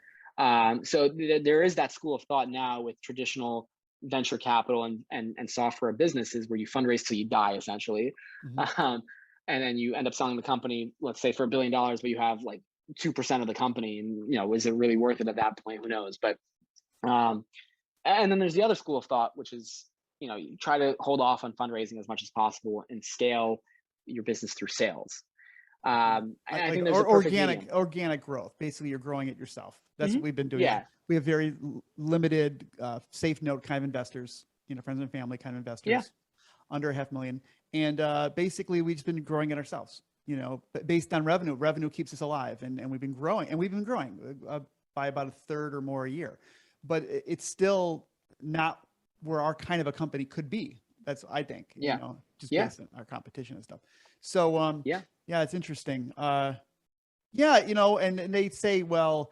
So there is that school of thought now with traditional venture capital and software businesses where you fundraise till you die, essentially. Mm-hmm. And then you end up selling the company, let's say for $1 billion, but you have like 2% of the company, and is it really worth it at that point? Who knows? But and then there's the other school of thought, which is you try to hold off on fundraising as much as possible and scale your business through sales. I think there's organic growth. Basically, you're growing it yourself. That's what we've been doing. Yeah, we have very limited, safe note kind of investors. Friends and family kind of investors. Yeah. Under $500,000, and basically we've just been growing it ourselves. Based on revenue. Revenue keeps us alive, and we've been growing, by about a third or more a year. But it's still not where our kind of a company could be. That's, I think, just based on our competition and stuff. So, yeah, it's interesting. And they say, well,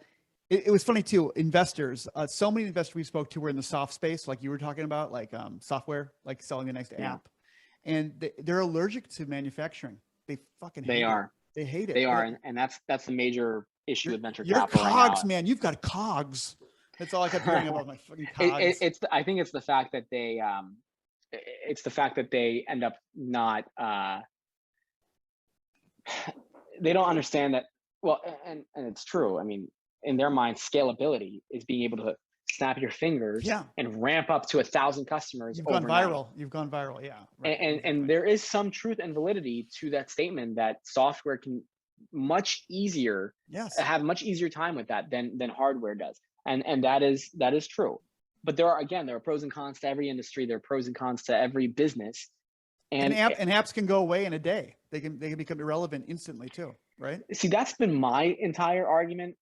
it was funny too. Investors, so many investors we spoke to were in the soft space, like you were talking about, like software, like selling a nice app, and they're allergic to manufacturing. They fucking hate it. They hate it. They are, and that's the major issue with venture capital. Your cogs, right now. Man. You've got cogs. That's all I kept hearing about my fucking cogs. I think it's the fact that they end up not. They don't understand that. Well, and it's true. I mean, in their mind, scalability is being able to snap your fingers and ramp up to 1,000 customers. You've gone viral. Yeah. Right. And there is some truth and validity to that statement that software can have much easier time with that than hardware does. And that is true. But there are pros and cons to every industry. There are pros and cons to every business. And apps can go away in a day. They can become irrelevant instantly too, right? See, that's been my entire argument.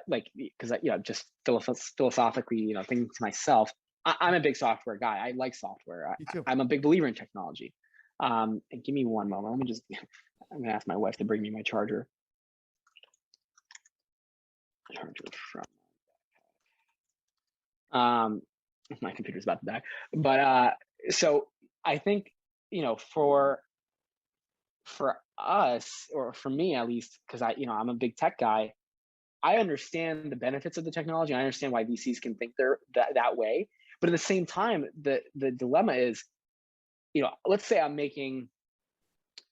Because just philosophically, thinking to myself, I'm a big software guy. I like software. Me too. I'm a big believer in technology. And give me one moment. I'm gonna ask my wife to bring me my charger. My computer's about to die. But so I think for us, or for me at least, because I'm a big tech guy, I understand the benefits of the technology. I understand why VCs can think they're that way. But at the same time, the dilemma is, let's say I'm making,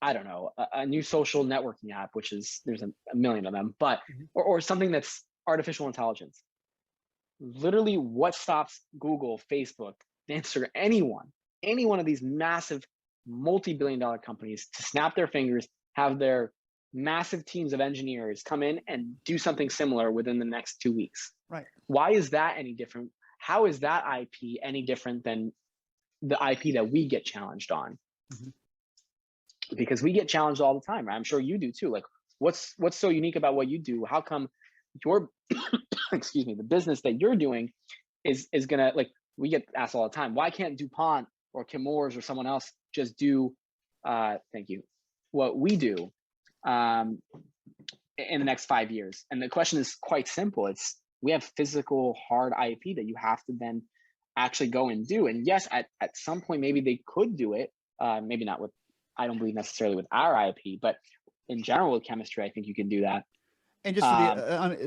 I don't know, a new social networking app, which is, there's a million of them, but or something that's artificial intelligence. Literally, what stops Google, Facebook, Instagram, any one of these massive multi-billion-dollar companies to snap their fingers, have their massive teams of engineers come in and do something similar within the next 2 weeks? Right. Why is that any different? How is that IP any different than the IP that we get challenged on? Because we get challenged all the time, right? I'm sure you do too. Like, what's so unique about what you do? How come your the business that you're doing is gonna, like, we get asked all the time, why can't DuPont or Chemours or someone else just do what we do in the next 5 years? And the question is quite simple. It's, we have physical hard IP that you have to then actually go and do. And yes, at some point, maybe they could do it. Maybe not with, I don't believe necessarily with our IP, but in general with chemistry, I think you can do that. And just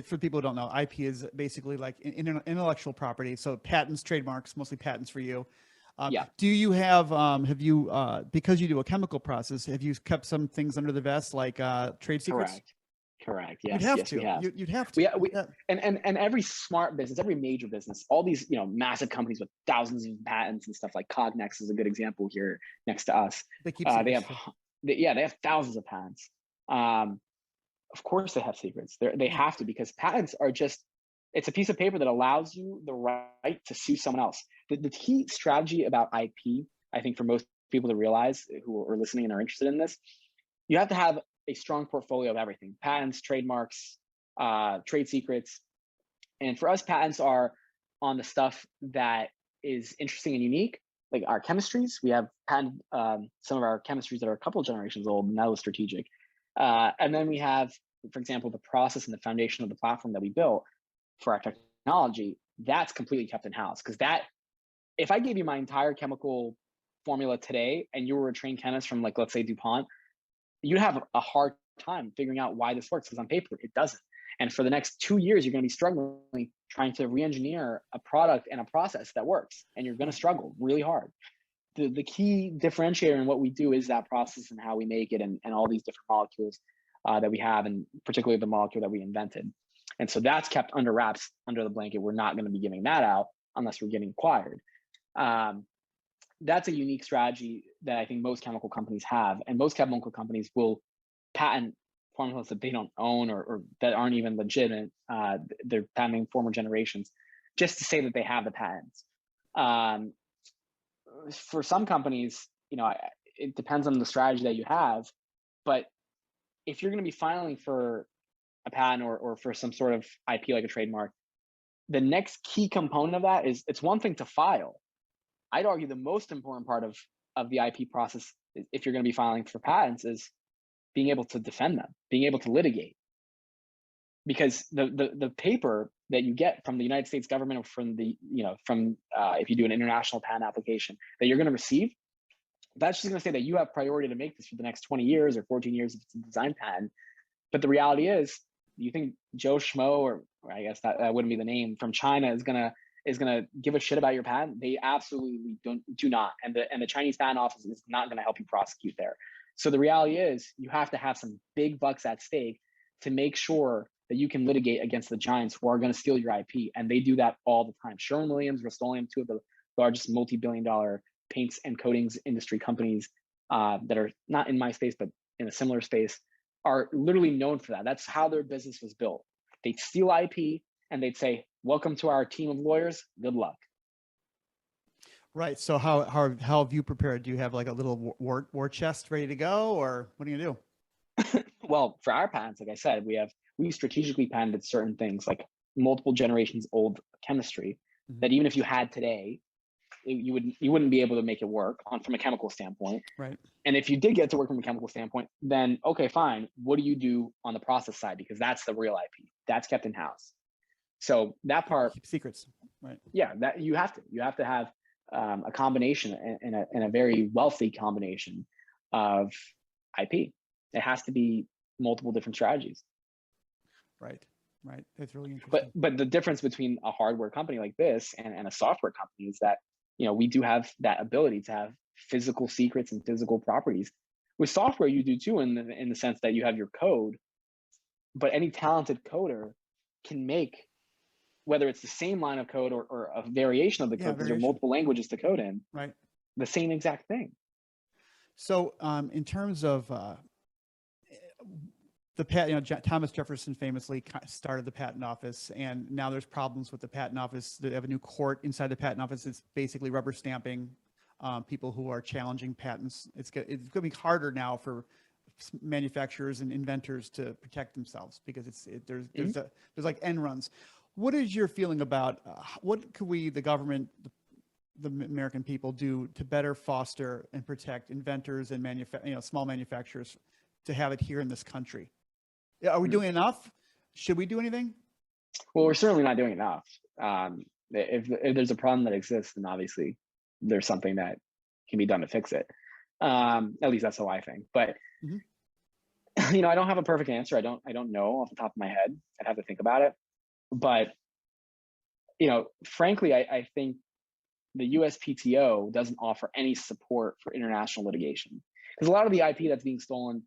for people who don't know, IP is basically like intellectual property. So patents, trademarks, mostly patents for you. Do you have you, because you do a chemical process, have you kept some things under the vest, like trade secrets? Correct. Yes. You'd have to. And every smart business, every major business, all these, massive companies with thousands of patents and stuff, like Cognex is a good example here next to us. They have thousands of patents. Of course they have secrets. They have to, because patents are just, it's a piece of paper that allows you the right to sue someone else. The key strategy about IP, I think, for most people to realize who are listening and are interested in this, you have to have a strong portfolio of everything: patents, trademarks, trade secrets. And for us, patents are on the stuff that is interesting and unique, like our chemistries. We have patented some of our chemistries that are a couple of generations old, and that was strategic. And then we have, for example, the process and the foundation of the platform that we built for our technology. That's completely kept in-house, because that, if I gave you my entire chemical formula today and you were a trained chemist from, like, let's say DuPont, you'd have a hard time figuring out why this works, because on paper it doesn't. And for the next 2 years, you're going to be struggling trying to re-engineer a product and a process that works, and you're going to struggle really hard. The key differentiator in what we do is that process and how we make it, and all these different molecules that we have, and particularly the molecule that we invented. And so that's kept under wraps, under the blanket. We're not going to be giving that out unless we're getting acquired. That's a unique strategy that I think most chemical companies have, and most chemical companies will patent formulas that they don't own, or that aren't even legitimate. They're patenting former generations just to say that they have the patents. For some companies, it depends on the strategy that you have, but if you're going to be filing for a patent or for some sort of IP like a trademark, the next key component of that is, it's one thing to file. I'd argue the most important part of the IP process, if you're going to be filing for patents, is being able to defend them, being able to litigate. Because the paper that you get from the United States government, or from if you do an international patent application that you're going to receive, that's just going to say that you have priority to make this for the next 20 years or 14 years if it's a design patent. But the reality is, you think Joe Schmo, or I guess that wouldn't be the name, from China is gonna give a shit about your patent? They absolutely do not. And the Chinese patent office is not going to help you prosecute there. So the reality is, you have to have some big bucks at stake to make sure that you can litigate against the giants who are going to steal your IP. And they do that all the time. Sherwin-Williams, Rust-Oleum, two of the largest multi-billion-dollar paints and coatings industry companies that are not in my space, but in a similar space, are literally known for that. That's how their business was built. They'd steal IP and they'd say, "Welcome to our team of lawyers. Good luck." Right. So how have you prepared? Do you have like a little war chest ready to go, or what do you do? Well, for our patents, like I said, we strategically patented certain things, like multiple generations old chemistry, that even if you had today, you wouldn't be able to make it work from a chemical standpoint. Right. And if you did get to work from a chemical standpoint, then okay, fine. What do you do on the process side? Because that's the real IP. That's kept in house. So that part, keep secrets. Right. Yeah, that you have to have a combination, and a very wealthy combination of IP. It has to be multiple different strategies. Right. That's really interesting. But the difference between a hardware company like this and a software company is that, we do have that ability to have physical secrets and physical properties. With software, you do too, in the sense that you have your code, but any talented coder can make, whether it's the same line of code or a variation of the code, because there are multiple languages to code in, right, the same exact thing. So in terms of the patent, Thomas Jefferson famously started the patent office, and now there's problems with the patent office. They have a new court inside the patent office. It's basically rubber stamping people who are challenging patents. It's going to be harder now for manufacturers and inventors to protect themselves, because there's like end runs. What is your feeling about what could we, the government, the American people, do to better foster and protect inventors and small manufacturers to have it here in this country? Are we doing enough? Should we do anything? Well, we're certainly not doing enough. If there's a problem that exists, then obviously there's something that can be done to fix it. At least that's how I think. But I don't have a perfect answer. I don't know off the top of my head. I'd have to think about it. But frankly, I think the USPTO doesn't offer any support for international litigation, because a lot of the IP that's being stolen,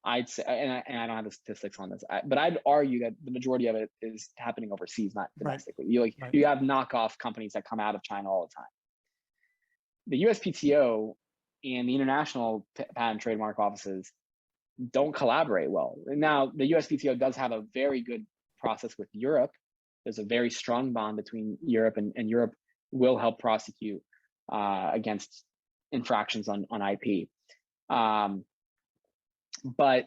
I'd say, and I don't have the statistics on this, but I'd argue that the majority of it is happening overseas, not domestically. Right. You have knockoff companies that come out of China all the time. The USPTO and the international patent trademark offices don't collaborate well. Now, the USPTO does have a very good process with Europe. There's a very strong bond between Europe, and Europe will help prosecute against infractions on IP. But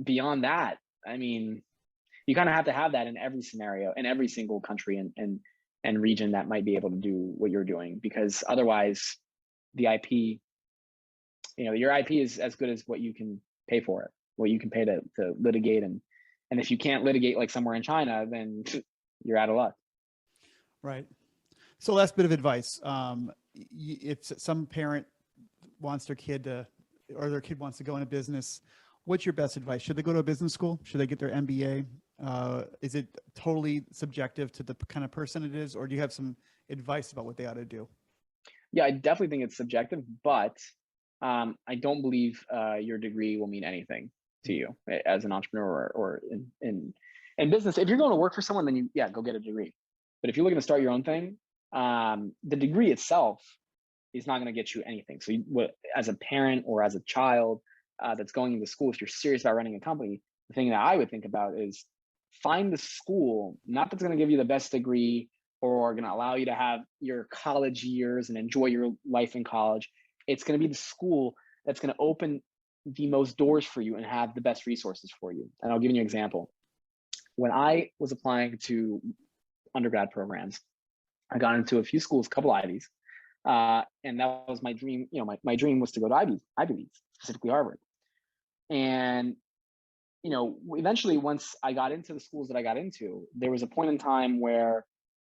beyond that, I mean, you kind of have to have that in every scenario, in every single country, and and region that might be able to do what you're doing, because otherwise the IP, your IP is as good as what you can pay for it, what you can pay to litigate. And if you can't litigate like somewhere in China, then you're out of luck. Right. So last bit of advice. If some parent wants their kid or their kid wants to go into business, what's your best advice? Should they go to a business school? Should they get their MBA? Is it totally subjective to the kind of person it is, or do you have some advice about what they ought to do? Yeah, I definitely think it's subjective, but I don't believe your degree will mean anything to you as an entrepreneur or in business. If you're going to work for someone, then go get a degree. But if you're looking to start your own thing, the degree itself is not going to get you anything. So as a parent or as a child that's going into school, if you're serious about running a company, the thing that I would think about is find the school, not that's going to give you the best degree or going to allow you to have your college years and enjoy your life in college. It's going to be the school that's going to open the most doors for you and have the best resources for you. And I'll give you an example. When I was applying to undergrad programs, I got into a few schools, a couple Ivies, and that was my dream. My dream was to go to Ivy Leagues, specifically Harvard. And eventually, once I got into the schools that I got into, there was a point in time where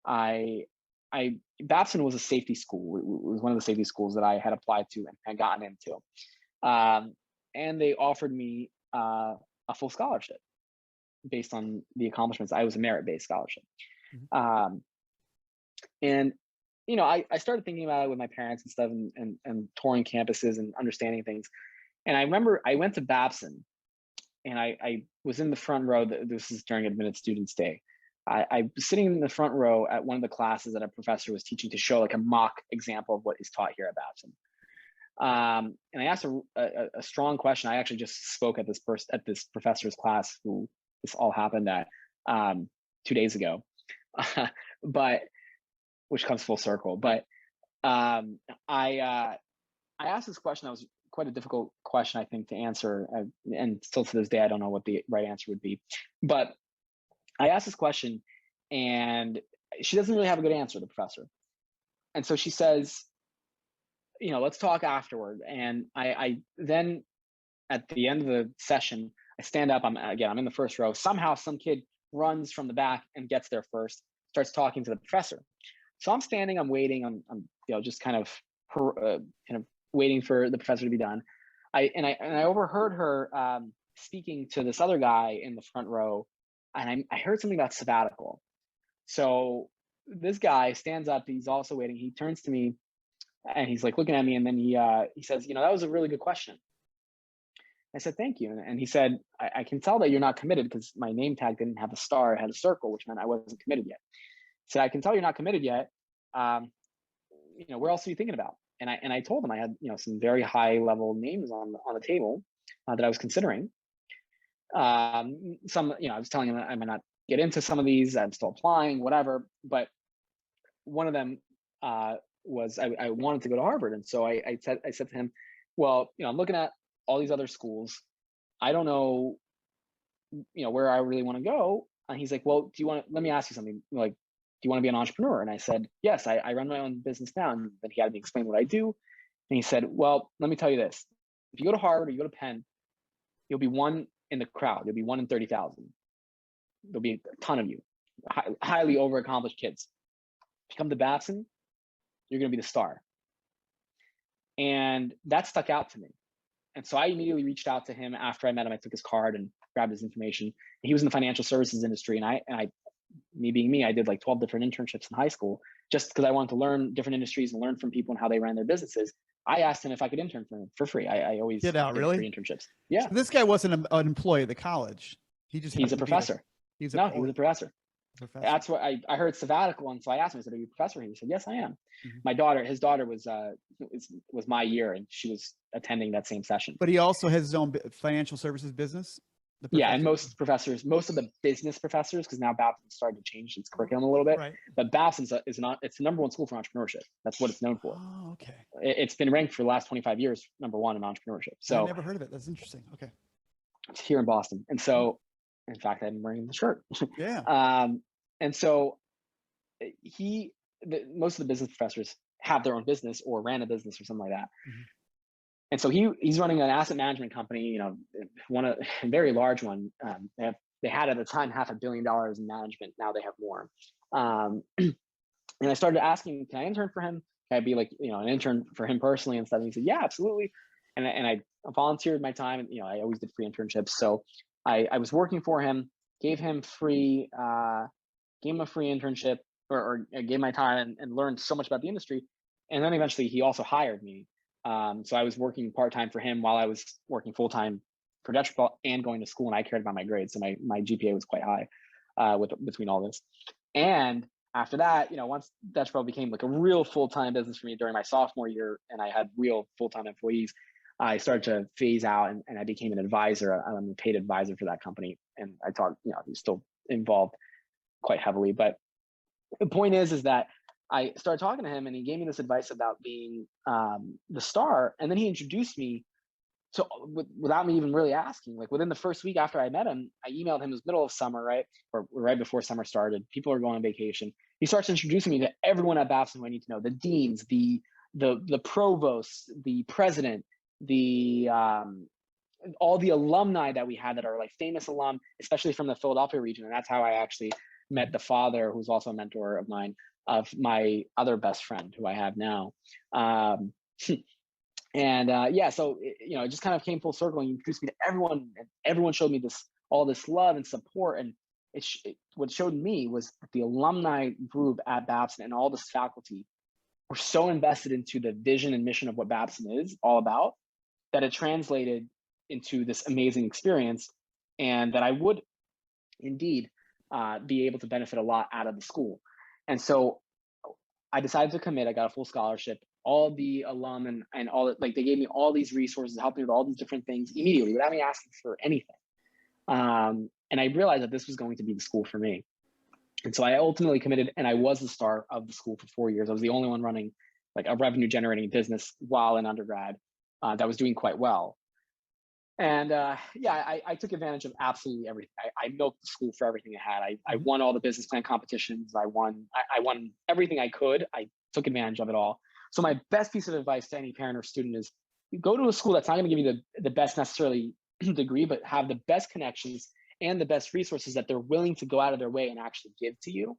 Babson was a safety school. It was one of the safety schools that I had applied to and had gotten into. And they offered me a full scholarship based on the accomplishments. I was a merit-based scholarship. Mm-hmm. And I started thinking about it with my parents and stuff, and touring campuses and understanding things. And I remember I went to Babson, and I was in the front row. This is during Admitted Students Day. I was sitting in the front row at one of the classes that a professor was teaching to show like a mock example of what is taught here at Babson. And I asked a strong question. I actually just spoke at this professor's class, who this all happened at 2 days ago, but which comes full circle. But I asked this question that was quite a difficult question, I think, to answer, and still to this day I don't know what the right answer would be. But I asked this question, and she doesn't really have a good answer, the professor. And so she says, let's talk afterward. And I then, at the end of the session, I stand up. I'm in the first row. Somehow some kid runs from the back and gets there first, starts talking to the professor. So I'm standing, I'm waiting, I'm just kind of waiting for the professor to be done. I overheard her speaking to this other guy in the front row, and I heard something about sabbatical. So this guy stands up, he's also waiting. He turns to me and he's like looking at me, and then he says, that was a really good question. I said, thank you. And he said, I can tell that you're not committed, because my name tag didn't have a star, it had a circle, which meant I wasn't committed yet. He said, I can tell you're not committed yet. Where else are you thinking about? And I told him I had, some very high level names on the table that I was considering. Some, I was telling him I might not get into some of these, I'm still applying, whatever. But one of them was I wanted to go to Harvard. And so I said to him, well, I'm looking at all these other schools. I don't know, where I really want to go. And he's like, well, let me ask you something. Like, do you want to be an entrepreneur? And I said, yes, I run my own business now. And then he had me explain what I do. And he said, well, let me tell you this. If you go to Harvard or you go to Penn, you'll be one in the crowd. You'll be 1 in 30,000. There'll be a ton of you, highly overaccomplished kids. If you come to Babson, you're going to be the star. And that stuck out to me. And so I immediately reached out to him after I met him. I took his card and grabbed his information. He was in the financial services industry. And I me being me, I did like 12 different internships in high school, just because I wanted to learn different industries and learn from people and how they ran their businesses. I asked him if I could intern for him for free. I always did really free internships. Yeah. So this guy wasn't an employee of the college. He's a professor. He was a professor. That's what I heard sabbatical. And so I asked him, I said, are you a professor? And he said, yes, I am. Mm-hmm. His daughter was my year, and she was attending that same session. But he also has his own financial services business. Yeah, and most of the business professors, because now Babson started to change its curriculum a little bit. Right. But Babson it's the number one school for entrepreneurship. That's what it's known for. Oh, okay. It's been ranked for the last 25 years number one in entrepreneurship. So I never heard of it. That's interesting. Okay. It's here in Boston, and so in fact, I'm wearing the shirt. Yeah. And so most of the business professors have their own business or ran a business or something like that. Mm-hmm. And so he's running an asset management company, a very large one. They had at the time $500 million in management. Now they have more. And I started asking, can I intern for him? Can I be like, an intern for him personally and stuff? And he said, yeah, absolutely. And I volunteered my time, and I always did free internships. So I was working for him, gave him a free internship, or gave my time and learned so much about the industry. And then eventually he also hired me. So I was working part-time for him while I was working full-time for Dutch Ball and going to school, and I cared about my grades. So my GPA was quite high between all this. And after that, once Dutch Ball became like a real full-time business for me during my sophomore year, and I had real full-time employees, I started to phase out, and I became an advisor. I'm a paid advisor for that company. And I thought, I'm still involved quite heavily. But the point is that I started talking to him, and he gave me this advice about being the star. And then he introduced me to, without me even really asking, like within the first week after I met him, I emailed him. It was middle of summer, right? Or right before summer started. People are going on vacation. He starts introducing me to everyone at Babson who I need to know: the deans, the provosts, the president, all the alumni that we had that are like famous alum, especially from the Philadelphia region. And that's how I actually met the father, who's also a mentor of mine, of my other best friend who I have now. So it just kind of came full circle, and he introduced me to everyone, and everyone showed me all this love and support. And what showed me was that the alumni group at Babson and all this faculty were so invested into the vision and mission of what Babson is all about, that it translated into this amazing experience, and that I would indeed be able to benefit a lot out of the school. And so I decided to commit. I got a full scholarship. All the alum and all that, like, they gave me all these resources, helped me with all these different things immediately without me asking for anything. And I realized that this was going to be the school for me. And so I ultimately committed, and I was the star of the school for 4 years. I was the only one running like a revenue generating business while in undergrad that was doing quite well. And I took advantage of absolutely everything. I milked the school for everything it had. I won all the business plan competitions. I won everything I could. I took advantage of it all. So my best piece of advice to any parent or student is, you go to a school that's not going to give you the best necessarily degree, but have the best connections and the best resources that they're willing to go out of their way and actually give to you.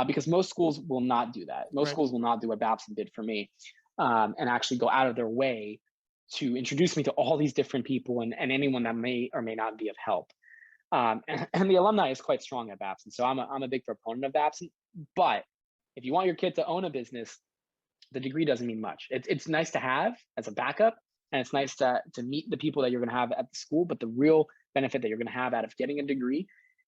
Because most schools will not do that. Most schools will not do what Babson did for me, and actually go out of their way to introduce me to all these different people and anyone that may or may not be of help. And the alumni is quite strong at Babson. So I'm a big proponent of Babson. But if you want your kid to own a business, the degree doesn't mean much. It's nice to have as a backup, and it's nice to meet the people that you're going to have at the school. But the real benefit that you're going to have out of getting a degree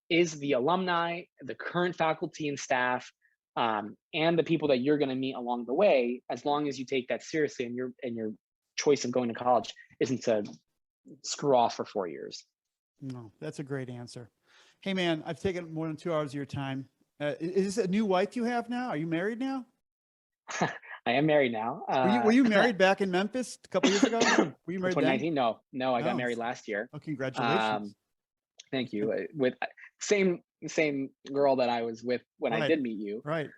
is the alumni, the current faculty and staff, and the people that you're going to meet along the way, as long as you take that seriously, and your choice of going to college isn't to screw off for 4 years. No, that's a great answer. Hey man, I've taken more than 2 hours of your time. Is this a new wife you have now? Are you married now? I am married now. Were you married back in Memphis a couple years ago? Were you married 2019? Then? No, I got married last year. Oh, congratulations. Thank you. With same girl that I was with when I did meet you. Right.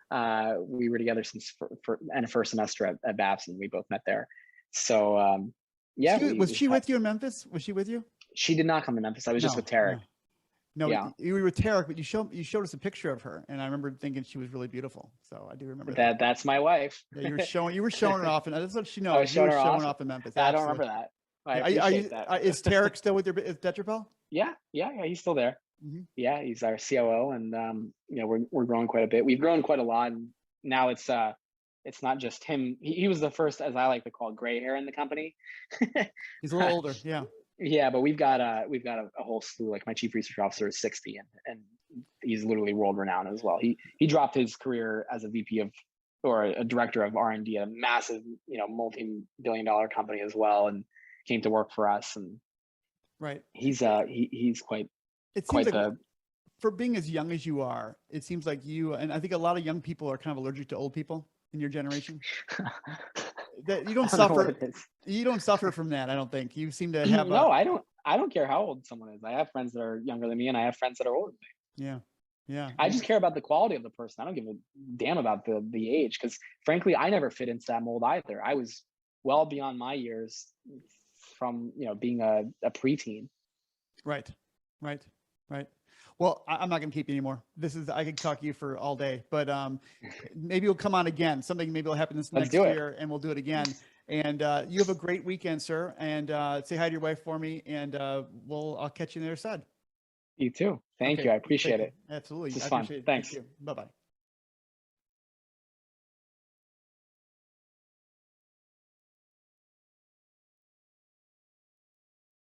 We were together since for a first semester at Babson. We both met there. So was she with you in Memphis? Was she with you? She did not come to Memphis. I was just with Tarek. No, you were with Tarek, but you showed us a picture of her, and I remember thinking she was really beautiful. So I do remember that. That's my wife. Yeah, you were showing her off, and that's what she knows. I was showing her off in Memphis. I don't remember that. I appreciate that. Is Tarek still with your Tetrapel? Yeah, he's still there. Mm-hmm. Yeah, he's our COO, and we're growing quite a bit. We've grown quite a lot, and now it's not just him. He was the first, as I like to call, gray hair in the company. He's a little older, yeah. Yeah, but we've got a whole slew. Like, my chief research officer is 60, and he's literally world renowned as well. He dropped his career as a VP or a director of R&D at a massive, multi-billion-dollar company as well, and came to work for us. And he's quite. It seems like, for being as young as you are, it seems like you, and I think a lot of young people are kind of allergic to old people in your generation. That you don't suffer. You don't suffer from that. I don't think you seem to have. No, I don't care how old someone is. I have friends that are younger than me, and I have friends that are older than me. Yeah, Yeah. I just care about the quality of the person. I don't give a damn about the age, because frankly, I never fit into that mold either. I was well beyond my years from, being a preteen. Right. Right. Right. Well, I'm not going to keep you anymore. I could talk to you for all day, but maybe we'll come on again. Something maybe will happen this Let's next do it. year and we'll do it again. And you have a great weekend, sir. And say hi to your wife for me, and I'll catch you on the other side. You too. Thank you. I appreciate it. Absolutely. This is I fun. appreciate it. Thanks. Thank you. Bye-bye.